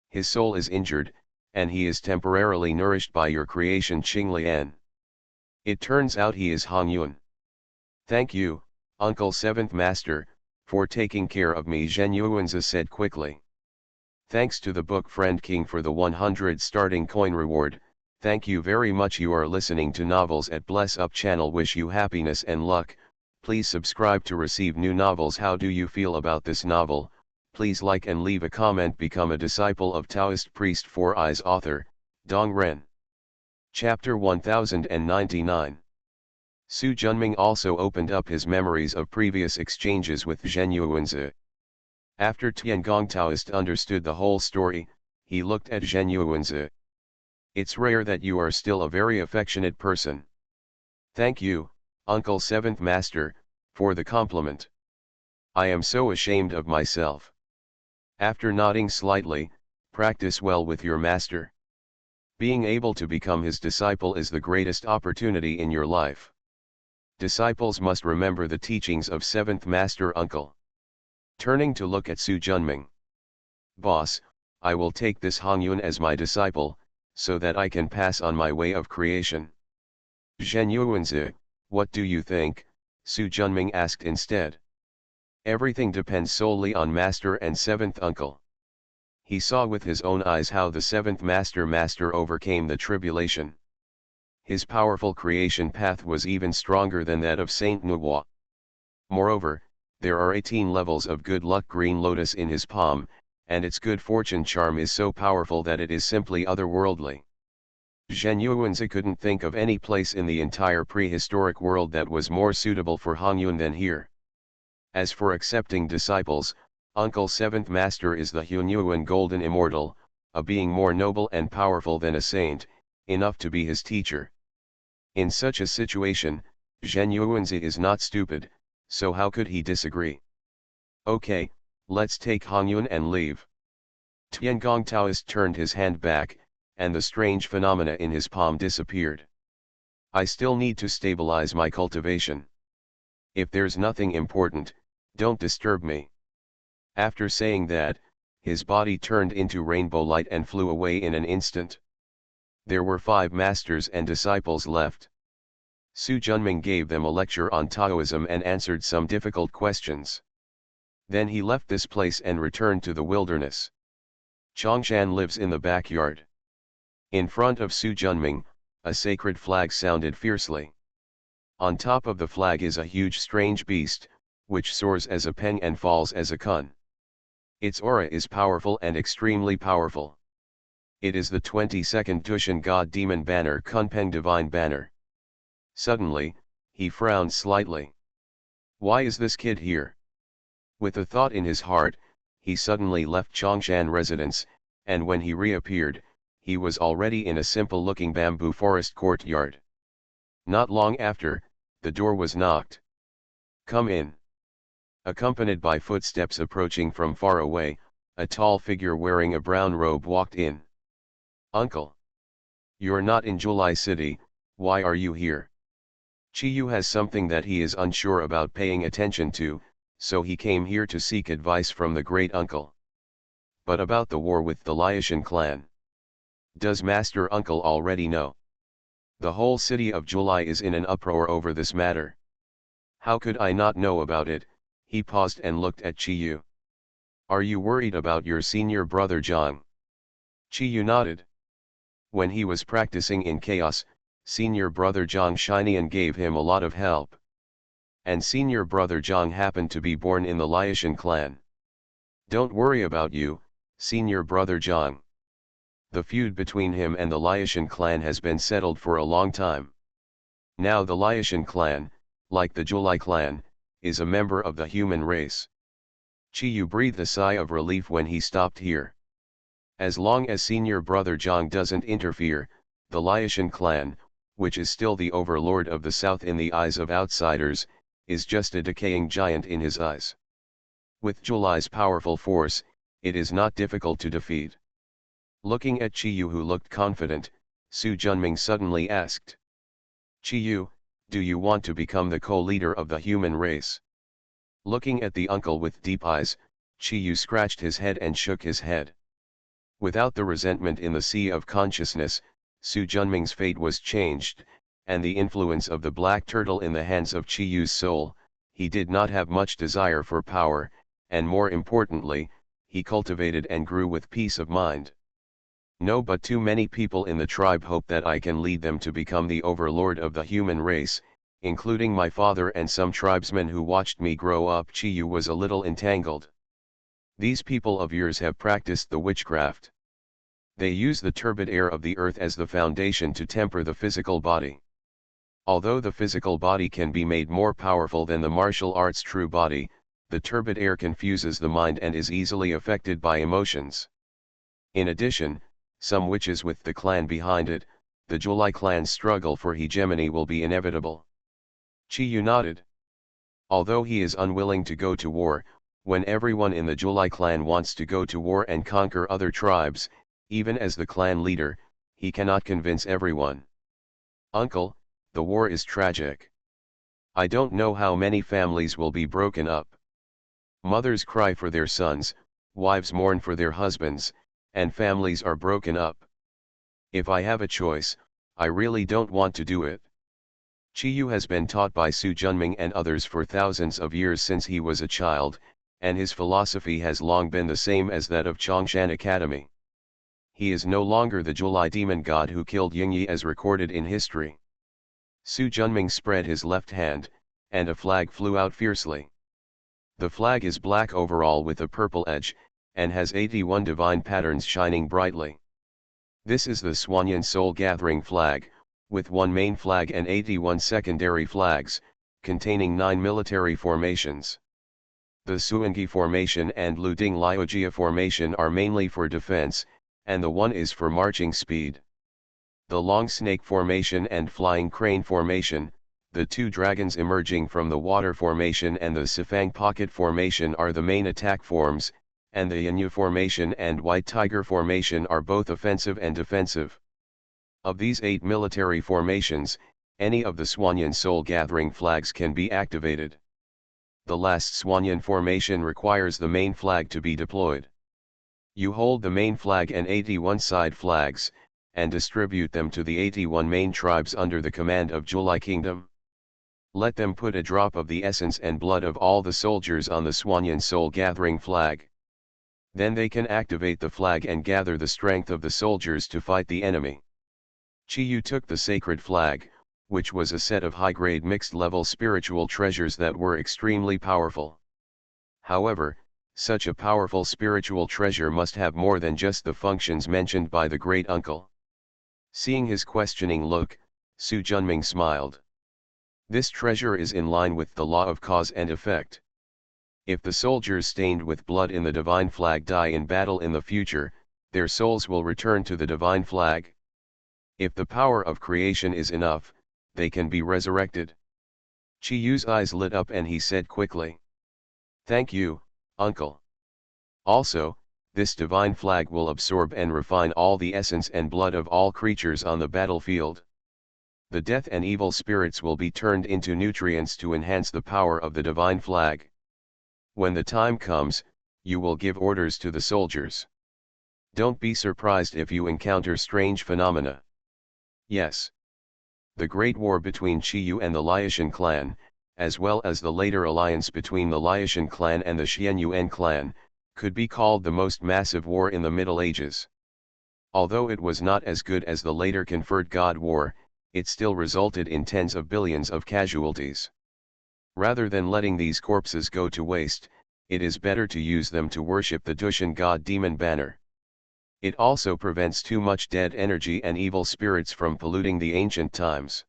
His soul is injured, and he is temporarily nourished by your creation Qinglian. It turns out he is Hongyun. Thank you, Uncle 7th Master, for taking care of me, Zhen Yuanzi said quickly. Thanks to the book Friend King for the 100 starting coin reward, thank you very much. You are listening to Novels at Bless Up channel. Wish you happiness and luck. Please subscribe to receive new novels. How do you feel about this novel? Please like and leave a comment. Become a disciple of Taoist priest Four Eyes. Author, Dong Ren. Chapter 1099. Su Junming also opened up his memories of previous exchanges with Zhen Yuanzi. After Tiangong Taoist understood the whole story, he looked at Zhen Yuanzi. It's rare that you are still a very affectionate person. Thank you, Uncle 7th Master, for the compliment. I am so ashamed of myself. After nodding slightly, practice well with your master. Being able to become his disciple is the greatest opportunity in your life. Disciples must remember the teachings of 7th Master Uncle. Turning to look at Su Junming. Boss, I will take this Hongyun as my disciple, so that I can pass on my way of creation. Zhen Yuanzi, what do you think? Su Junming asked instead. Everything depends solely on Master and 7th Uncle. He saw with his own eyes how the 7th Master overcame the tribulation. His powerful creation path was even stronger than that of Saint Nuwa. Moreover, there are 18 levels of good luck green lotus in his palm, and its good fortune charm is so powerful that it is simply otherworldly. Zhen Yuanzi couldn't think of any place in the entire prehistoric world that was more suitable for Hongyun than here. As for accepting disciples, Uncle 7th Master is the Hunyuan Golden Immortal, a being more noble and powerful than a saint, enough to be his teacher. In such a situation, Zhen Yuanzi is not stupid, so how could he disagree? Okay, let's take Hongyun and leave. Tiangong Taoist turned his hand back, and the strange phenomena in his palm disappeared. I still need to stabilize my cultivation. If there's nothing important, don't disturb me. After saying that, his body turned into rainbow light and flew away in an instant. There were 5 masters and disciples left. Su Junming gave them a lecture on Taoism and answered some difficult questions. Then he left this place and returned to the wilderness. Chongshan lives in the backyard. In front of Su Junming, a sacred flag sounded fiercely. On top of the flag is a huge strange beast, which soars as a peng and falls as a kun. Its aura is powerful and extremely powerful. It is the 22nd Tushan God Demon Banner Kunpeng Divine Banner. Suddenly, he frowned slightly. Why is this kid here? With a thought in his heart, he suddenly left Chongshan residence, and when he reappeared, he was already in a simple-looking bamboo forest courtyard. Not long after, the door was knocked. Come in. Accompanied by footsteps approaching from far away, a tall figure wearing a brown robe walked in. Uncle. You're not in July City, why are you here? Chiyu has something that he is unsure about paying attention to, so he came here to seek advice from the great uncle. But about the war with the Liaishan clan. Does Master Uncle already know? The whole city of July is in an uproar over this matter. How could I not know about it? He paused and looked at Chiyu. Are you worried about your senior brother Zhang? Chiyu nodded. When he was practicing in chaos, senior brother Zhang Shinian gave him a lot of help. And senior brother Zhang happened to be born in the Liaishan clan. Don't worry about you, senior brother Zhang. The feud between him and the Liaishan clan has been settled for a long time. Now the Liaishan clan, like the July clan, is a member of the human race. Chiyu breathed a sigh of relief when he stopped here. As long as senior brother Zhang doesn't interfere, the Liaishan clan, which is still the overlord of the south in the eyes of outsiders, is just a decaying giant in his eyes. With July's powerful force, it is not difficult to defeat. Looking at Chiyu who looked confident, Su Junming suddenly asked. Chiyu, do you want to become the co-leader of the human race? Looking at the uncle with deep eyes, Chiyu scratched his head and shook his head. Without the resentment in the sea of consciousness, Su Junming's fate was changed, and the influence of the black turtle in the hands of Chiyu's soul, he did not have much desire for power, and more importantly, he cultivated and grew with peace of mind. No, but too many people in the tribe hope that I can lead them to become the overlord of the human race, including my father and some tribesmen who watched me grow up. Chiyu was a little entangled. These people of yours have practiced the witchcraft. They use the turbid air of the earth as the foundation to temper the physical body. Although the physical body can be made more powerful than the martial arts' true body, the turbid air confuses the mind and is easily affected by emotions. In addition, some witches with the clan behind it, the July clan's struggle for hegemony will be inevitable. Chiyu nodded. Although he is unwilling to go to war, when everyone in the July clan wants to go to war and conquer other tribes, even as the clan leader, he cannot convince everyone. Uncle, the war is tragic. I don't know how many families will be broken up. Mothers cry for their sons, wives mourn for their husbands, and families are broken up. If I have a choice, I really don't want to do it. Chiyu has been taught by Su Junming and others for thousands of years since he was a child, and his philosophy has long been the same as that of Chongshan Academy. He is no longer the July demon god who killed Yingyi as recorded in history. Su Junming spread his left hand, and a flag flew out fiercely. The flag is black overall with a purple edge, and has 81 divine patterns shining brightly. This is the Swanyan Soul Gathering flag, with one main flag and 81 secondary flags, containing 9 military formations. The Suangi formation and Luding Liojia formation are mainly for defense, and the one is for marching speed. The Long Snake formation and Flying Crane formation, the 2 dragons emerging from the water formation and the Sifang Pocket formation are the main attack forms, and the Yanyu formation and White Tiger formation are both offensive and defensive. Of these 8 military formations, any of the Swanyan Soul Gathering flags can be activated. The last Swanyan formation requires the main flag to be deployed. You hold the main flag and 81 side flags, and distribute them to the 81 main tribes under the command of July Kingdom. Let them put a drop of the essence and blood of all the soldiers on the Swanyan Soul Gathering flag. Then they can activate the flag and gather the strength of the soldiers to fight the enemy. Chiyu took the sacred flag, which was a set of high-grade mixed-level spiritual treasures that were extremely powerful. However, such a powerful spiritual treasure must have more than just the functions mentioned by the great uncle. Seeing his questioning look, Su Junming smiled. This treasure is in line with the law of cause and effect. If the soldiers stained with blood in the divine flag die in battle in the future, their souls will return to the divine flag. If the power of creation is enough, they can be resurrected. Chi Yu's eyes lit up and he said quickly. Thank you, uncle. Also, this divine flag will absorb and refine all the essence and blood of all creatures on the battlefield. The death and evil spirits will be turned into nutrients to enhance the power of the divine flag. When the time comes, you will give orders to the soldiers. Don't be surprised if you encounter strange phenomena. Yes. The great war between Chi Yu and the Liaishan clan, as well as the later alliance between the Liaishan clan and the Xianyuan clan, could be called the most massive war in the Middle Ages. Although it was not as good as the later conferred God War, it still resulted in tens of billions of casualties. Rather than letting these corpses go to waste, it is better to use them to worship the Dushan god demon banner. It also prevents too much dead energy and evil spirits from polluting the ancient times.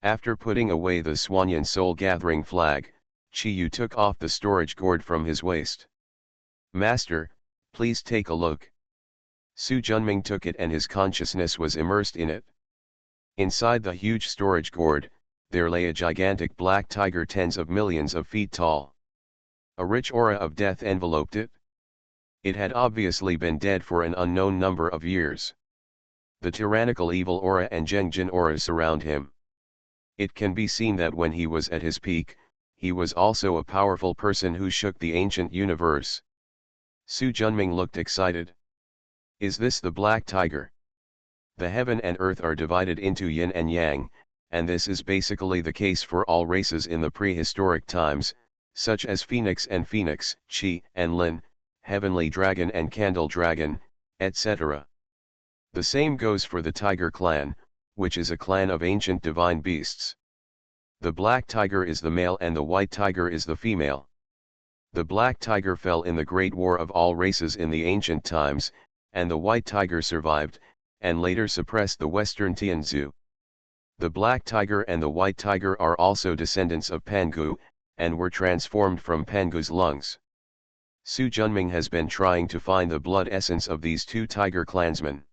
After putting away the Swanyan soul-gathering flag, Chi Yu took off the storage gourd from his waist. Master, please take a look. Su Junming took it and his consciousness was immersed in it. Inside the huge storage gourd, there lay a gigantic black tiger tens of millions of feet tall. A rich aura of death enveloped it. It had obviously been dead for an unknown number of years. The tyrannical evil aura and Zhengjin aura surround him. It can be seen that when he was at his peak, he was also a powerful person who shook the ancient universe. Su Junming looked excited. Is this the black tiger? The heaven and earth are divided into yin and yang, and this is basically the case for all races in the prehistoric times, such as Phoenix and Phoenix, Chi and Lin, Heavenly Dragon and Candle Dragon, etc. The same goes for the Tiger clan, which is a clan of ancient divine beasts. The black tiger is the male and the white tiger is the female. The black tiger fell in the Great War of all races in the ancient times, and the white tiger survived, and later suppressed the Western Tianzu. The black tiger and the white tiger are also descendants of Pangu, and were transformed from Pangu's lungs. Su Junming has been trying to find the blood essence of these two tiger clansmen.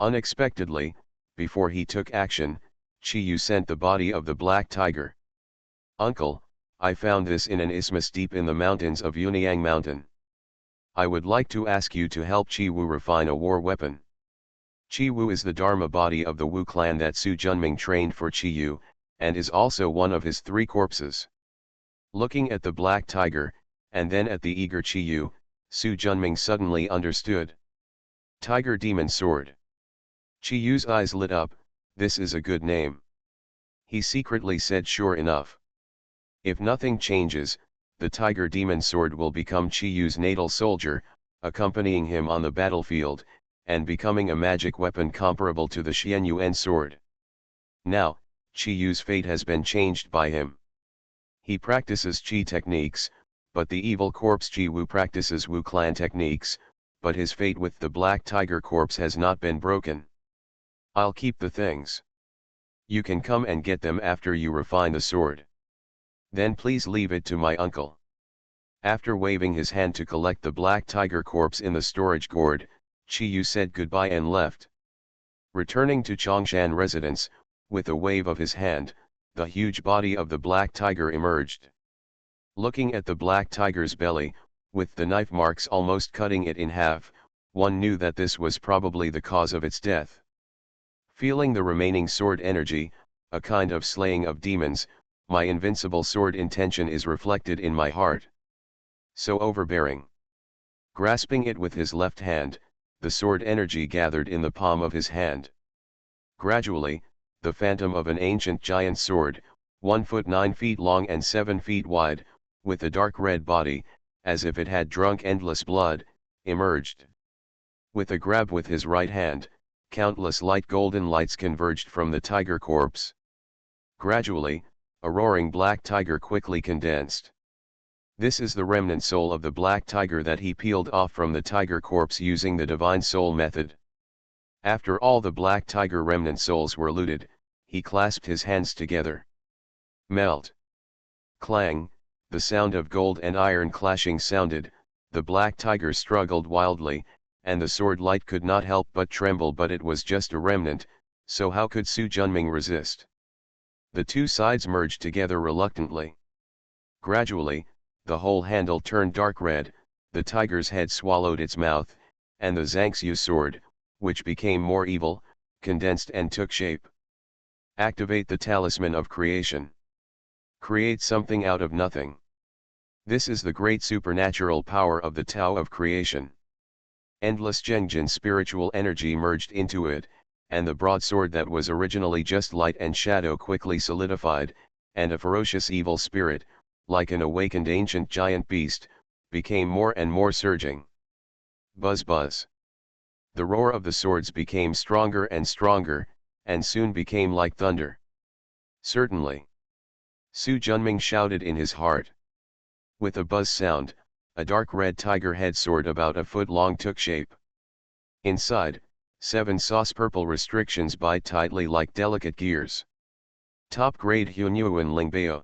Unexpectedly, before he took action, Chi Yu sent the body of the black tiger. Uncle, I found this in an isthmus deep in the mountains of Yuniang Mountain. I would like to ask you to help Chi Wu refine a war weapon. Chi Wu is the Dharma body of the Wu clan that Su Junming trained for Chi Yu, and is also one of his 3 corpses. Looking at the black tiger, and then at the eager Chi Yu, Su Junming suddenly understood. Tiger Demon Sword. Chi Yu's eyes lit up. This is a good name. He secretly said, sure enough. If nothing changes, the Tiger Demon Sword will become Chi Yu's natal soldier, accompanying him on the battlefield, and becoming a magic weapon comparable to the Xianyuan sword. Now, Chi Yu's fate has been changed by him. He practices Qi techniques, but the evil corpse Chi Wu practices Wu clan techniques, but his fate with the black tiger corpse has not been broken. I'll keep the things. You can come and get them after you refine the sword. Then please leave it to my uncle. After waving his hand to collect the black tiger corpse in the storage gourd, Chi Yu said goodbye and left. Returning to Chongshan residence, with a wave of his hand, the huge body of the black tiger emerged. Looking at the black tiger's belly, with the knife marks almost cutting it in half, one knew that this was probably the cause of its death. Feeling the remaining sword energy, a kind of slaying of demons, my invincible sword intention is reflected in my heart. So overbearing. Grasping it with his left hand, the sword energy gathered in the palm of his hand. Gradually, the phantom of an ancient giant sword, 1 foot 9 feet long and 7 feet wide, with a dark red body, as if it had drunk endless blood, emerged. With a grab with his right hand, countless light golden lights converged from the tiger corpse. Gradually, a roaring black tiger quickly condensed. This is the remnant soul of the black tiger that he peeled off from the tiger corpse using the divine soul method. After all the black tiger remnant souls were looted, he clasped his hands together. Melt. Clang, the sound of gold and iron clashing sounded, the black tiger struggled wildly, and the sword light could not help but tremble, but it was just a remnant, so how could Su Junming resist? The two sides merged together reluctantly. Gradually, the whole handle turned dark red, the tiger's head swallowed its mouth, and the Zhangxiu sword, which became more evil, condensed and took shape. Activate the talisman of creation. Create something out of nothing. This is the great supernatural power of the Tao of creation. Endless Zhengjin spiritual energy merged into it, and the broadsword that was originally just light and shadow quickly solidified, and a ferocious evil spirit, like an awakened ancient giant beast, became more and more surging. Buzz buzz. The roar of the swords became stronger and stronger, and soon became like thunder. Certainly. Su Junming shouted in his heart. With a buzz sound, a dark red tiger head sword about a foot long took shape. Inside, 7 sauce purple restrictions bite tightly like delicate gears. Top grade Hunyuan Lingbao.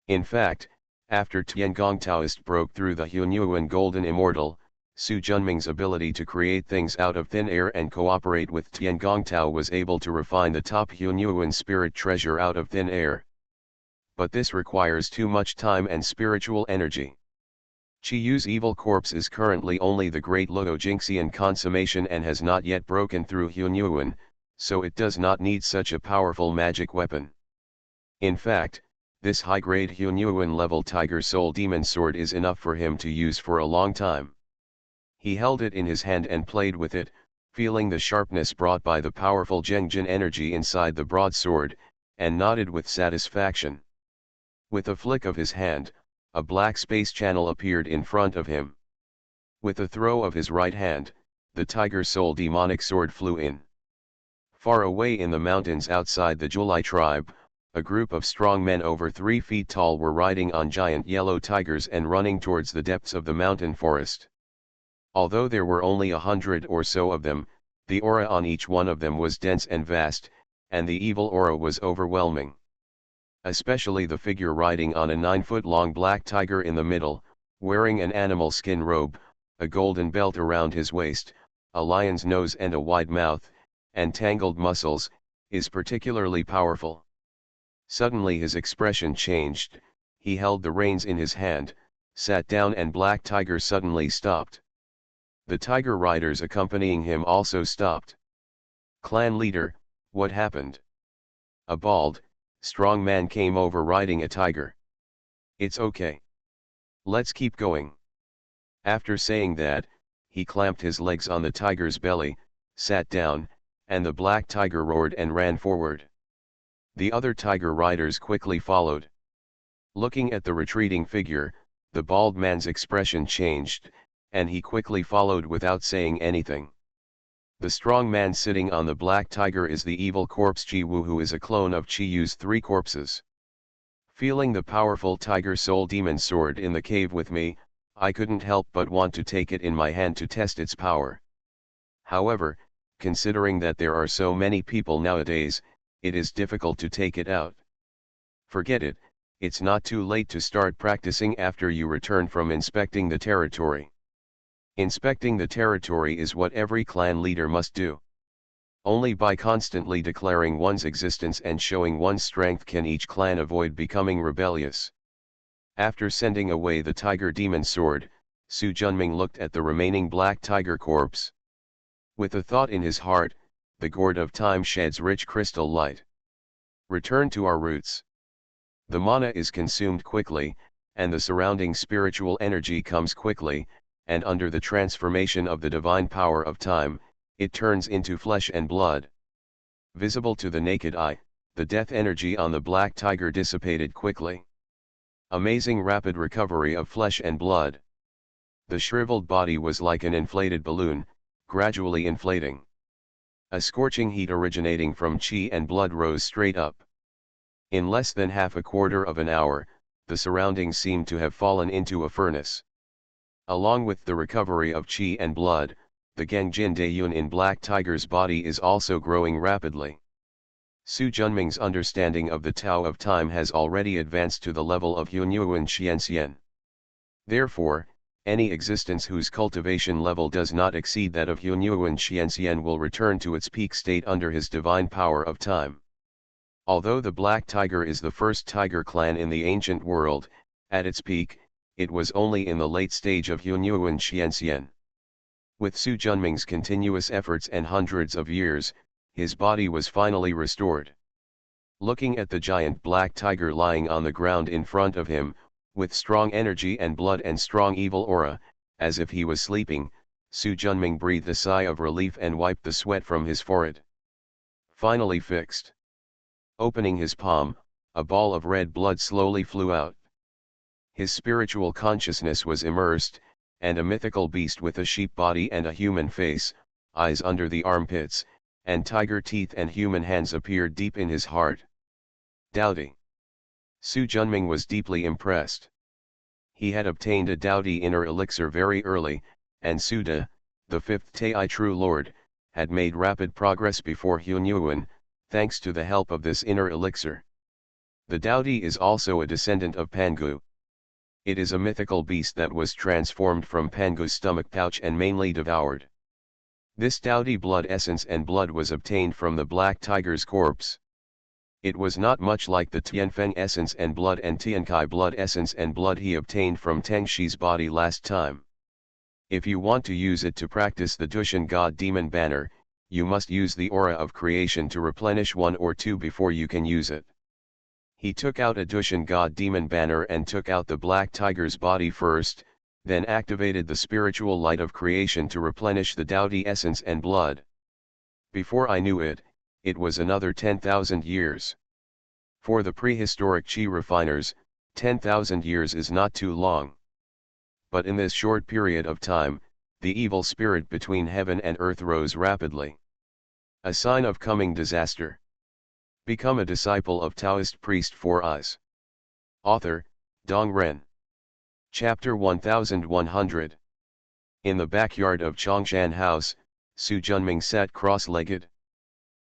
In fact, after Tiangong Taoist broke through the Hunyuan Golden Immortal, Su Junming's ability to create things out of thin air and cooperate with Tiangong Tao was able to refine the top Hunyuan spirit treasure out of thin air. But this requires too much time and spiritual energy. Qi Yu's evil corpse is currently only the great Luo Jingxian consummation and has not yet broken through Hunyuan, so it does not need such a powerful magic weapon. In fact, this high-grade Hunyuan level Tiger Soul Demon Sword is enough for him to use for a long time. He held it in his hand and played with it, feeling the sharpness brought by the powerful Zhengjin energy inside the broadsword, and nodded with satisfaction. With a flick of his hand, a black space channel appeared in front of him. With a throw of his right hand, the Tiger Soul demonic sword flew in. Far away in the mountains outside the Julai tribe, a group of strong men over 3 feet tall were riding on giant yellow tigers and running towards the depths of the mountain forest. Although there were only 100 or so of them, the aura on each one of them was dense and vast, and the evil aura was overwhelming. Especially the figure riding on a 9-foot-long black tiger in the middle, wearing an animal skin robe, a golden belt around his waist, a lion's nose and a wide mouth, and tangled muscles, is particularly powerful. Suddenly his expression changed, he held the reins in his hand, sat down and Black Tiger suddenly stopped. The tiger riders accompanying him also stopped. Clan leader, what happened? A bald, strong man came over riding a tiger. It's okay. Let's keep going. After saying that, he clamped his legs on the tiger's belly, sat down, and the black tiger roared and ran forward. The other tiger riders quickly followed. Looking at the retreating figure, the bald man's expression changed, and he quickly followed without saying anything. The strong man sitting on the black tiger is the evil corpse Qi Wu, who is a clone of Qi Yu's 3 corpses. Feeling the powerful tiger soul demon sword in the cave with me, I couldn't help but want to take it in my hand to test its power. However, considering that there are so many people nowadays, it is difficult to take it out. Forget it, it's not too late to start practicing after you return from inspecting the territory. Inspecting the territory is what every clan leader must do. Only by constantly declaring one's existence and showing one's strength can each clan avoid becoming rebellious. After sending away the tiger demon sword, Su Junming looked at the remaining black tiger corpse. With a thought in his heart, the gourd of time sheds rich crystal light. Return to our roots. The mana is consumed quickly, and the surrounding spiritual energy comes quickly, and under the transformation of the divine power of time, it turns into flesh and blood. Visible to the naked eye, the death energy on the black tiger dissipated quickly. Amazing rapid recovery of flesh and blood. The shriveled body was like an inflated balloon, gradually inflating. A scorching heat originating from qi and blood rose straight up. In less than half a quarter of an hour, the surroundings seemed to have fallen into a furnace. Along with the recovery of qi and blood, the Gangjin Dayun in Black Tiger's body is also growing rapidly. Su Junming's understanding of the Tao of Time has already advanced to the level of Hunyuan Xianxian. Therefore, any existence whose cultivation level does not exceed that of Hunyuan Xianxian will return to its peak state under his divine power of time. Although the Black Tiger is the first tiger clan in the ancient world, at its peak, it was only in the late stage of Hunyuan Xianxian. With Su Junming's continuous efforts and hundreds of years, his body was finally restored. Looking at the giant black tiger lying on the ground in front of him, with strong energy and blood and strong evil aura, as if he was sleeping, Su Junming breathed a sigh of relief and wiped the sweat from his forehead. Finally fixed. Opening his palm, a ball of red blood slowly flew out. His spiritual consciousness was immersed, and a mythical beast with a sheep body and a human face, eyes under the armpits, and tiger teeth and human hands appeared deep in his heart. Daudi. Su Junming was deeply impressed. He had obtained a Daudi inner elixir very early, and Suda, the fifth Tai True Lord, had made rapid progress before Hunyuan, thanks to the help of this inner elixir. The Daudi is also a descendant of Pangu. It is a mythical beast that was transformed from Pangu's stomach pouch and mainly devoured. This Daudi blood essence and blood was obtained from the black tiger's corpse. It was not much like the Tianfeng essence and blood and Tiankai blood essence and blood he obtained from Tengshi's body last time. If you want to use it to practice the Dushan God Demon banner, you must use the aura of creation to replenish 1 or 2 before you can use it. He took out a Dushan God Demon banner and took out the black tiger's body first, then activated the spiritual light of creation to replenish the Daudi essence and blood. Before I knew it, it was another 10,000 years. For the prehistoric Qi refiners, 10,000 years is not too long. But in this short period of time, the evil spirit between heaven and earth rose rapidly. A sign of coming disaster. Become a disciple of Taoist priest for us. Author, Dong Ren. Chapter 1100. In the backyard of Chongshan House, Su Junming sat cross-legged.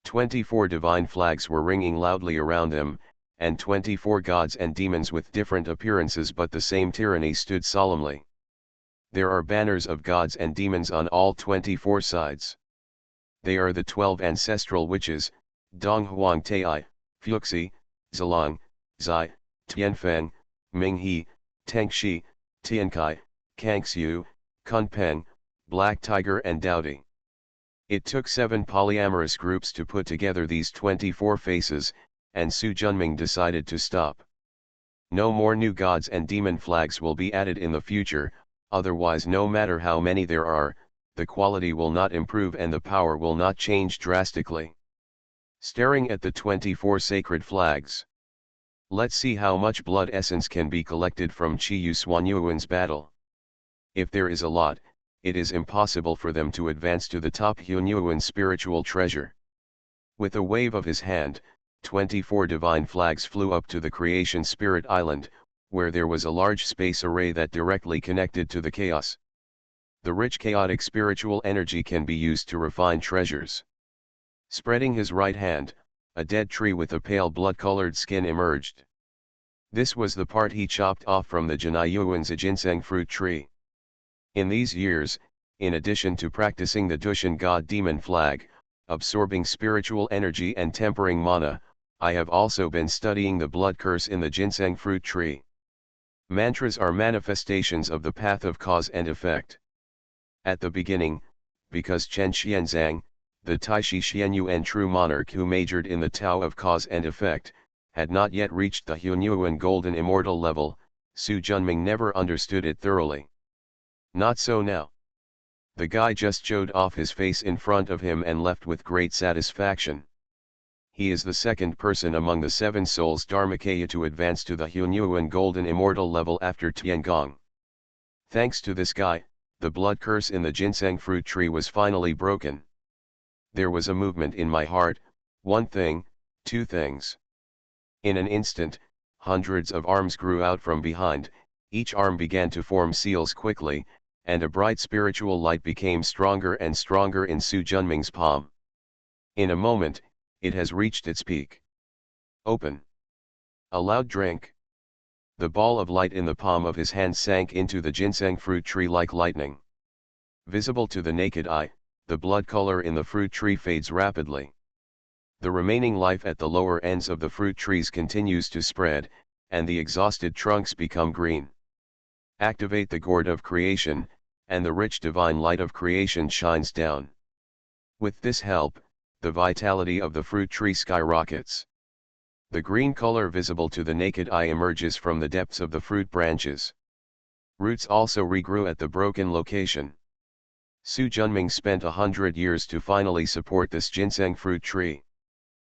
24 divine flags were ringing loudly around them, and 24 gods and demons with different appearances but the same tyranny stood solemnly. There are banners of gods and demons on all 24 sides. They are the 12 ancestral witches, Dong Huang Tai, Fuxi, Zilong, Zai, Tianfeng, Minghe, Tengshi, Tiankai, Kangxiu, Kunpeng, Black Tiger and Daudi. It took 7 polyamorous groups to put together these 24 faces, and Su Junming decided to stop. No more new gods and demon flags will be added in the future, otherwise no matter how many there are, the quality will not improve and the power will not change drastically. Staring at the 24 sacred flags. Let's see how much blood essence can be collected from Qi Yu Xuanyuan's battle. If there is a lot, it is impossible for them to advance to the top Hunyuan spiritual treasure. With a wave of his hand, 24 divine flags flew up to the creation spirit island, where there was a large space array that directly connected to the chaos. The rich chaotic spiritual energy can be used to refine treasures. Spreading his right hand, a dead tree with a pale blood-colored skin emerged. This was the part he chopped off from the Janayuan's ginseng fruit tree. In these years, in addition to practicing the Dushan God Demon flag, absorbing spiritual energy and tempering mana, I have also been studying the blood curse in the ginseng fruit tree. Mantras are manifestations of the path of cause and effect. At the beginning, because Chen Xianzang, the Taishi Xianyuan true monarch who majored in the Tao of cause and effect, had not yet reached the Hunyuan golden immortal level, Su Junming never understood it thoroughly. Not so now. The guy just showed off his face in front of him and left with great satisfaction. He is the second person among the 7 souls Dharmakaya to advance to the Hunyuan golden immortal level after Tiangong. Thanks to this guy, the blood curse in the ginseng fruit tree was finally broken. There was a movement in my heart, 1 thing, 2 things. In an instant, hundreds of arms grew out from behind, each arm began to form seals quickly, and a bright spiritual light became stronger and stronger in Su Junming's palm. In a moment, it has reached its peak. Open. A loud drink. The ball of light in the palm of his hand sank into the ginseng fruit tree like lightning. Visible to the naked eye, the blood color in the fruit tree fades rapidly. The remaining life at the lower ends of the fruit trees continues to spread, and the exhausted trunks become green. Activate the gourd of creation, and the rich divine light of creation shines down. With this help, the vitality of the fruit tree skyrockets. The green color visible to the naked eye emerges from the depths of the fruit branches. Roots also regrew at the broken location. Su Junming spent 100 years to finally support this ginseng fruit tree.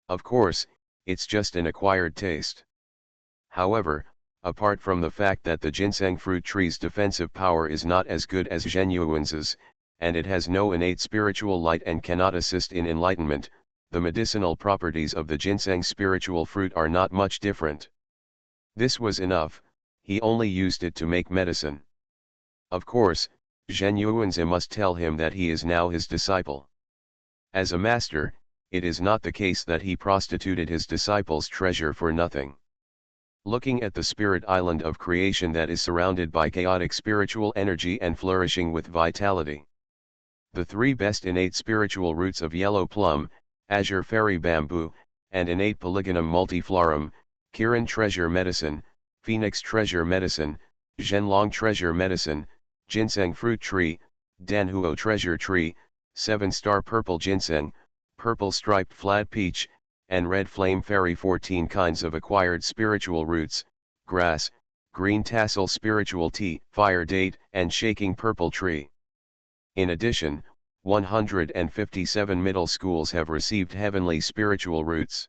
Of course, it's just an acquired taste. However, apart from the fact that the ginseng fruit tree's defensive power is not as good as Zhen Yuan's, and it has no innate spiritual light and cannot assist in enlightenment, the medicinal properties of the ginseng spiritual fruit are not much different. This was enough, he only used it to make medicine. Of course, Zhen Yuanzi must tell him that he is now his disciple. As a master, it is not the case that he prostituted his disciple's treasure for nothing. Looking at the spirit island of creation that is surrounded by chaotic spiritual energy and flourishing with vitality. The three best innate spiritual roots of yellow plum, azure fairy bamboo, and innate polygonum multiflorum, Kirin treasure medicine, phoenix treasure medicine, Zhenlong treasure medicine, ginseng fruit tree, Danhuo treasure tree, 7-star purple ginseng, purple striped flat peach, and red flame fairy 14 kinds of acquired spiritual roots, grass, green tassel spiritual tea, fire date, and shaking purple tree. In addition, 157 middle schools have received heavenly spiritual roots.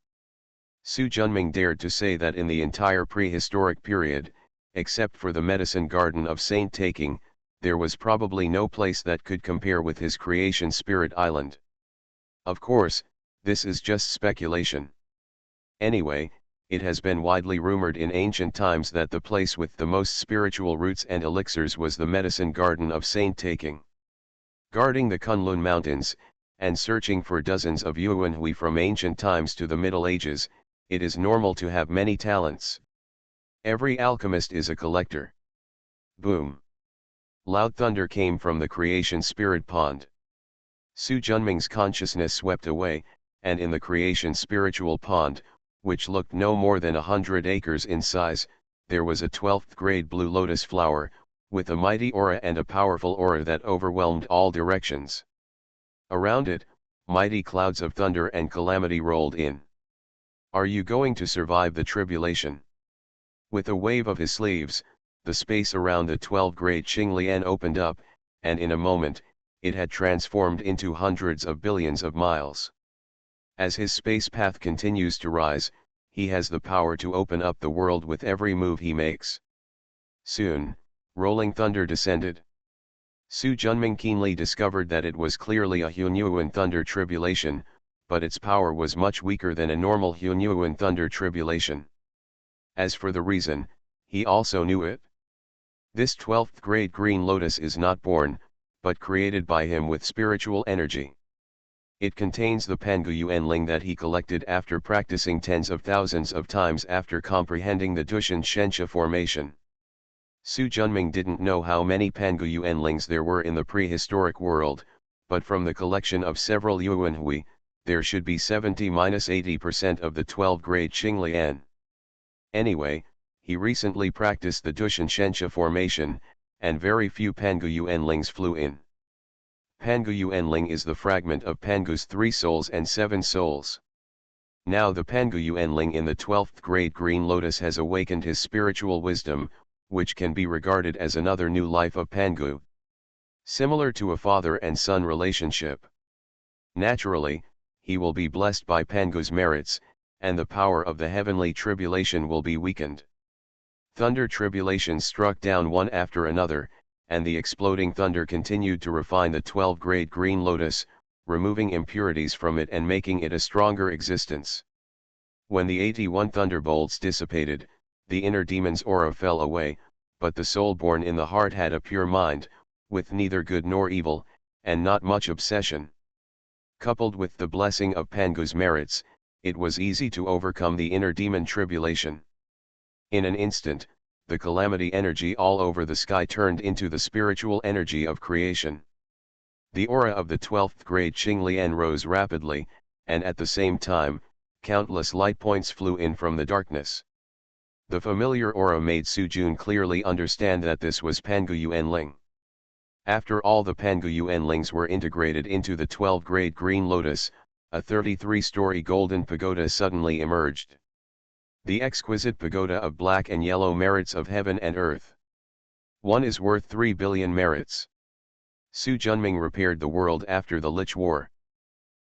Su Junming dared to say that in the entire prehistoric period, except for the medicine garden of Saint Taking, there was probably no place that could compare with his creation spirit island. Of course, this is just speculation. Anyway, it has been widely rumored in ancient times that the place with the most spiritual roots and elixirs was the medicine garden of Saint Taking. Guarding the Kunlun Mountains, and searching for dozens of Yuanhui from ancient times to the Middle Ages, it is normal to have many talents. Every alchemist is a collector. Boom! Loud thunder came from the creation spirit pond. Su Junming's consciousness swept away, and in the creation spiritual pond, which looked no more than 100 acres in size, there was a 12th grade blue lotus flower, with a mighty aura and a powerful aura that overwhelmed all directions. Around it, mighty clouds of thunder and calamity rolled in. Are you going to survive the tribulation? With a wave of his sleeves, the space around the 12 grade Qinglian opened up, and in a moment, it had transformed into hundreds of billions of miles. As his space path continues to rise, he has the power to open up the world with every move he makes. Soon, rolling thunder descended. Su Junming keenly discovered that it was clearly a Hunyuan thunder tribulation, but its power was much weaker than a normal Hunyuan thunder tribulation. As for the reason, he also knew it. This 12th grade green lotus is not born, but created by him with spiritual energy. It contains the Pangu Yuanling that he collected after practicing tens of thousands of times after comprehending the Dushan Shensha formation. Su Junming didn't know how many Pangu Yuanlings there were in the prehistoric world, but from the collection of several Yuanhui, there should be 70–80% of the 12 grade Qinglian. Anyway, he recently practiced the Dushan Shensha formation, and very few Pangu Yuanlings flew in. Pangu Yuanling is the fragment of Pangu's 3 souls and 7 souls. Now the Pangu Yuanling in the 12th grade green lotus has awakened his spiritual wisdom, which can be regarded as another new life of Pangu. Similar to a father and son relationship. Naturally, he will be blessed by Pangu's merits, and the power of the heavenly tribulation will be weakened. Thunder tribulations struck down one after another, and the exploding thunder continued to refine the 12 grade green lotus, removing impurities from it and making it a stronger existence. When the 81 thunderbolts dissipated, the inner demon's aura fell away, but the soul born in the heart had a pure mind, with neither good nor evil, and not much obsession. Coupled with the blessing of Pangu's merits, it was easy to overcome the inner demon tribulation. In an instant, the calamity energy all over the sky turned into the spiritual energy of creation. The aura of the 12th grade Qinglian rose rapidly, and at the same time, countless light points flew in from the darkness. The familiar aura made Su Jun clearly understand that this was Pangu Yuanling. After all the Pangu Yuanlings were integrated into the 12 grade green lotus, a 33-story golden pagoda suddenly emerged. The exquisite pagoda of black and yellow merits of heaven and earth. One is worth 3 billion merits. Su Junming repaired the world after the Lich War.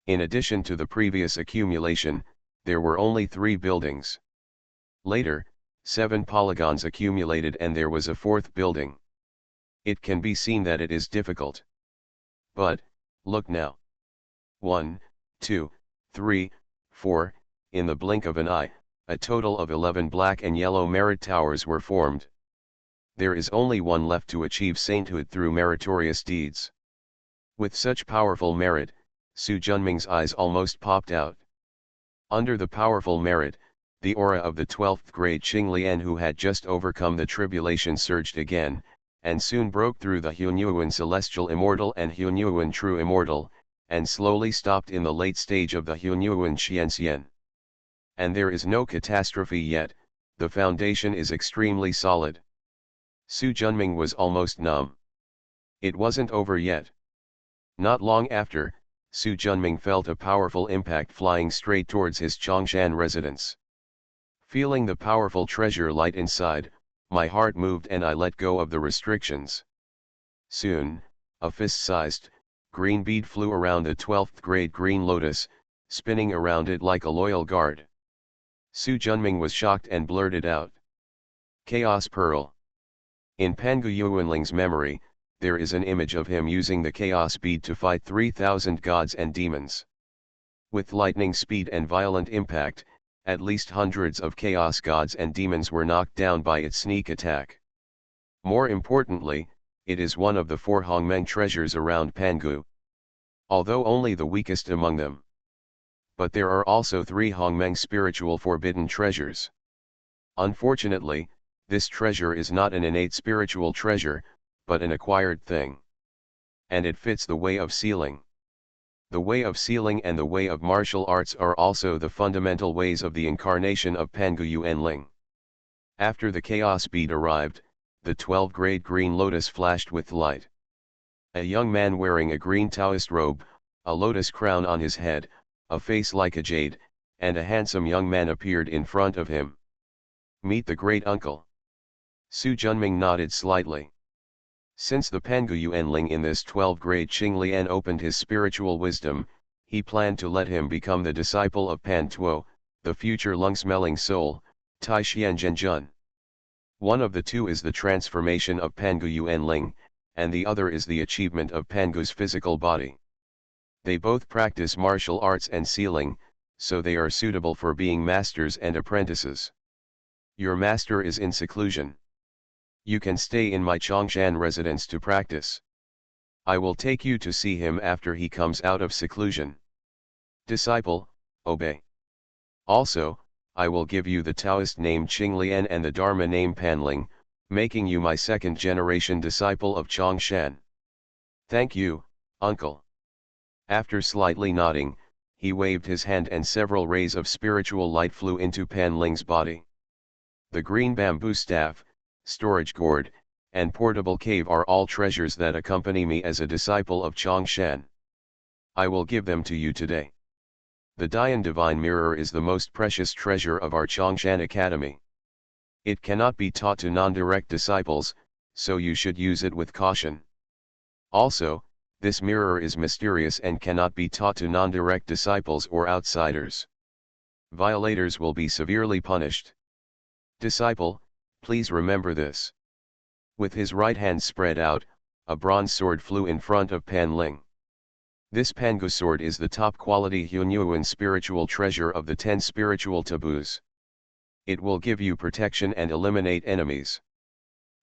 In addition to the previous accumulation, there were only 3 buildings. Later, 7 polygons accumulated and there was a 4th building. It can be seen that it is difficult. But, look now. 1, 2, 3, 4, in the blink of an eye, a total of 11 black and yellow merit towers were formed. There is only one left to achieve sainthood through meritorious deeds. With such powerful merit, Su Junming's eyes almost popped out. Under the powerful merit, the aura of the 12th grade Qinglian who had just overcome the tribulation surged again, and soon broke through the Hunyuan Celestial Immortal and Hunyuan True Immortal, and slowly stopped in the late stage of the Hunyuan Xianxian. And there is no catastrophe yet, the foundation is extremely solid. Su Junming was almost numb. It wasn't over yet. Not long after, Su Junming felt a powerful impact flying straight towards his Chongshan residence. Feeling the powerful treasure light inside, my heart moved and I let go of the restrictions. Soon, a fist-sized, green bead flew around the 12th grade green lotus, spinning around it like a loyal guard. Su Junming was shocked and blurted out. Chaos Pearl. In Pangu Yuanling's memory, there is an image of him using the chaos bead to fight 3,000 gods and demons. With lightning speed and violent impact, at least hundreds of chaos gods and demons were knocked down by its sneak attack. More importantly, it is one of the 4 Hongmeng treasures around Pangu. Although only the weakest among them. But there are also 3 Hongmeng spiritual forbidden treasures. Unfortunately, this treasure is not an innate spiritual treasure, but an acquired thing. And it fits the way of sealing. The way of sealing and the way of martial arts are also the fundamental ways of the incarnation of Pangu Yuanling. After the chaos bead arrived, the 12 grade green lotus flashed with light. A young man wearing a green Taoist robe, a lotus crown on his head, a face like a jade, and a handsome young man appeared in front of him. Meet the great uncle. Su Junming nodded slightly. Since the Pangu Yuanling in this 12 grade Qinglian opened his spiritual wisdom, he planned to let him become the disciple of Pan Tuo, the future lung-smelling soul, Tai Xian Zhenjun. One of the two is the transformation of Pangu Yuanling, and the other is the achievement of Pangu's physical body. They both practice martial arts and sealing, so they are suitable for being masters and apprentices. Your master is in seclusion. You can stay in my Chongshan residence to practice. I will take you to see him after he comes out of seclusion. Disciple, obey. Also, I will give you the Taoist name Qinglian and the Dharma name Panling, making you my 2nd generation disciple of Chongshan. Thank you, uncle. After slightly nodding, he waved his hand and several rays of spiritual light flew into Panling's body. The green bamboo staff, storage gourd, and portable cave are all treasures that accompany me as a disciple of Chongshan. I will give them to you today. The Dian Divine Mirror is the most precious treasure of our Chongshan Academy. It cannot be taught to non-direct disciples, so you should use it with caution. Also, this mirror is mysterious and cannot be taught to non-direct disciples or outsiders. Violators will be severely punished. Disciple, please remember this. With his right hand spread out, a bronze sword flew in front of Panling. This Pangu sword is the top quality Hunyuan spiritual treasure of the 10 spiritual taboos. It will give you protection and eliminate enemies.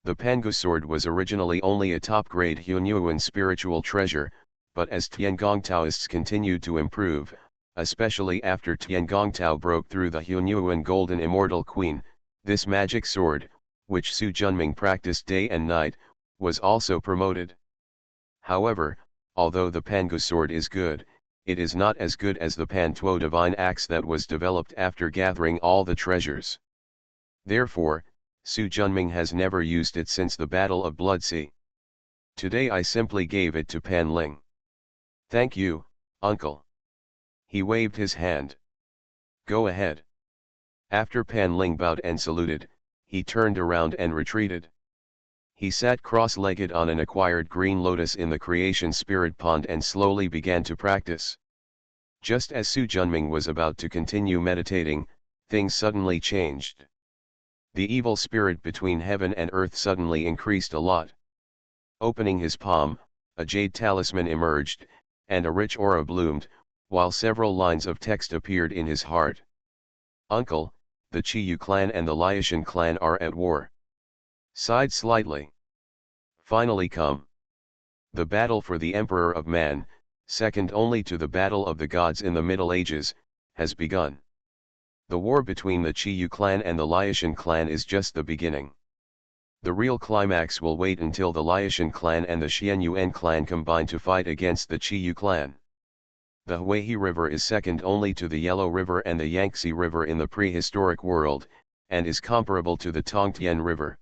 The Pangu sword was originally only a top-grade Hunyuan spiritual treasure, but as Tiangong Taoists continued to improve, especially after Tiangong Tao broke through the Hunyuan Golden Immortal Queen, this magic sword, which Su Junming practiced day and night, was also promoted. However, although the Pangu sword is good, it is not as good as the Pantuo divine axe that was developed after gathering all the treasures. Therefore, Su Junming has never used it since the Battle of Blood Sea. Today I simply gave it to Pan Ling. Thank you, uncle. He waved his hand. Go ahead. After Pan Ling bowed and saluted, he turned around and retreated. He sat cross-legged on an acquired green lotus in the creation spirit pond and slowly began to practice. Just as Su Junming was about to continue meditating, things suddenly changed. The evil spirit between heaven and earth suddenly increased a lot. Opening his palm, a jade talisman emerged, and a rich aura bloomed, while several lines of text appeared in his heart. Uncle, the Chiyu clan and the Liaishan clan are at war. Sighed slightly. Finally come. The battle for the Emperor of Man, second only to the battle of the gods in the Middle Ages, has begun. The war between the Chiyu clan and the Liaishan clan is just the beginning. The real climax will wait until the Liaishan clan and the Xianyuan clan combine to fight against the Chiyu clan. The Huihe River is second only to the Yellow River and the Yangtze River in the prehistoric world, and is comparable to the Tongtian River.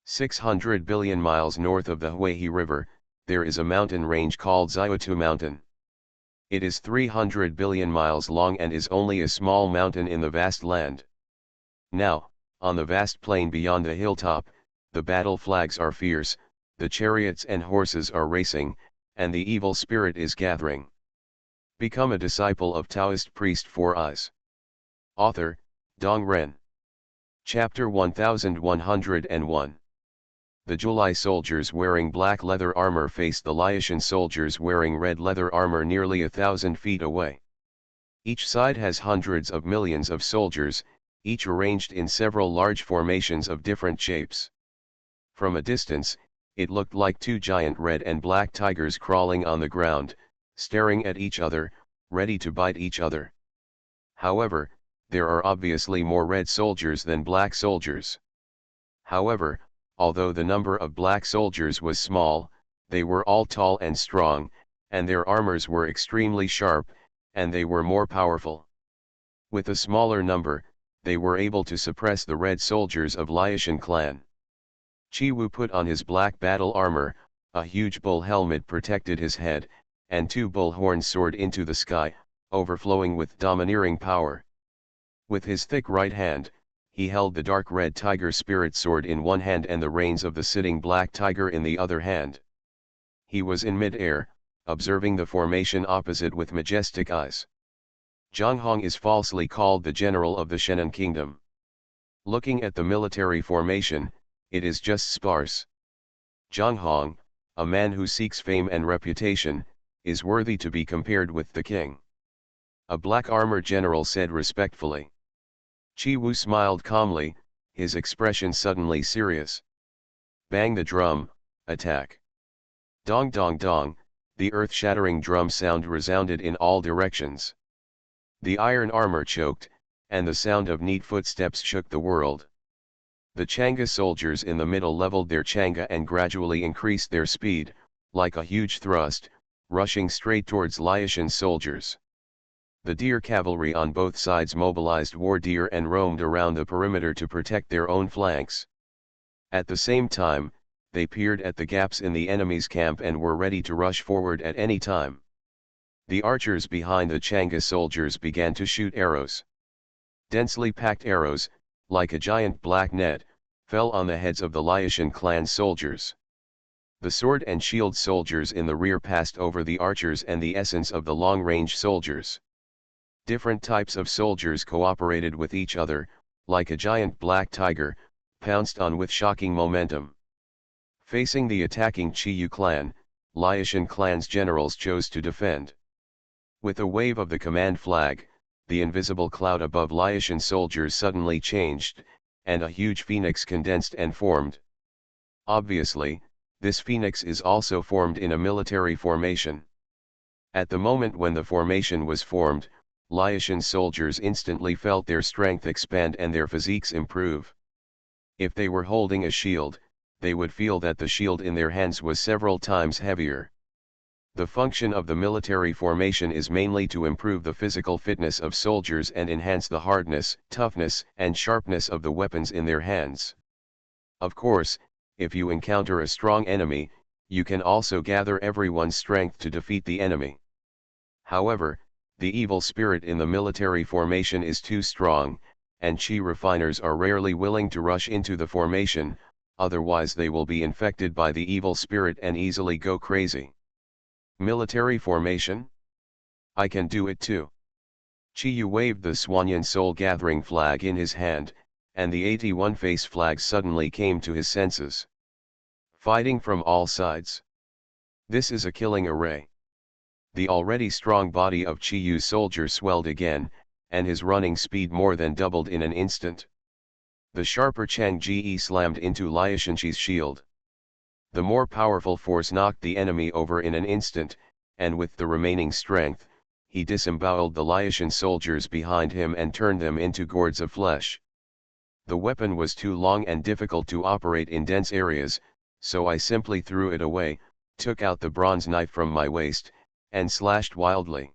600 billion miles north of the Huihe River, there is a mountain range called Xiutu Mountain. It is 300 billion miles long and is only a small mountain in the vast land. Now, on the vast plain beyond the hilltop, the battle flags are fierce, the chariots and horses are racing, and the evil spirit is gathering. Become a disciple of Taoist priest for us. Author, Dong Ren. Chapter 1101. The Julai soldiers wearing black leather armor faced the Liaishan soldiers wearing red leather armor nearly 1,000 feet away. Each side has hundreds of millions of soldiers, each arranged in several large formations of different shapes. From a distance, it looked like two giant red and black tigers crawling on the ground, staring at each other, ready to bite each other. However, there are obviously more red soldiers than black soldiers. However, although the number of black soldiers was small, they were all tall and strong, and their armors were extremely sharp, and they were more powerful. With a smaller number, they were able to suppress the red soldiers of Liaishan clan. Chi Wu put on his black battle armor, a huge bull helmet protected his head, and two bull horns soared into the sky, overflowing with domineering power. With his thick right hand, he held the dark red tiger spirit sword in one hand and the reins of the sitting black tiger in the other hand. He was in mid-air, observing the formation opposite with majestic eyes. Zhang Hong is falsely called the general of the Shenan kingdom. Looking at the military formation, it is just sparse. Zhang Hong, a man who seeks fame and reputation, is worthy to be compared with the king. A black armored general said respectfully. Chi Wu smiled calmly, his expression suddenly serious. Bang the drum, attack. Dong dong dong, the earth-shattering drum sound resounded in all directions. The iron armor choked, and the sound of neat footsteps shook the world. The Chang'e soldiers in the middle leveled their Chang'e and gradually increased their speed, like a huge thrust, rushing straight towards Liaishan soldiers. The deer cavalry on both sides mobilized war deer and roamed around the perimeter to protect their own flanks. At the same time, they peered at the gaps in the enemy's camp and were ready to rush forward at any time. The archers behind the Chang'e soldiers began to shoot arrows. Densely packed arrows, like a giant black net, fell on the heads of the Liaishan clan soldiers. The sword and shield soldiers in the rear passed over the archers and the essence of the long-range soldiers. Different types of soldiers cooperated with each other, like a giant black tiger, pounced on with shocking momentum. Facing the attacking Chiyu clan, Liaishan clan's generals chose to defend. With a wave of the command flag, the invisible cloud above Liaishan soldiers suddenly changed, and a huge phoenix condensed and formed. Obviously, this phoenix is also formed in a military formation. At the moment when the formation was formed, Liaishan soldiers instantly felt their strength expand and their physiques improve. If they were holding a shield, they would feel that the shield in their hands was several times heavier. The function of the military formation is mainly to improve the physical fitness of soldiers and enhance the hardness, toughness, and sharpness of the weapons in their hands. Of course, if you encounter a strong enemy, you can also gather everyone's strength to defeat the enemy. However, the evil spirit in the military formation is too strong, and chi refiners are rarely willing to rush into the formation, otherwise they will be infected by the evil spirit and easily go crazy. Military formation? I can do it too. Chi Yu waved the Swanyan soul gathering flag in his hand, and the 81 face flag suddenly came to his senses. Fighting from all sides. This is a killing array. The already strong body of Chi Yu's soldier swelled again, and his running speed more than doubled in an instant. The sharper Chang Ji slammed into Liashenqi's shield. The more powerful force knocked the enemy over in an instant, and with the remaining strength, he disemboweled the Liashen soldiers behind him and turned them into gourds of flesh. The weapon was too long and difficult to operate in dense areas, so I simply threw it away, took out the bronze knife from my waist, and slashed wildly.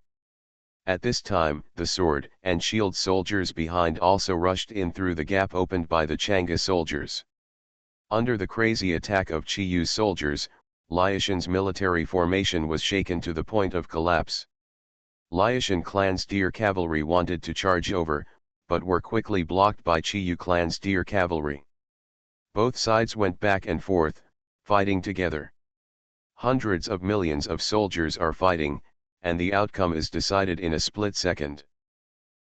At this time, the sword and shield soldiers behind also rushed in through the gap opened by the Chang'e soldiers. Under the crazy attack of Chi Yu's soldiers, Liashen's military formation was shaken to the point of collapse. Liashen clan's deer cavalry wanted to charge over, but were quickly blocked by Chi Yu clan's deer cavalry. Both sides went back and forth, fighting together. Hundreds of millions of soldiers are fighting, and the outcome is decided in a split second.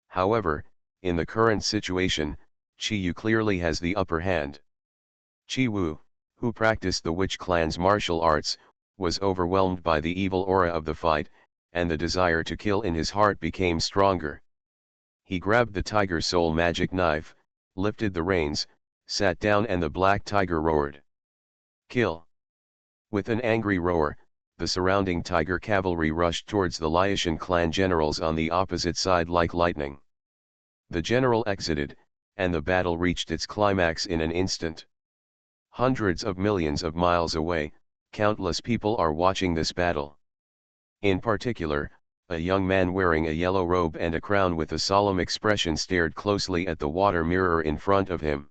However, in the current situation, Chi Yu clearly has the upper hand. Chi Wu, who practiced the Witch clan's martial arts, was overwhelmed by the evil aura of the fight, and the desire to kill in his heart became stronger. He grabbed the tiger soul magic knife, lifted the reins, sat down, and the black tiger roared. Kill! With an angry roar, the surrounding tiger cavalry rushed towards the Liashen clan generals on the opposite side like lightning. The general exited, and the battle reached its climax in an instant. Hundreds of millions of miles away, countless people are watching this battle. In particular, a young man wearing a yellow robe and a crown with a solemn expression stared closely at the water mirror in front of him.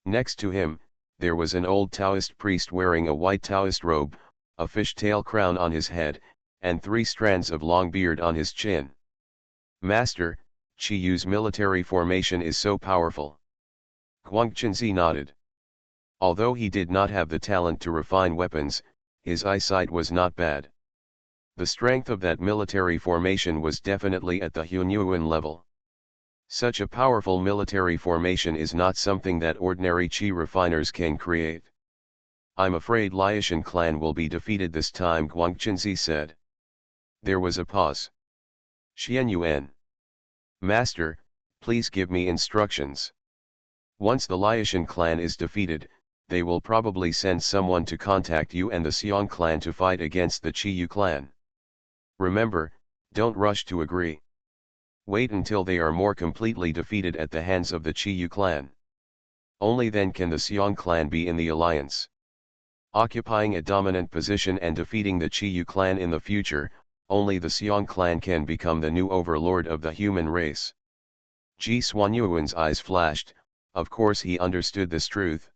Next to him, there was an old Taoist priest wearing a white Taoist robe, a fishtail crown on his head, and 3 strands of long beard on his chin. Master, Chi Yu's military formation is so powerful. Guangquanzi nodded. Although he did not have the talent to refine weapons, his eyesight was not bad. The strength of that military formation was definitely at the Hunyuan level. Such a powerful military formation is not something that ordinary chi refiners can create. I'm afraid Liashen clan will be defeated this time, Guangquanzi said. There was a pause. Xianyuan. Master, please give me instructions. Once the Liashen clan is defeated, they will probably send someone to contact you and the Xiong clan to fight against the Chi Yu clan. Remember, don't rush to agree. Wait until they are more completely defeated at the hands of the Chi Yu clan. Only then can the Xiong clan be in the alliance. Occupying a dominant position and defeating the Chi Yu clan in the future, only the Xiong clan can become the new overlord of the human race. Ji Xuanyuan's eyes flashed. Of course he understood this truth.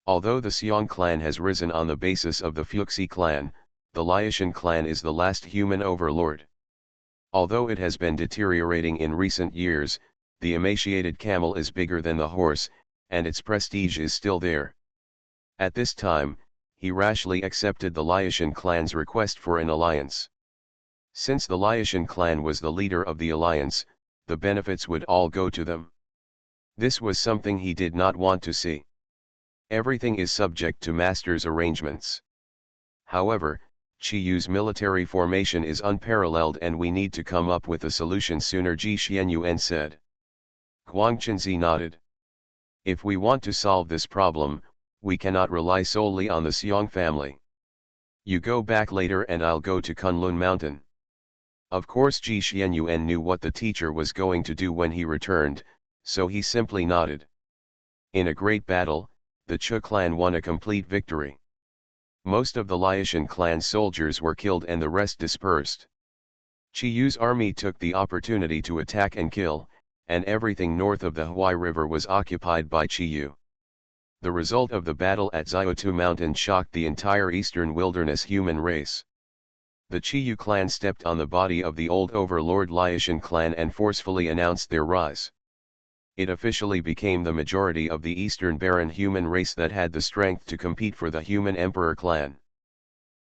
Although the Xiong clan has risen on the basis of the Fuxi clan, the Liashen clan is the last human overlord. Although it has been deteriorating in recent years, the emaciated camel is bigger than the horse, and its prestige is still there. At this time, he rashly accepted the Liashen clan's request for an alliance. Since the Liashen clan was the leader of the alliance, the benefits would all go to them. This was something he did not want to see. Everything is subject to master's arrangements. However, Chi Yu's military formation is unparalleled and we need to come up with a solution sooner, Ji Xianyuan said. Guangquanzi nodded. If we want to solve this problem, we cannot rely solely on the Xiong family. You go back later and I'll go to Kunlun Mountain. Of course Ji Xianyuan knew what the teacher was going to do when he returned, so he simply nodded. In a great battle, the Chu clan won a complete victory. Most of the Laotian clan soldiers were killed and the rest dispersed. Chiyu's army took the opportunity to attack and kill, and everything north of the Huai River was occupied by Chiyu. The result of the battle at Xiaotu Mountain shocked the entire eastern wilderness human race. The Chiyu clan stepped on the body of the old overlord Laotian clan and forcefully announced their rise. It officially became the majority of the eastern barren human race that had the strength to compete for the human emperor clan.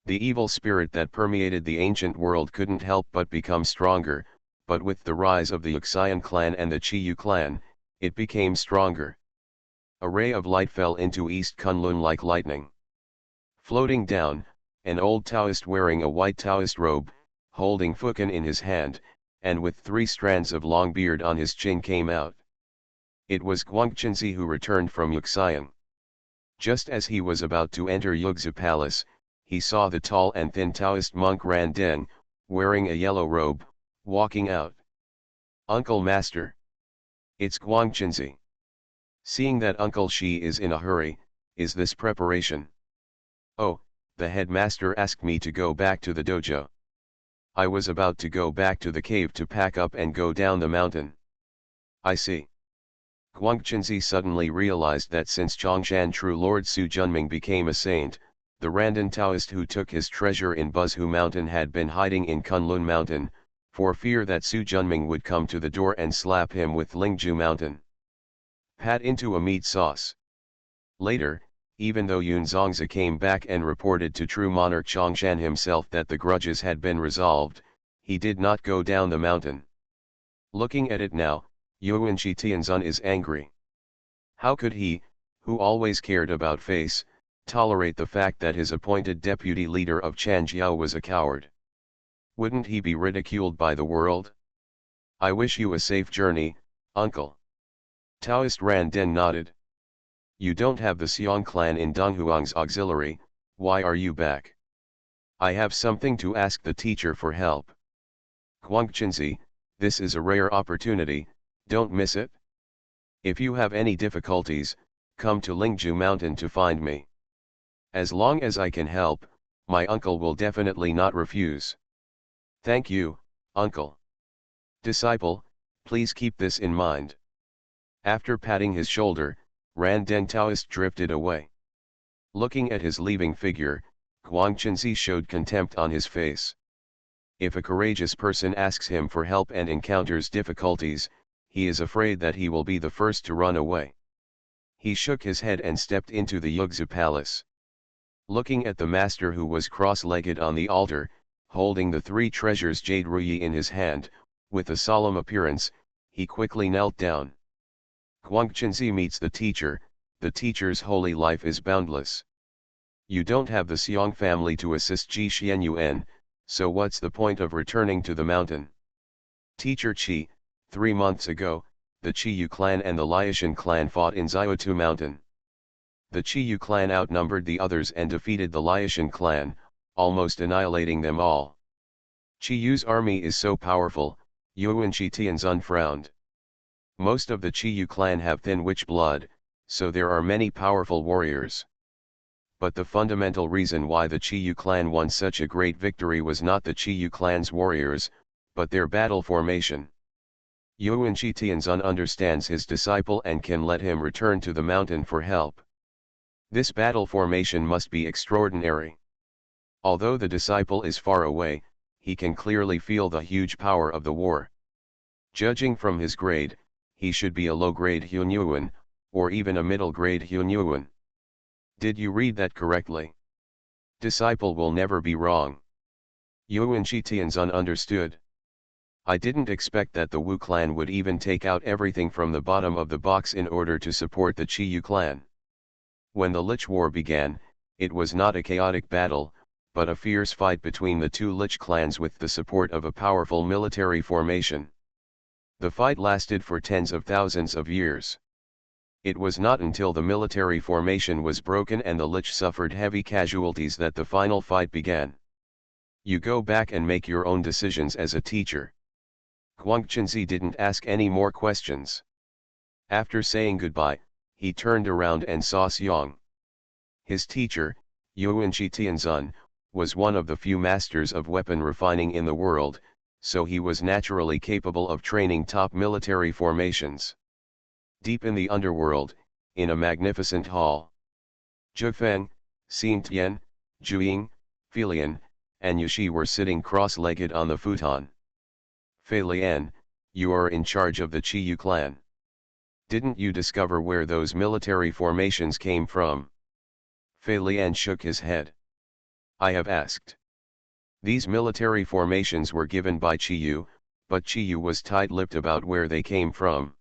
The evil spirit that permeated the ancient world couldn't help but become stronger, but with the rise of the Yuxian clan and the Chiyu clan, it became stronger. A ray of light fell into East Kunlun like lightning. Floating down, an old Taoist wearing a white Taoist robe, holding Fukan in his hand, and with 3 strands of long beard on his chin came out. It was Guangchenzi who returned from Yuxian. Just as he was about to enter Yugzu Palace, he saw the tall and thin Taoist monk Ran Den, wearing a yellow robe, walking out. "Uncle Master. It's Guangchenzi. Seeing that Uncle Shi is in a hurry, is this preparation?" "Oh, the headmaster asked me to go back to the dojo. I was about to go back to the cave to pack up and go down the mountain." "I see." Guangchenzi suddenly realized that since Zhongshan True Lord Su Junming became a saint, the Randan Taoist who took his treasure in Buzhu Mountain had been hiding in Kunlun Mountain, for fear that Su Junming would come to the door and slap him with Lingju Mountain. Pat into a meat sauce. Later, even though Yun Zongzi came back and reported to true monarch Zhongshan himself that the grudges had been resolved, he did not go down the mountain. Looking at it now, Yuan Shi Tianzun is angry. How could he, who always cared about face, tolerate the fact that his appointed deputy leader of Chanjiao was a coward? Wouldn't he be ridiculed by the world? "I wish you a safe journey, uncle." Taoist Ran Den nodded. "You don't have the Xiong clan in Donghuang's auxiliary, why are you back?" "I have something to ask the teacher for help." "Guangchenzi, this is a rare opportunity, don't miss it. If you have any difficulties, come to Lingju Mountain to find me. As long as I can help, my uncle will definitely not refuse." "Thank you, uncle." "Disciple, please keep this in mind." After patting his shoulder, Ran Den Taoist drifted away. Looking at his leaving figure, Guangchenzi showed contempt on his face. If a courageous person asks him for help and encounters difficulties, he is afraid that he will be the first to run away. He shook his head and stepped into the Yugzu Palace. Looking at the master who was cross-legged on the altar, holding the 3 treasures Jade Ruyi in his hand, with a solemn appearance, he quickly knelt down. Guangchenzi meets the teacher's holy life is boundless. You don't have the Xiong family to assist Ji Xianyuan, so what's the point of returning to the mountain? Teacher Qi, 3 months ago, the Chiyu clan and the Laotian clan fought in Xiaotu Mountain. The Chiyu clan outnumbered the others and defeated the Laotian clan, almost annihilating them all. Chiyu's army is so powerful, Yuan Shi Tianzun frowned. Most of the Chiyu clan have thin witch blood, so there are many powerful warriors. But the fundamental reason why the Chiyu clan won such a great victory was not the Chiyu clan's warriors, but their battle formation. Yuan Shi Tianzun understands his disciple and can let him return to the mountain for help. This battle formation must be extraordinary. Although the disciple is far away, he can clearly feel the huge power of the war. Judging from his grade, he should be a low-grade Hunyuan, or even a middle-grade Hunyuan. Did you read that correctly? Disciple will never be wrong. Yuan Shi Tianzun understood. I didn't expect that the Wu clan would even take out everything from the bottom of the box in order to support the Chiyu clan. When the Lich War began, it was not a chaotic battle, but a fierce fight between the 2 Lich clans with the support of a powerful military formation. The fight lasted for tens of thousands of years. It was not until the military formation was broken and the Lich suffered heavy casualties that the final fight began. You go back and make your own decisions as a teacher. Guangchenzi didn't ask any more questions. After saying goodbye, he turned around and saw Xiong. His teacher, Yuanqi Tianzun, was one of the few masters of weapon refining in the world, so he was naturally capable of training top military formations. Deep in the underworld, in a magnificent hall, Zhufeng, Xingtian, Zhuying, Felian, and Yushi were sitting cross-legged on the futon. Fei Lian, you are in charge of the Qiyu clan. Didn't you discover where those military formations came from? Fei Lian shook his head. I have asked. These military formations were given by Qiyu, but Qiyu was tight-lipped about where they came from.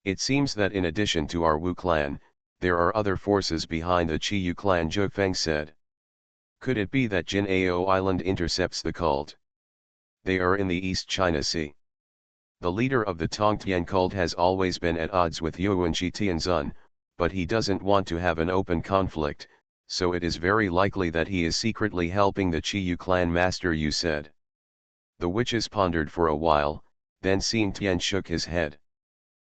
It seems that in addition to our Wu clan, there are other forces behind the Qiyu clan, Zhufeng said. Could it be that Jin Ao Island intercepts the cult? They are in the East China Sea. The leader of the Tongtian cult has always been at odds with Yuanqi Tianzun, but he doesn't want to have an open conflict, so it is very likely that he is secretly helping the Qiyu clan, Master Yu said. The witches pondered for a while, then Xingtian shook his head.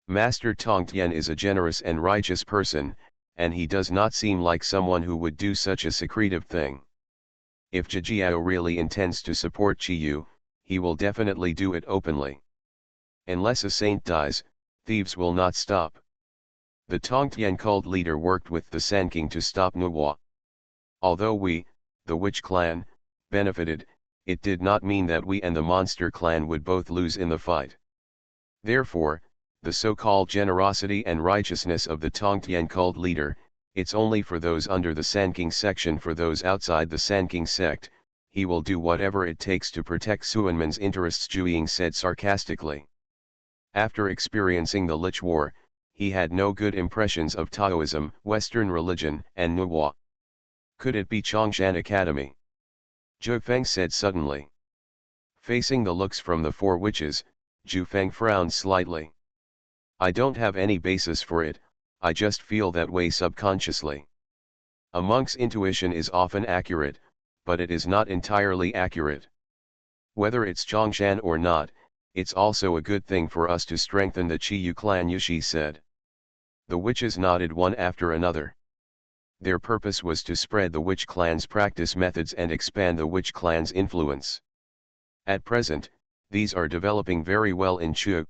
Master Tongtian is a generous and righteous person, and he does not seem like someone who would do such a secretive thing. If Zhijiao really intends to support Qiyu, he will definitely do it openly. Unless a saint dies, thieves will not stop. The Tongtian cult leader worked with the Sanking to stop Nuwa. Although we, the Witch clan, benefited, it did not mean that we and the Monster clan would both lose in the fight. Therefore, the so-called generosity and righteousness of the Tongtian cult leader, it's only for those under the Sanking section. For those outside the Sanking sect, he will do whatever it takes to protect Suanmen's interests, Zhu Ying said sarcastically. After experiencing the Lich War, he had no good impressions of Taoism, Western religion, and Nuwa. Could it be Chongshan Academy? Zhufeng said suddenly. Facing the looks from the four witches, Zhufeng frowned slightly. I don't have any basis for it, I just feel that way subconsciously. A monk's intuition is often accurate, but it is not entirely accurate. Whether it's Chongshan or not, it's also a good thing for us to strengthen the Qiyu clan, Yushi said. The witches nodded one after another. Their purpose was to spread the witch clan's practice methods and expand the witch clan's influence. At present, these are developing very well in Chu.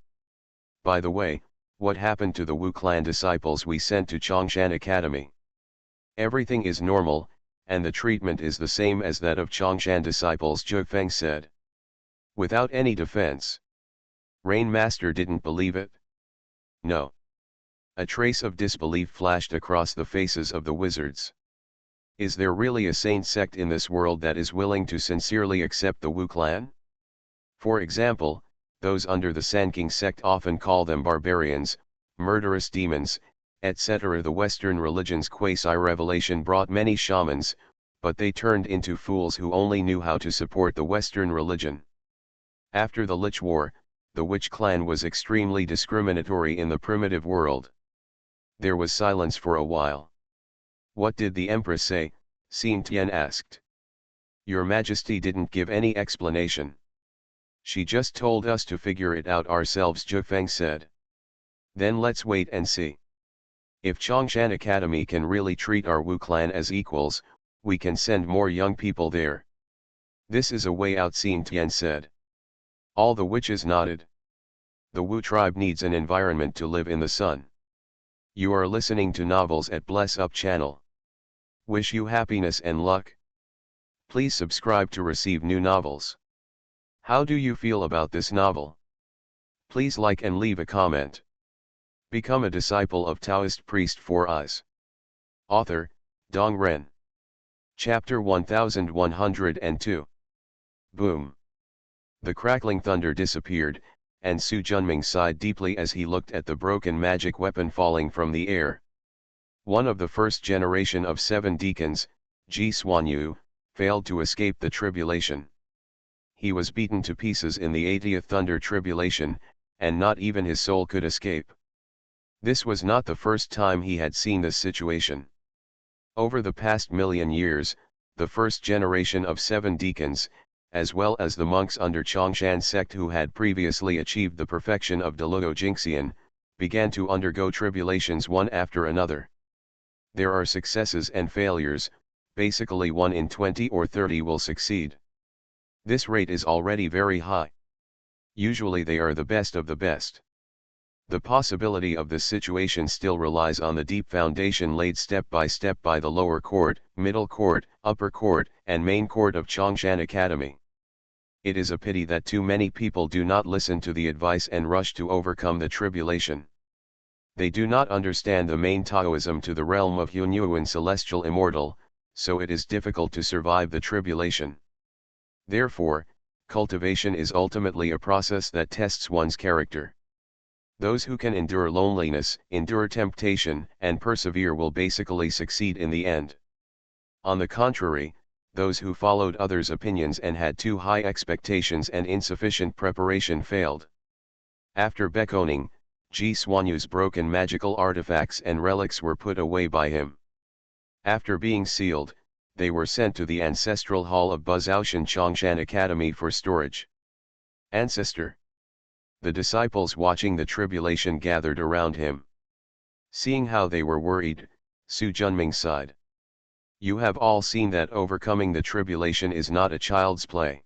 By the way, what happened to the Wu clan disciples we sent to Chongshan Academy? Everything is normal, and the treatment is the same as that of Chongshan disciples, Zhufeng said. Without any defense. Rain Master didn't believe it. No. A trace of disbelief flashed across the faces of the wizards. Is there really a saint sect in this world that is willing to sincerely accept the Wu clan? For example, those under the Sanking sect often call them barbarians, murderous demons, etc. The Western religion's quasi-revelation brought many shamans, but they turned into fools who only knew how to support the Western religion. After the Lich War, the Witch clan was extremely discriminatory in the primitive world. There was silence for a while. What did the Empress say? Xingtian asked. Your Majesty didn't give any explanation. She just told us to figure it out ourselves, Zhufeng said. Then let's wait and see. If Chongshan Academy can really treat our Wu clan as equals, we can send more young people there. This is a way out, Xingtian said. All the witches nodded. The Wu tribe needs an environment to live in the sun. You are listening to Novels at Bless Up channel. Wish you happiness and luck. Please subscribe to receive new novels. How do you feel about this novel? Please like and leave a comment. Become a disciple of Taoist priest 4 Eyes. Author, Dong Ren. Chapter 1102. Boom. The crackling thunder disappeared, and Su Junming sighed deeply as he looked at the broken magic weapon falling from the air. One of the first generation of 7 deacons, Ji Xuanyu, failed to escape the tribulation. He was beaten to pieces in the 80th thunder tribulation, and not even his soul could escape. This was not the first time he had seen this situation. Over the past million years, the first generation of 7 deacons, as well as the monks under Chongshan sect who had previously achieved the perfection of Deluo Jingxian, began to undergo tribulations one after another. There are successes and failures, basically 1 in 20 or 30 will succeed. This rate is already very high. Usually they are the best of the best. The possibility of this situation still relies on the deep foundation laid step by step by the lower court, middle court, upper court, and main court of Chongshan Academy. It is a pity that too many people do not listen to the advice and rush to overcome the tribulation. They do not understand the main Taoism to the realm of Hunyuan celestial immortal, so it is difficult to survive the tribulation. Therefore, cultivation is ultimately a process that tests one's character. Those who can endure loneliness, endure temptation, and persevere will basically succeed in the end. On the contrary, those who followed others' opinions and had too high expectations and insufficient preparation failed. After Beckoning, Ji Xuanyu's broken magical artifacts and relics were put away by him. After being sealed, they were sent to the ancestral hall of Buzaoshan Chongshan Academy for storage. Ancestor. The disciples watching the tribulation gathered around him. Seeing how they were worried, Su Junming sighed. You have all seen that overcoming the tribulation is not a child's play.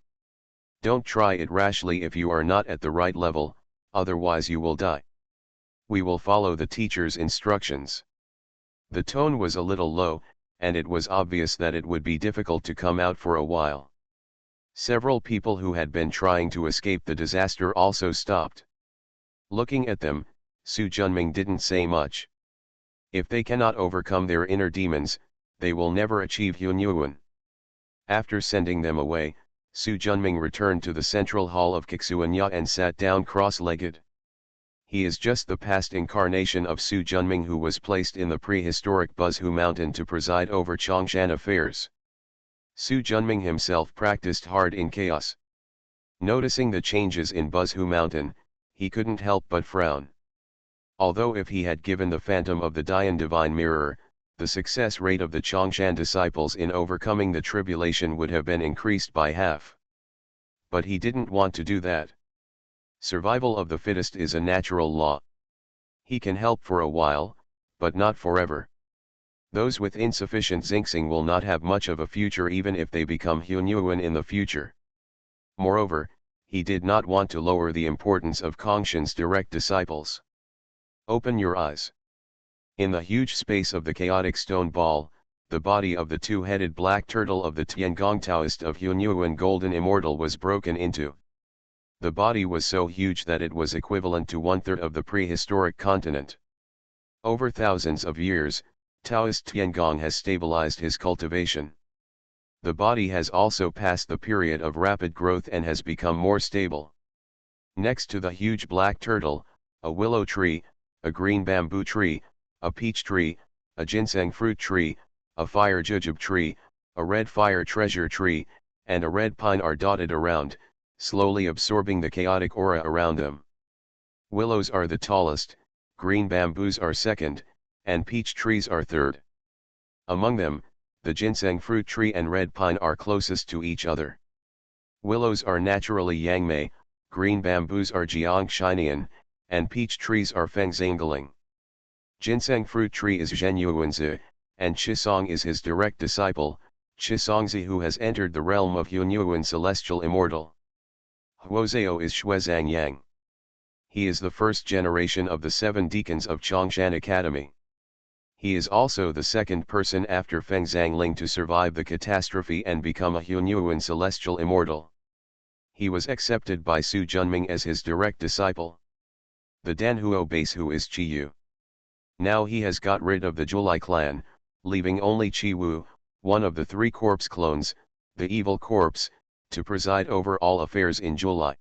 Don't try it rashly if you are not at the right level, otherwise you will die. We will follow the teacher's instructions. The tone was a little low, and it was obvious that it would be difficult to come out for a while. Several people who had been trying to escape the disaster also stopped. Looking at them, Su Junming didn't say much. If they cannot overcome their inner demons, they will never achieve Hunyuan. After sending them away, Su Junming returned to the central hall of Kixuanya and sat down cross-legged. He is just the past incarnation of Su Junming who was placed in the prehistoric Buzhu Mountain to preside over Chongshan affairs. Su Junming himself practiced hard in chaos. Noticing the changes in Buzhu Mountain, he couldn't help but frown. Although if he had given the phantom of the Dian Divine Mirror, the success rate of the Chongshan disciples in overcoming the tribulation would have been increased by half. But he didn't want to do that. Survival of the fittest is a natural law. He can help for a while, but not forever. Those with insufficient xingxing will not have much of a future even if they become Hunyuan in the future. Moreover, he did not want to lower the importance of Kongshan's direct disciples. Open your eyes. In the huge space of the chaotic stone ball, the body of the two-headed black turtle of the Tiangong Taoist of Hunyuan Golden Immortal was broken into. The body was so huge that it was equivalent to one-third of the prehistoric continent. Over thousands of years, Taoist Tiangong has stabilized his cultivation. The body has also passed the period of rapid growth and has become more stable. Next to the huge black turtle, a willow tree, a green bamboo tree, a peach tree, a ginseng fruit tree, a fire jujube tree, a red fire treasure tree, and a red pine are dotted around, slowly absorbing the chaotic aura around them. Willows are the tallest, green bamboos are second, and peach trees are third. Among them, the ginseng fruit tree and red pine are closest to each other. Willows are naturally Yangmei, green bamboos are Jiang Shinian, and peach trees are Feng Zangling. Ginseng fruit tree is Zhen Yuanzi, and Chisong is his direct disciple, Chisongzi, who has entered the realm of Hunyuan celestial immortal. Huozao is Shuezang Yang. He is the first generation of the 7 deacons of Chongshan Academy. He is also the second person after Feng Zangling to survive the catastrophe and become a Hunyuan celestial immortal. He was accepted by Su Junming as his direct disciple. The Danhuo Basehu is Chi Yu. Now he has got rid of the Julai clan, leaving only Chi Wu, one of the 3 corpse clones, the evil corpse, to preside over all affairs in Julai.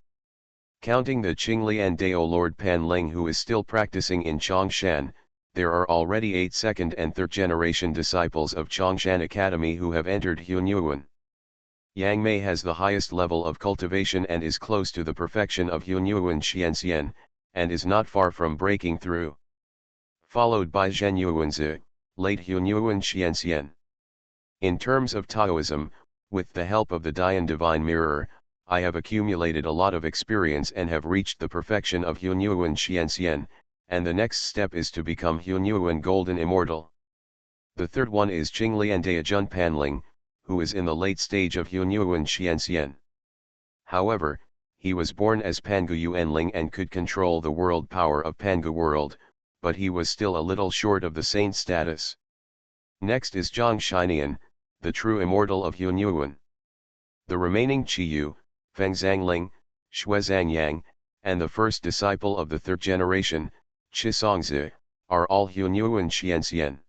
Counting the Qinglian Dao Lord Pan Ling who is still practicing in Chongshan, there are already 8 second and third generation disciples of Chongshan Academy who have entered Hunyuan. Yang Mei has the highest level of cultivation and is close to the perfection of Hunyuan Xianxian, and is not far from breaking through. Followed by Zhen Yuanzi, late Hunyuan Xianxian. In terms of Taoism, with the help of the Dian Divine Mirror, I have accumulated a lot of experience and have reached the perfection of Hunyuan Xianxian, and the next step is to become Hunyuan Golden Immortal. The third one is Qinglian Daijun Panling, who is in the late stage of Hunyuan Xianxian. However, he was born as Pangu Yuanling and could control the world power of Pangu world, but he was still a little short of the saint status. Next is Zhang Shinian, the true immortal of Hunyuan. The remaining Qiyu, Feng Zhangling, Shuezhang Yang, and the first disciple of the third generation, Qisongzi, are all Hunyuan Xianxian.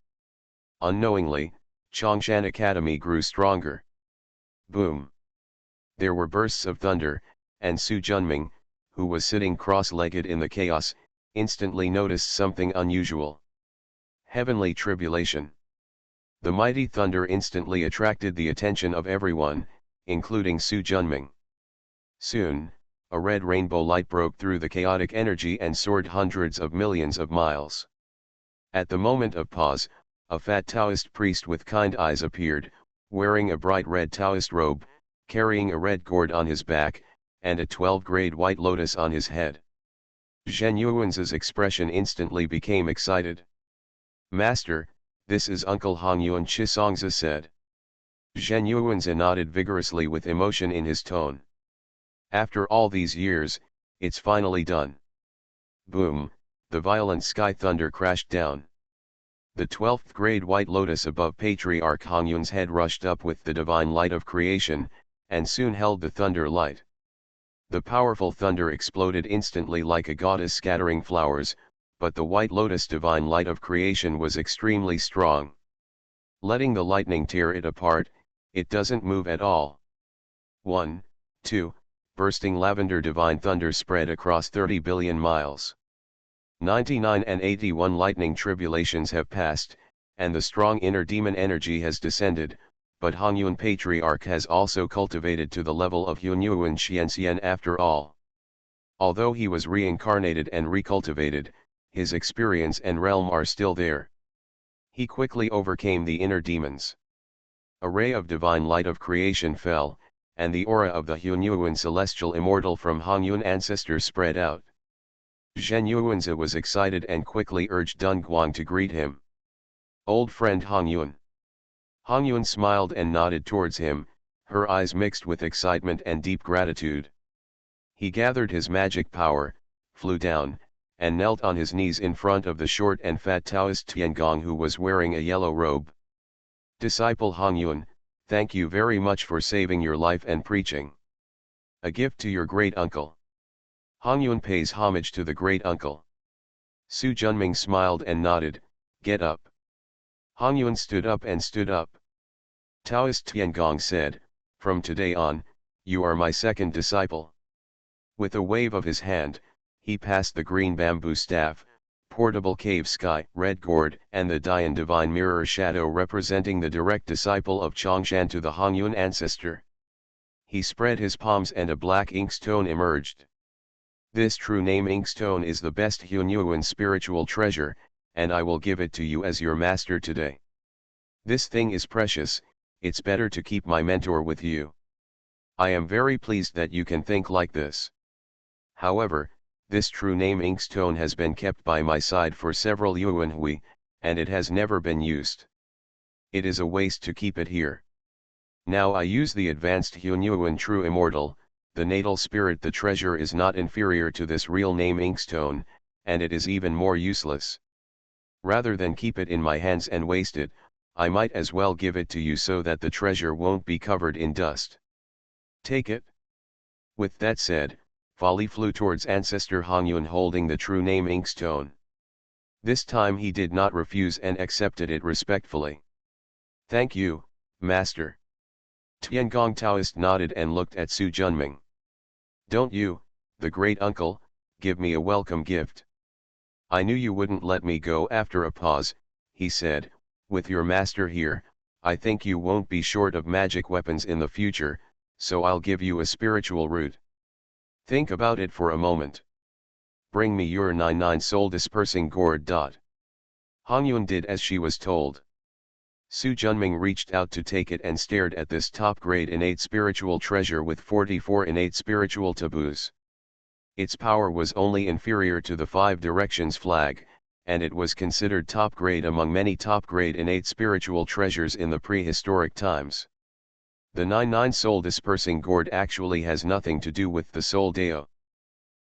Unknowingly, Chongshan Academy grew stronger. Boom! There were bursts of thunder, and Su Junming, who was sitting cross-legged in the chaos, instantly noticed something unusual. Heavenly tribulation. The mighty thunder instantly attracted the attention of everyone, including Su Junming. Soon, a red rainbow light broke through the chaotic energy and soared hundreds of millions of miles. At the moment of pause, a fat Taoist priest with kind eyes appeared, wearing a bright red Taoist robe, carrying a red gourd on his back, and a 12-grade white lotus on his head. Zhen Yuan's expression instantly became excited. "Master, this is Uncle Hong Yuan," Qisongzi said. Zhen Yuan nodded vigorously with emotion in his tone. "After all these years, it's finally done." Boom, the violent sky thunder crashed down. The 12th grade white lotus above Patriarch Hong Yuan's head rushed up with the divine light of creation, and soon held the thunder light. The powerful thunder exploded instantly like a goddess scattering flowers, but the white lotus divine light of creation was extremely strong. Letting the lightning tear it apart, it doesn't move at all. 1, 2, bursting lavender divine thunder spread across 30 billion miles. 99 and 81 lightning tribulations have passed, and the strong inner demon energy has descended, but Hongyuan Patriarch has also cultivated to the level of Hunyuan Xianxian after all. Although he was reincarnated and recultivated, his experience and realm are still there. He quickly overcame the inner demons. A ray of divine light of creation fell, and the aura of the Hunyuan celestial immortal from Hongyuan ancestors spread out. Zhen Yuanzi was excited and quickly urged Dun Guang to greet him. "Old friend Hongyuan." Hongyuan smiled and nodded towards him, her eyes mixed with excitement and deep gratitude. He gathered his magic power, flew down, and knelt on his knees in front of the short and fat Taoist Tiangong who was wearing a yellow robe. "Disciple Hongyuan, thank you very much for saving your life and preaching. A gift to your great uncle." Hongyuan pays homage to the great uncle. Su Junming smiled and nodded, "Get up." Hongyuan stood up and stood up. Taoist Tiangong said, "From today on, you are my second disciple." With a wave of his hand, he passed the green bamboo staff, portable cave sky, red gourd, and the Dian divine mirror shadow representing the direct disciple of Chongshan to the Hongyuan ancestor. He spread his palms and a black inkstone emerged. "This true name inkstone is the best Hunyuan spiritual treasure, and I will give it to you as your master today. This thing is precious, it's better to keep my mentor with you. I am very pleased that you can think like this. However, this true name inkstone has been kept by my side for several yuan hui, and it has never been used. It is a waste to keep it here. Now I use the advanced Hunyuan true immortal, the natal spirit. The treasure is not inferior to this real name inkstone, and it is even more useless. Rather than keep it in my hands and waste it, I might as well give it to you so that the treasure won't be covered in dust. Take it." With that said, Fali flew towards ancestor Hongyuan holding the true name inkstone. This time he did not refuse and accepted it respectfully. "Thank you, master." Tiangong Taoist nodded and looked at Su Junming. "Don't you, the great uncle, give me a welcome gift." "I knew you wouldn't let me go." After a pause, he said, "With your master here, I think you won't be short of magic weapons in the future, so I'll give you a spiritual root. Think about it for a moment. Bring me your 99 soul dispersing gourd. Hongyuan did as she was told. Su Junming reached out to take it and stared at this top-grade innate spiritual treasure with 44 innate spiritual taboos. Its power was only inferior to the 5 directions flag, and it was considered top grade among many top grade innate spiritual treasures in the prehistoric times. The 99 soul dispersing gourd actually has nothing to do with the soul deo.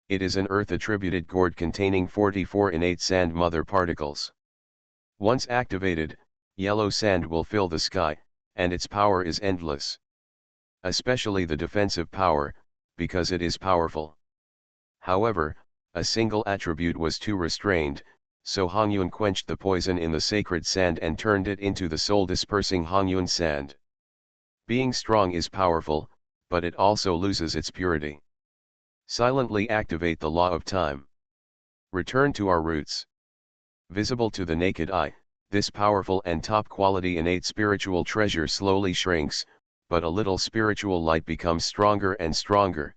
It is an earth-attributed gourd containing 44 innate sand mother particles. Once activated, yellow sand will fill the sky, and its power is endless. Especially the defensive power, because it is powerful. However, a single attribute was too restrained, so Hongyun quenched the poison in the sacred sand and turned it into the soul-dispersing Hongyun sand. Being strong is powerful, but it also loses its purity. Silently activate the law of time. Return to our roots. Visible to the naked eye, this powerful and top-quality innate spiritual treasure slowly shrinks, but a little spiritual light becomes stronger and stronger.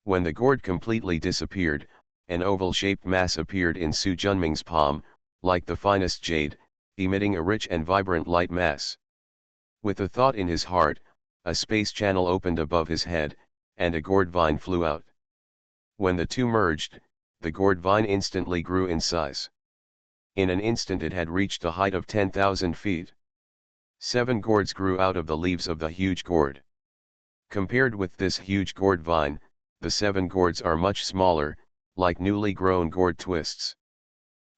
When the gourd completely disappeared, an oval-shaped mass appeared in Su Junming's palm, like the finest jade, emitting a rich and vibrant light mass. With a thought in his heart, a space channel opened above his head, and a gourd vine flew out. When the two merged, the gourd vine instantly grew in size. In an instant it had reached a height of 10,000 feet. 7 gourds grew out of the leaves of the huge gourd. Compared with this huge gourd vine, the 7 gourds are much smaller, like newly grown gourd twists.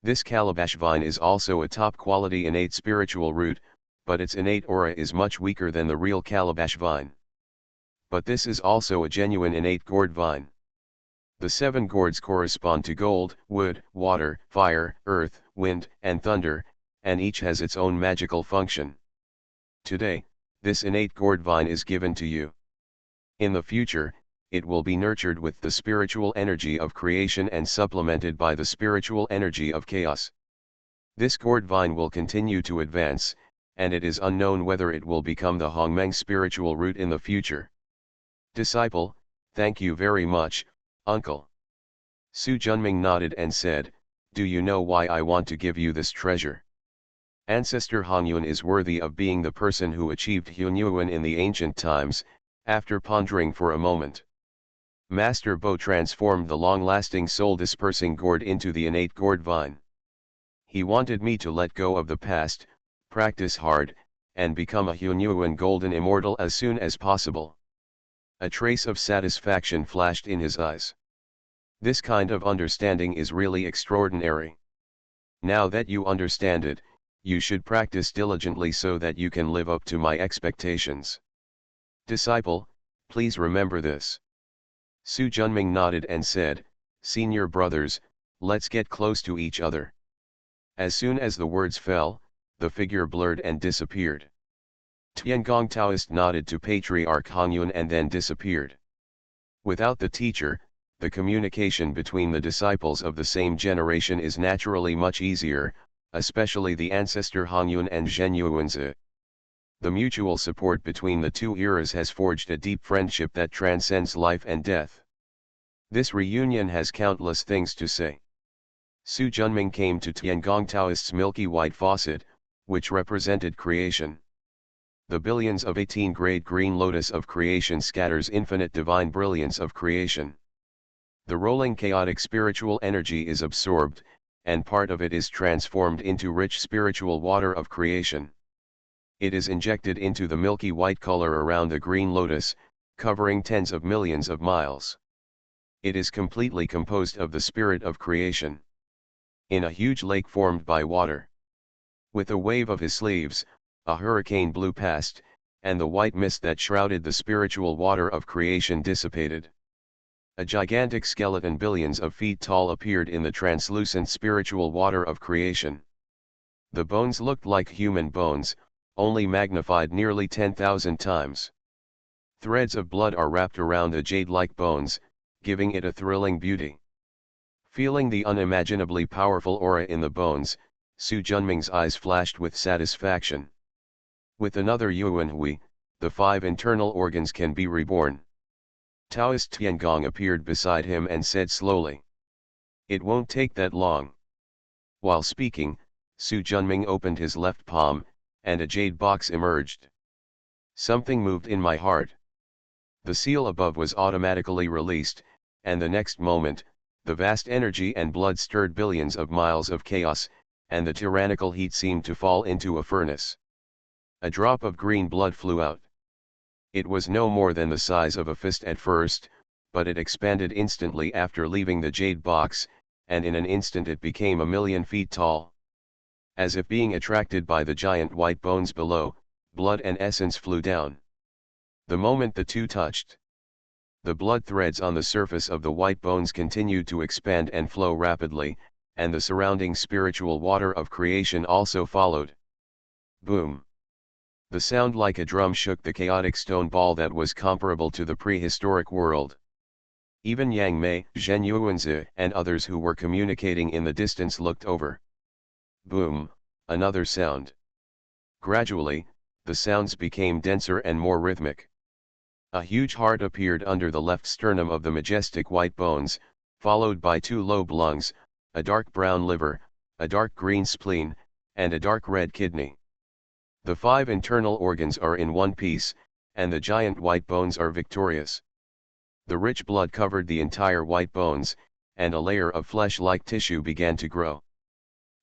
This calabash vine is also a top-quality innate spiritual root, but its innate aura is much weaker than the real calabash vine. But this is also a genuine innate gourd vine. The 7 gourds correspond to gold, wood, water, fire, earth, wind, and thunder, and each has its own magical function. Today, this innate gourd vine is given to you. In the future, it will be nurtured with the spiritual energy of creation and supplemented by the spiritual energy of chaos. This gourd vine will continue to advance, and it is unknown whether it will become the Hongmeng spiritual root in the future. Disciple, thank you very much, uncle. Su Junming nodded and said, do you know why I want to give you this treasure? Ancestor Hongyun is worthy of being the person who achieved Hunyuan in the ancient times. After pondering for a moment, Master Bo transformed the long-lasting soul-dispersing gourd into the innate gourd vine. He wanted me to let go of the past, practice hard, and become a Hunyuan golden immortal as soon as possible. A trace of satisfaction flashed in his eyes. This kind of understanding is really extraordinary. Now that you understand it, you should practice diligently so that you can live up to my expectations. Disciple, please remember this. Su Junming nodded and said, Senior brothers, let's get close to each other. As soon as the words fell, the figure blurred and disappeared. Tiangong Taoist nodded to Patriarch Hongyun and then disappeared. Without the teacher, the communication between the disciples of the same generation is naturally much easier, especially the ancestor Hongyun and Zhenyuanzi. The mutual support between the two eras has forged a deep friendship that transcends life and death. This reunion has countless things to say. Su Junming came to Tiangong Taoist's milky white faucet, which represented creation. The billions of 18-grade green lotus of creation scatters infinite divine brilliance of creation. The rolling chaotic spiritual energy is absorbed, and part of it is transformed into rich spiritual water of creation. It is injected into the milky white color around the green lotus, covering tens of millions of miles. It is completely composed of the spirit of creation. In a huge lake formed by water. With a wave of his sleeves, a hurricane blew past, and the white mist that shrouded the spiritual water of creation dissipated. A gigantic skeleton billions of feet tall appeared in the translucent spiritual water of creation. The bones looked like human bones, only magnified nearly 10,000 times. Threads of blood are wrapped around the jade-like bones, giving it a thrilling beauty. Feeling the unimaginably powerful aura in the bones, Su Junming's eyes flashed with satisfaction. With another Yuan Hui, the 5 internal organs can be reborn. Taoist Tiangong appeared beside him and said slowly, "It won't take that long." While speaking, Su Junming opened his left palm, and a jade box emerged. Something moved in my heart. The seal above was automatically released, and the next moment, The vast energy and blood stirred billions of miles of chaos, and the tyrannical heat seemed to fall into a furnace. A drop of green blood flew out. It was no more than the size of a fist at first, but it expanded instantly after leaving the jade box, and in an instant it became 1,000,000 feet tall. As if being attracted by the giant white bones below, blood and essence flew down. The moment the two touched, the blood threads on the surface of the white bones continued to expand and flow rapidly, and the surrounding spiritual water of creation also followed. Boom! The sound like a drum shook the chaotic stone ball that was comparable to the prehistoric world. Even Yang Mei, Zhen Yuanzi, and others who were communicating in the distance looked over. Boom! Another sound. Gradually, the sounds became denser and more rhythmic. A huge heart appeared under the left sternum of the majestic white bones, followed by two lobe lungs, a dark brown liver, a dark green spleen, and a dark red kidney. The 5 internal organs are in one piece, and the giant white bones are victorious. The rich blood covered the entire white bones, and a layer of flesh-like tissue began to grow.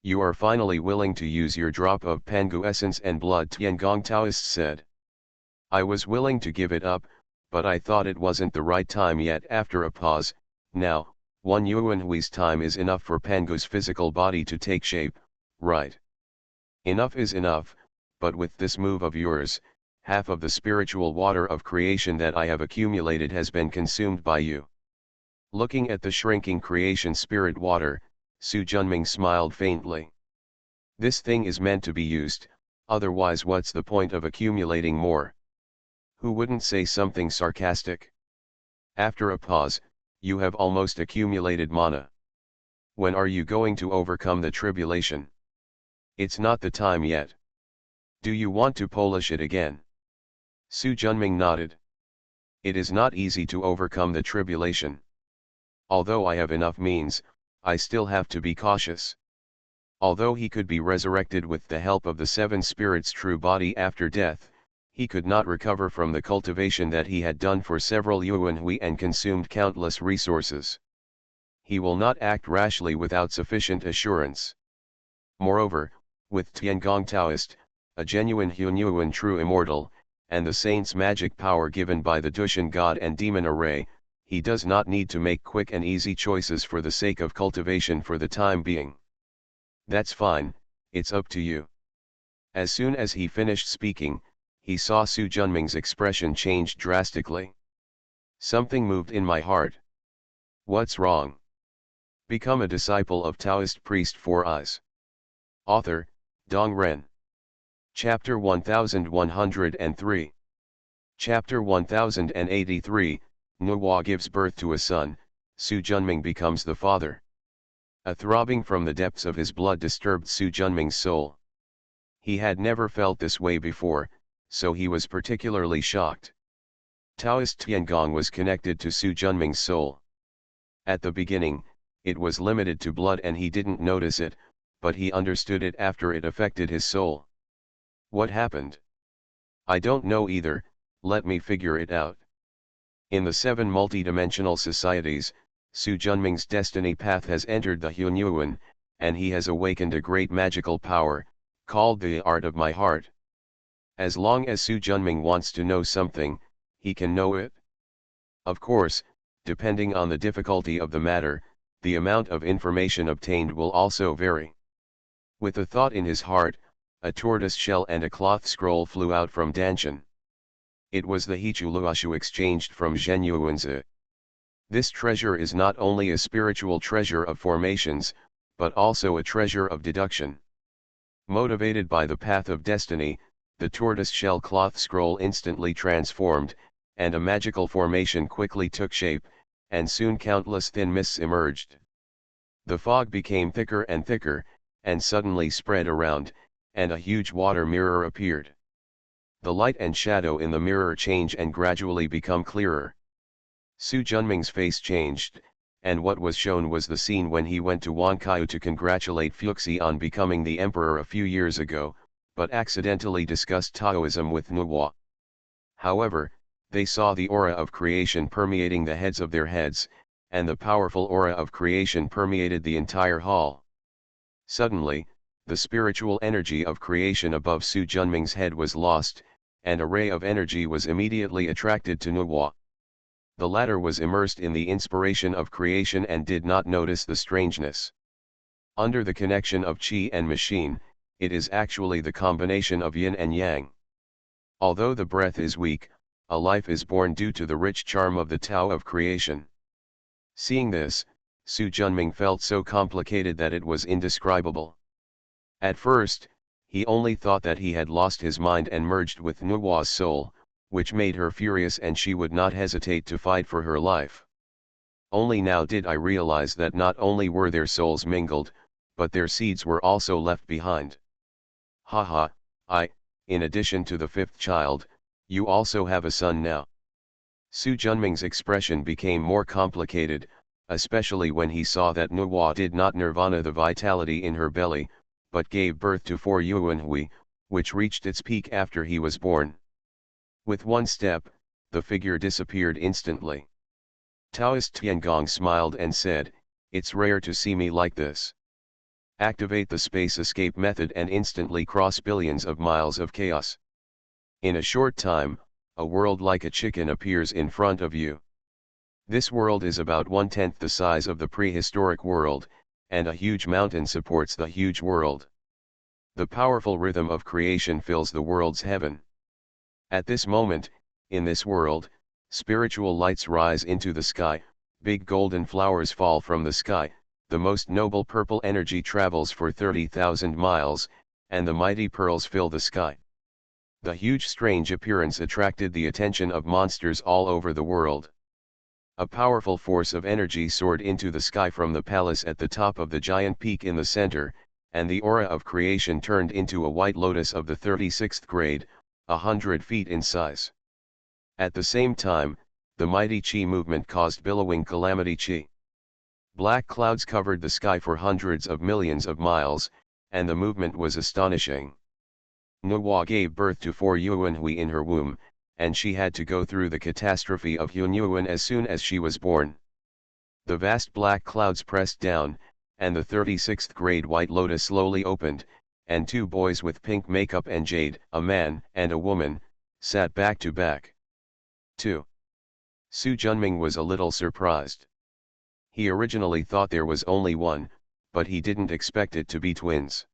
"You are finally willing to use your drop of Pangu essence and blood," Tiangong Taoist said. "I was willing to give it up, but I thought it wasn't the right time yet." After a pause, "Now, 1 Yuanhui's time is enough for Pangu's physical body to take shape, right? Enough is enough, but with this move of yours, half of the spiritual water of creation that I have accumulated has been consumed by you." Looking at the shrinking creation spirit water, Su Junming smiled faintly. "This thing is meant to be used, otherwise what's the point of accumulating more? Who wouldn't say something sarcastic?" After a pause, "You have almost accumulated mana. When are you going to overcome the tribulation? It's not the time yet. Do you want to polish it again?" Su Junming nodded. "It is not easy to overcome the tribulation. Although I have enough means, I still have to be cautious." Although he could be resurrected with the help of the 7 spirits' true body after death, he could not recover from the cultivation that he had done for several Yuanhui and consumed countless resources. He will not act rashly without sufficient assurance. Moreover, with Tiangong Taoist, a genuine Hunyuan true immortal, and the saint's magic power given by the Dushan god and demon array, he does not need to make quick and easy choices for the sake of cultivation for the time being. "That's fine, it's up to you." As soon as he finished speaking, he saw Su Junming's expression change drastically. "Something moved in my heart." "What's wrong?" Become a disciple of Taoist priest 4 Eyes. Author, Dong Ren. Chapter 1103. Chapter 1083, Nuwa gives birth to a son, Su Junming becomes the father. A throbbing from the depths of his blood disturbed Su Junming's soul. He had never felt this way before, so he was particularly shocked. Taoist Tiangong was connected to Su Junming's soul. At the beginning, it was limited to blood and he didn't notice it, but he understood it after it affected his soul. What happened? I don't know either, let me figure it out. In the 7 multidimensional societies, Su Junming's destiny path has entered the Hunyuan, and he has awakened a great magical power, called the Art of My Heart. As long as Su Junming wants to know something, he can know it. Of course, depending on the difficulty of the matter, the amount of information obtained will also vary. With a thought in his heart, a tortoise shell and a cloth scroll flew out from Danshan. It was the Hichuluashu exchanged from Zhen Yuanzi. This treasure is not only a spiritual treasure of formations, but also a treasure of deduction. Motivated by the path of destiny, the tortoise shell cloth scroll instantly transformed, and a magical formation quickly took shape, and soon countless thin mists emerged. The fog became thicker and thicker, and suddenly spread around, and a huge water mirror appeared. The light and shadow in the mirror change and gradually become clearer. Su Junming's face changed, and what was shown was the scene when he went to Huancaiyu to congratulate Fuxi on becoming the emperor a few years ago, but accidentally discussed Taoism with Nuwa. However, they saw the aura of creation permeating the heads of their heads, and the powerful aura of creation permeated the entire hall. Suddenly, the spiritual energy of creation above Su Junming's head was lost, and a ray of energy was immediately attracted to Nuwa. The latter was immersed in the inspiration of creation and did not notice the strangeness. Under the connection of qi and machine, it is actually the combination of yin and yang. Although the breath is weak, a life is born due to the rich charm of the Tao of creation. Seeing this, Su Junming felt so complicated that it was indescribable. At first, he only thought that he had lost his mind and merged with Nuwa's soul, which made her furious and she would not hesitate to fight for her life. Only now did I realize that not only were their souls mingled, but their seeds were also left behind. Haha, in addition to the fifth child, you also have a son now. Su Junming's expression became more complicated, especially when he saw that Nuwa did not nirvana the vitality in her belly, but gave birth to 4 Yuanhui, which reached its peak after he was born. With one step, the figure disappeared instantly. Taoist Tiangong smiled and said, "It's rare to see me like this. Activate the space escape method and instantly cross billions of miles of chaos. In a short time, a world like a chicken appears in front of you. This world is about 1/10 the size of the prehistoric world, and a huge mountain supports the huge world. The powerful rhythm of creation fills the world's heaven. At this moment, in this world, spiritual lights rise into the sky, big golden flowers fall from the sky, the most noble purple energy travels for 30,000 miles, and the mighty pearls fill the sky." The huge strange appearance attracted the attention of monsters all over the world. A powerful force of energy soared into the sky from the palace at the top of the giant peak in the center, and the aura of creation turned into a white lotus of the 36th grade, 100 feet in size. At the same time, the mighty Qi movement caused billowing calamity Qi. Black clouds covered the sky for hundreds of millions of miles, and the movement was astonishing. Nuwa gave birth to 4 Yuanhui in her womb, and she had to go through the catastrophe of Hunyuan as soon as she was born. The vast black clouds pressed down, and the 36th grade white lotus slowly opened, and 2 boys with pink makeup and jade, a man and a woman, sat back to back. 2. Su Junming was a little surprised. He originally thought there was only one, but he didn't expect it to be twins.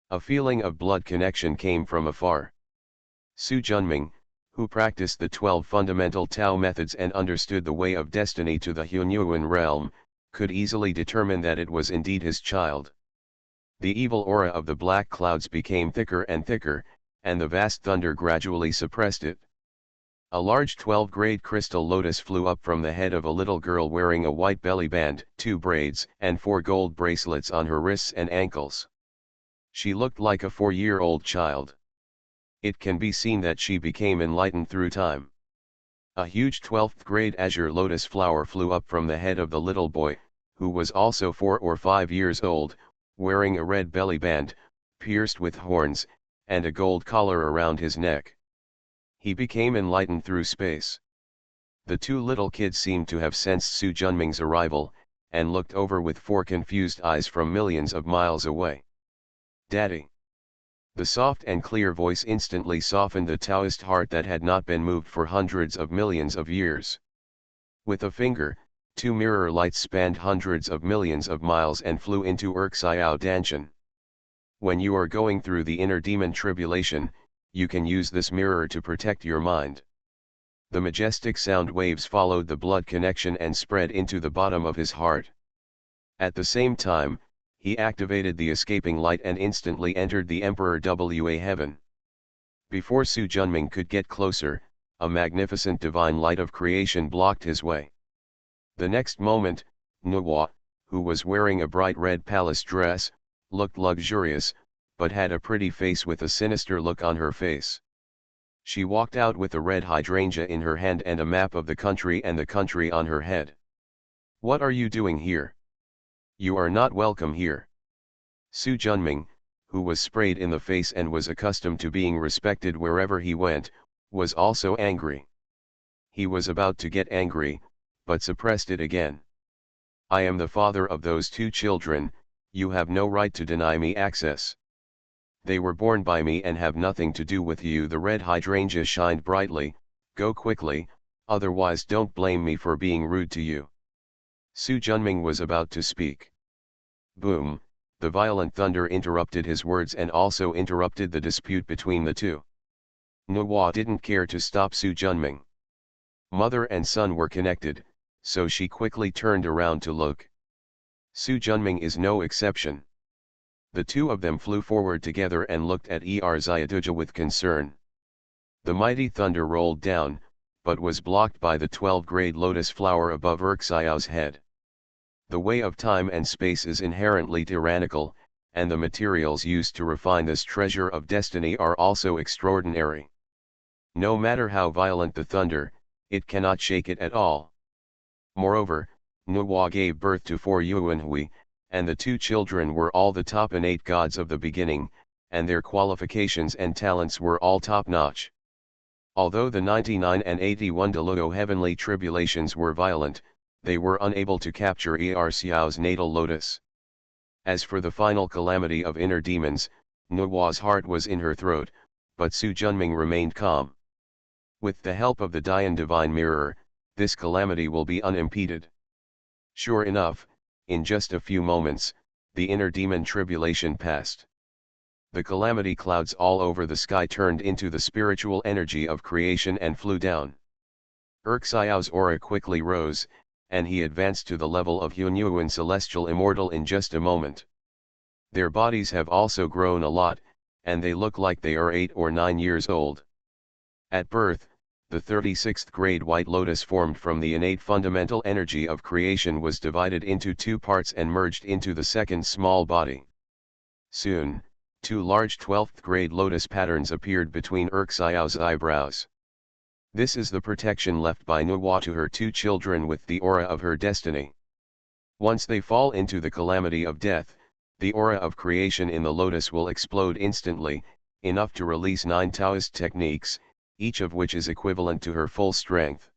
A feeling of blood connection came from afar. Su Junming, who practiced the 12 fundamental Tao methods and understood the way of destiny to the Hunyuan realm, could easily determine that it was indeed his child. The evil aura of the black clouds became thicker and thicker, and the vast thunder gradually suppressed it. A large 12-grade crystal lotus flew up from the head of a little girl wearing a white belly band, 2 braids, and 4 gold bracelets on her wrists and ankles. She looked like a 4-year-old child. It can be seen that she became enlightened through time. A huge 12th grade azure lotus flower flew up from the head of the little boy, who was also 4 or 5 years old, wearing a red belly band, pierced with horns, and a gold collar around his neck. He became enlightened through space. The 2 little kids seemed to have sensed Su Junming's arrival, and looked over with 4 confused eyes from millions of miles away. "Daddy." The soft and clear voice instantly softened the Taoist heart that had not been moved for hundreds of millions of years. With a finger, 2 mirror lights spanned hundreds of millions of miles and flew into Xiao Danshan. When you are going through the inner demon tribulation, you can use this mirror to protect your mind. The majestic sound waves followed the blood connection and spread into the bottom of his heart. At the same time, he activated the escaping light and instantly entered the Emperor Wa heaven. Before Su Junming could get closer, a magnificent divine light of creation blocked his way. The next moment, Nuwa, who was wearing a bright red palace dress, looked luxurious, but had a pretty face with a sinister look on her face. She walked out with a red hydrangea in her hand and a map of the country on her head. "What are you doing here? You are not welcome here." Su Junming, who was sprayed in the face and was accustomed to being respected wherever he went, was also angry. He was about to get angry, but suppressed it again. I am the father of those two children, you have no right to deny me access. They were born by me and have nothing to do with you. The red hydrangea shined brightly. Go quickly, otherwise don't blame me for being rude to you. Su Junming was about to speak. Boom, the violent thunder interrupted his words and also interrupted the dispute between the two. Nuwa didn't care to stop Su Junming. Mother and son were connected, so she quickly turned around to look. Su Junming is no exception. The two of them flew forward together and looked at Xiaoduja with concern. The mighty thunder rolled down, but was blocked by the 12-grade lotus flower above Xiao's head. The way of time and space is inherently tyrannical, and the materials used to refine this treasure of destiny are also extraordinary. No matter how violent the thunder, it cannot shake it at all. Moreover, Nuwa gave birth to 4 Yuanhui, and the two children were all the top innate gods of the beginning, and their qualifications and talents were all top-notch. Although the 99 and 81 Deluo heavenly tribulations were violent, they were unable to capture Xiao's natal lotus. As for the final calamity of inner demons, Nuwa's heart was in her throat, but Su Junming remained calm. With the help of the Dian Divine Mirror, this calamity will be unimpeded. Sure enough, in just a few moments, the inner demon tribulation passed. The calamity clouds all over the sky turned into the spiritual energy of creation and flew down. Xiao's aura quickly rose, and he advanced to the level of Hunyuan celestial immortal in just a moment. Their bodies have also grown a lot, and they look like they are 8 or 9 years old. At birth, the 36th grade white lotus formed from the innate fundamental energy of creation was divided into 2 parts and merged into the second small body. Soon, 2 large 12th grade lotus patterns appeared between Xiao's eyebrows. This is the protection left by Nuwa to her 2 children with the aura of her destiny. Once they fall into the calamity of death, the aura of creation in the lotus will explode instantly, enough to release 9 Taoist techniques, each of which is equivalent to her full strength.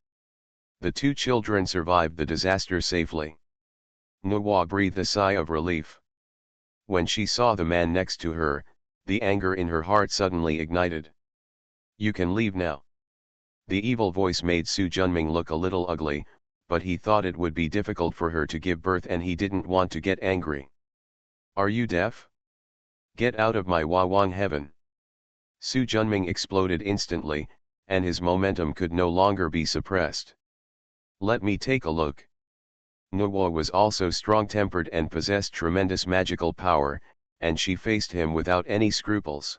The 2 children survived the disaster safely. Nuwa breathed a sigh of relief. When she saw the man next to her, the anger in her heart suddenly ignited. You can leave now. The evil voice made Su Junming look a little ugly, but he thought it would be difficult for her to give birth and he didn't want to get angry. Are you deaf? Get out of my Wawang heaven. Su Junming exploded instantly, and his momentum could no longer be suppressed. Let me take a look. Nuwa was also strong-tempered and possessed tremendous magical power, and she faced him without any scruples.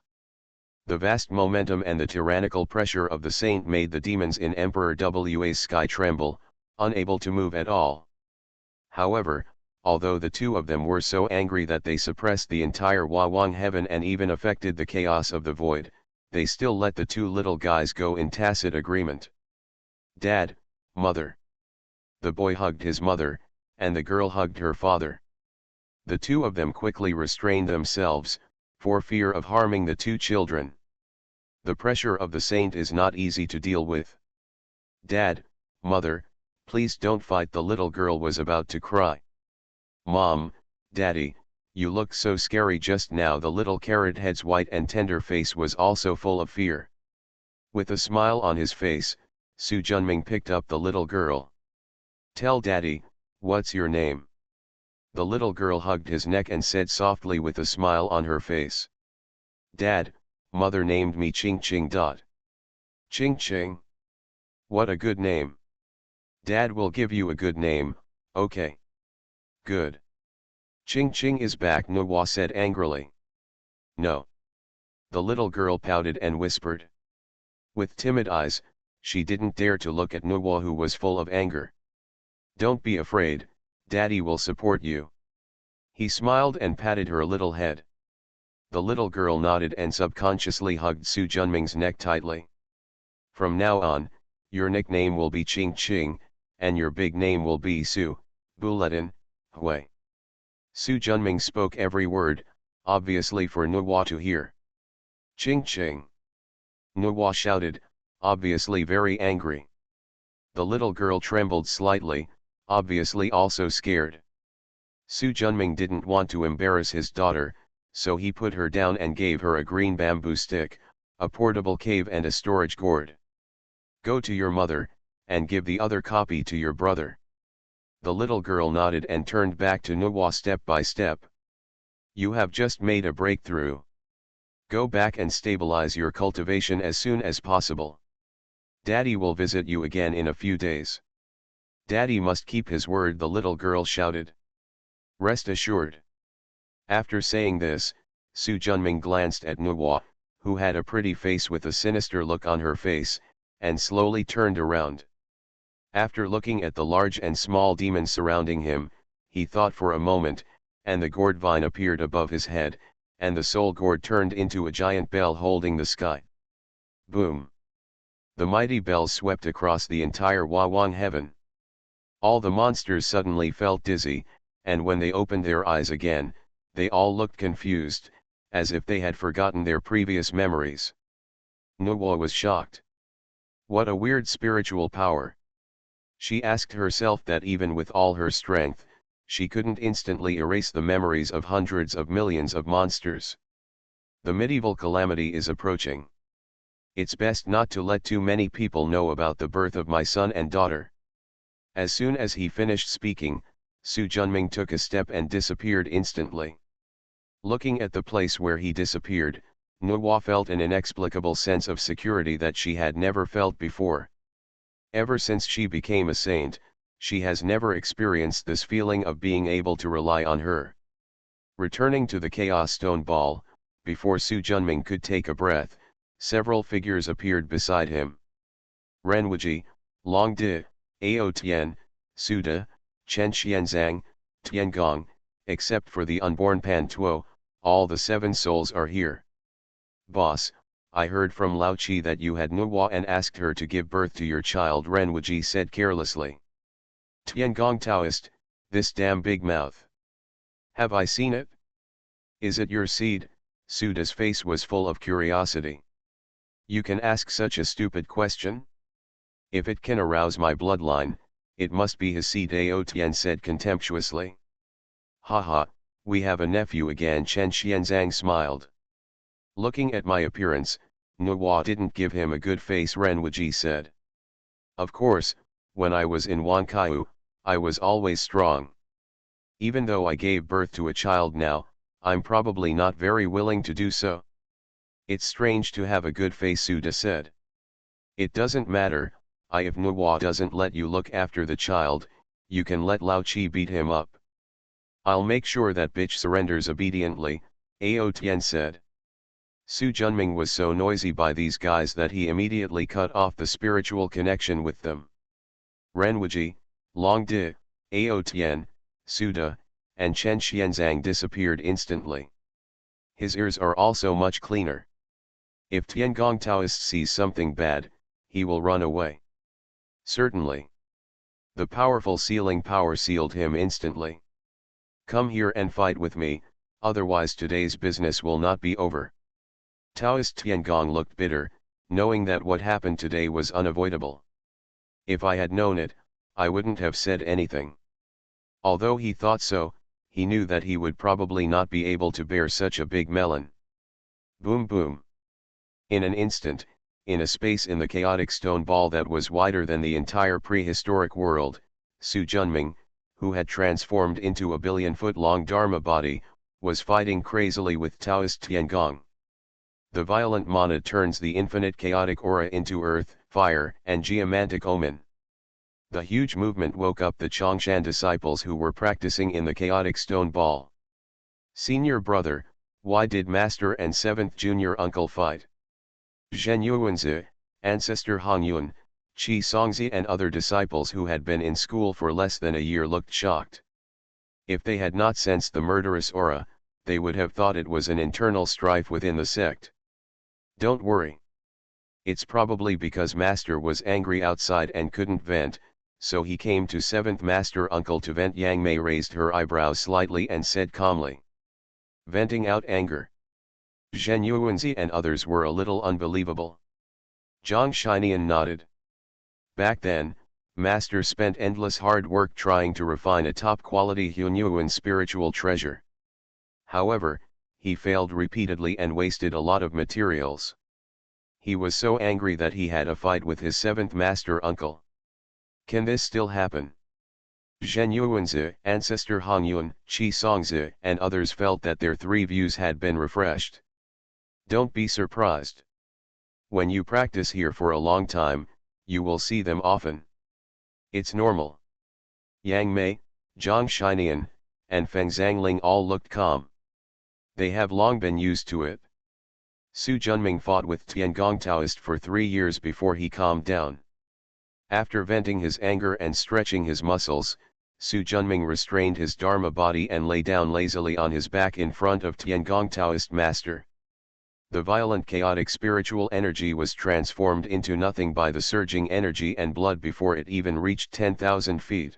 The vast momentum and the tyrannical pressure of the saint made the demons in Emperor Wa's sky tremble, unable to move at all. However, although the 2 of them were so angry that they suppressed the entire Wawang heaven and even affected the chaos of the void, they still let the 2 little guys go in tacit agreement. Dad, Mother. The boy hugged his mother, and the girl hugged her father. The 2 of them quickly restrained themselves, for fear of harming the 2 children. The pressure of the saint is not easy to deal with. Dad, Mother, please don't fight. The little girl was about to cry. Mom, Daddy, you look so scary just now. The little carrot head's white and tender face was also full of fear. With a smile on his face, Su Junming picked up the little girl. Tell Daddy, what's your name? The little girl hugged his neck and said softly with a smile on her face. Dad, Mother named me Ching Ching. Ching Ching. What a good name. Dad will give you a good name, okay? Good. Ching Ching is back, Nuwa said angrily. No. The little girl pouted and whispered. With timid eyes, she didn't dare to look at Nuwa, who was full of anger. Don't be afraid, Daddy will support you. He smiled and patted her little head. The little girl nodded and subconsciously hugged Su Junming's neck tightly. From now on, your nickname will be Ching Ching, and your big name will be Su, Bulletin, Hui. Su Junming spoke every word, obviously for Nuwa to hear. Ching Ching. Nuwa shouted, obviously very angry. The little girl trembled slightly, obviously also scared. Su Junming didn't want to embarrass his daughter, so he put her down and gave her a green bamboo stick, a portable cave and a storage gourd. Go to your mother, and give the other copy to your brother. The little girl nodded and turned back to Nuwa step by step. You have just made a breakthrough. Go back and stabilize your cultivation as soon as possible. Daddy will visit you again in a few days. Daddy must keep his word, the little girl shouted. Rest assured. After saying this, Su Junming glanced at Nuwa, who had a pretty face with a sinister look on her face, and slowly turned around. After looking at the large and small demons surrounding him, he thought for a moment, and the gourd vine appeared above his head, and the soul gourd turned into a giant bell holding the sky. Boom! The mighty bells swept across the entire Wawang heaven. All the monsters suddenly felt dizzy, and when they opened their eyes again, they all looked confused, as if they had forgotten their previous memories. Nuwa was shocked. What a weird spiritual power. She asked herself that even with all her strength, she couldn't instantly erase the memories of hundreds of millions of monsters. The medieval calamity is approaching. It's best not to let too many people know about the birth of my son and daughter. As soon as he finished speaking, Su Junming took a step and disappeared instantly. Looking at the place where he disappeared, Nuwa felt an inexplicable sense of security that she had never felt before. Ever since she became a saint, she has never experienced this feeling of being able to rely on her. Returning to the Chaos Stone Ball, before Su Junming could take a breath, several figures appeared beside him. Renwuji, Long Di, Ao Tian, Suda, Chen Xianzang, Tiangong, except for the unborn Pan Tuo, all the 7 souls are here. Boss, I heard from Lao Chi that you had Nuwa and asked her to give birth to your child, Renwuji said carelessly. Tiangong Taoist, this damn big mouth. Have I seen it? Is it your seed? Suda's face was full of curiosity. You can ask such a stupid question? If it can arouse my bloodline, it must be his seed, Ao Tian said contemptuously. Haha, we have a nephew again, Chen Xianzang smiled. Looking at my appearance, Nuwa didn't give him a good face, Renwuji said. Of course, when I was in Wankaiu, I was always strong. Even though I gave birth to a child now, I'm probably not very willing to do so. It's strange to have a good face, Suda said. It doesn't matter, if Nuwa doesn't let you look after the child, you can let Lao Chi beat him up. I'll make sure that bitch surrenders obediently, Ao Tian said. Su Junming was so noisy by these guys that he immediately cut off the spiritual connection with them. Renwuji, Long Di, Ao Tian, Suda, and Chen Xianzang disappeared instantly. His ears are also much cleaner. If Tiangong Taoist sees something bad, he will run away. Certainly. The powerful sealing power sealed him instantly. Come here and fight with me, otherwise today's business will not be over. Taoist Tiangong looked bitter, knowing that what happened today was unavoidable. If I had known it, I wouldn't have said anything. Although he thought so, he knew that he would probably not be able to bear such a big melon. Boom boom. In an instant, in a space in the chaotic stone ball that was wider than the entire prehistoric world, Su Junming, who had transformed into a billion-foot-long Dharma body, was fighting crazily with Taoist Tiangong. The violent mana turns the infinite chaotic aura into earth, fire, and geomantic omen. The huge movement woke up the Chongshan disciples who were practicing in the chaotic stone ball. Senior brother, why did Master and 7th junior uncle fight? Zhen Yuanzi, ancestor Hongyun, Qi Songzi and other disciples who had been in school for less than a year looked shocked. If they had not sensed the murderous aura, they would have thought it was an internal strife within the sect. Don't worry. It's probably because Master was angry outside and couldn't vent, so he came to 7th Master Uncle to vent. Yang Mei raised her eyebrows slightly and said calmly. Venting out anger. Zhen Yuanzi and others were a little unbelievable. Zhang Shinian nodded. Back then, Master spent endless hard work trying to refine a top-quality Hunyuan spiritual treasure. However, he failed repeatedly and wasted a lot of materials. He was so angry that he had a fight with his seventh master uncle. Can this still happen? Zhen Yuanzi, ancestor Hongyuan, Qi Songzi, and others felt that their three views had been refreshed. Don't be surprised. When you practice here for a long time, you will see them often. It's normal. Yang Mei, Zhang Shinian, and Feng Zhangling all looked calm. They have long been used to it. Su Junming fought with Tiangong Taoist for 3 years before he calmed down. After venting his anger and stretching his muscles, Su Junming restrained his Dharma body and lay down lazily on his back in front of Tiangong Taoist master. The violent chaotic spiritual energy was transformed into nothing by the surging energy and blood before it even reached 10,000 feet.